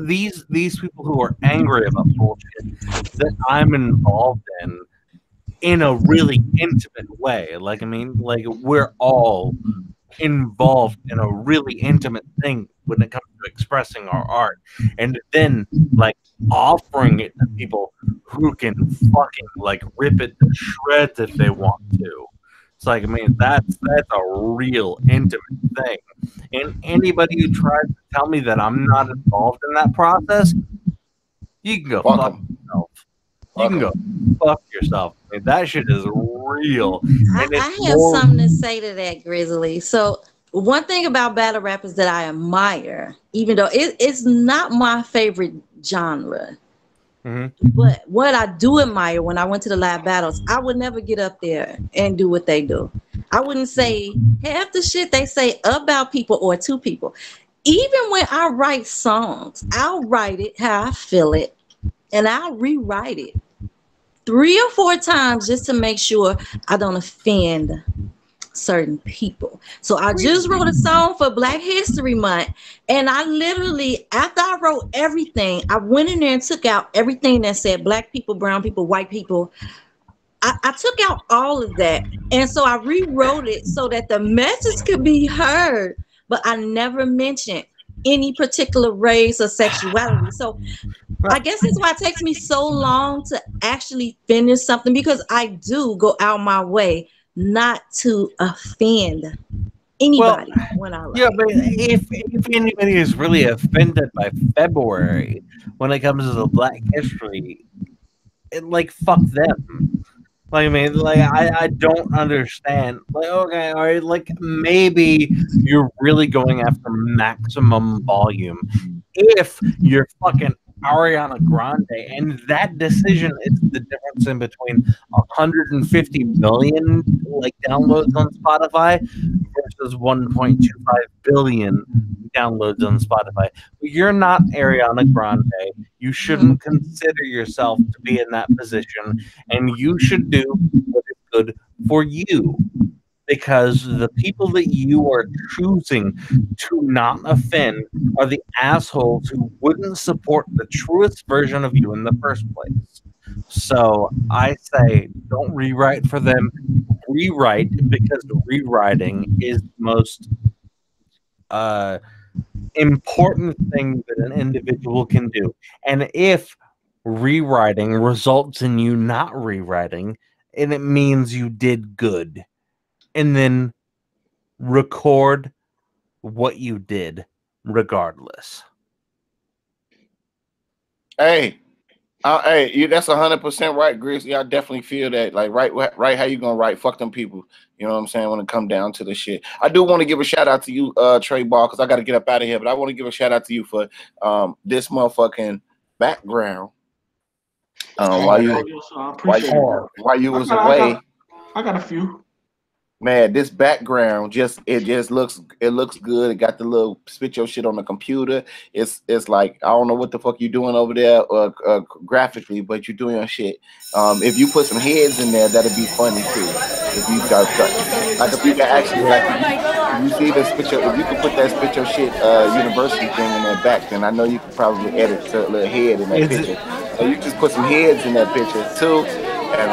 these people who are angry about bullshit that I'm involved in a really intimate way. Like, I mean, like we're all involved in a really intimate thing when it comes to expressing our art, and then like offering it to people who can fucking like rip it to shreds if they want to. It's like, I mean, that's a real intimate thing. And anybody who tries to tell me that I'm not involved in that process, you can go fuck yourself. You can go fuck yourself. I mean, that shit is real. And I have something to say to that, Grizzly. So one thing about battle rap is that I admire, even though it's not my favorite genre. But what I do admire when I went to the live battles, I would never get up there and do what they do. I wouldn't say half the shit they say about people or to people. Even when I write songs, I'll write it how I feel it, and I'll rewrite it 3 or 4 times just to make sure I don't offend certain people. So I just wrote a song for Black History Month, and I literally, after I wrote everything, I went in there and took out everything that said black people, brown people, white people. I took out all of that, and so I rewrote it so that the message could be heard, but I never mentioned any particular race or sexuality. So I guess that's why it takes me so long to actually finish something, because I do go out my way not to offend anybody when I write. Yeah, but if anybody is really offended by February when it comes to the Black History, like, fuck them. Like, I mean, like, I don't understand. Like, okay, all right, like, maybe you're really going after maximum volume. If you're fucking Ariana Grande, and that decision is the difference in between 150 million like downloads on Spotify versus 1.25 billion downloads on Spotify. You're not Ariana Grande. You shouldn't consider yourself to be in that position, and you should do what is good for you. Because the people that you are choosing to not offend are the assholes who wouldn't support the truest version of you in the first place. So I say, don't rewrite for them. Rewrite, because rewriting is the most important thing that an individual can do. And if rewriting results in you not rewriting, and it means you did good. And then record what you did regardless. Hey, Hey, that's 100% right, Grizzly. I definitely feel that. Like, right, how you gonna write? Fuck them people. You know what I'm saying? When it come down to the shit, I do want to give a shout out to you, Trey Ball, because I got to get up out of here. But I want to give a shout out to you for this motherfucking background. While you was away, I got a few. Man, this background just looks good. It got the little spit your shit on the computer. It's like I don't know what the fuck you doing over there graphically, but you're doing your shit. If you put some heads in there, that'd be funny too. If you got like if you can actually if you see this picture, if you could put that spit your shit university thing in that back, then I know you could probably edit a little head in that picture. So you just put some heads in that picture too, and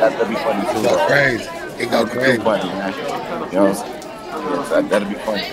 that'd be funny too. Crazy. It go crazy. Funny, man. You know, that'd be funny.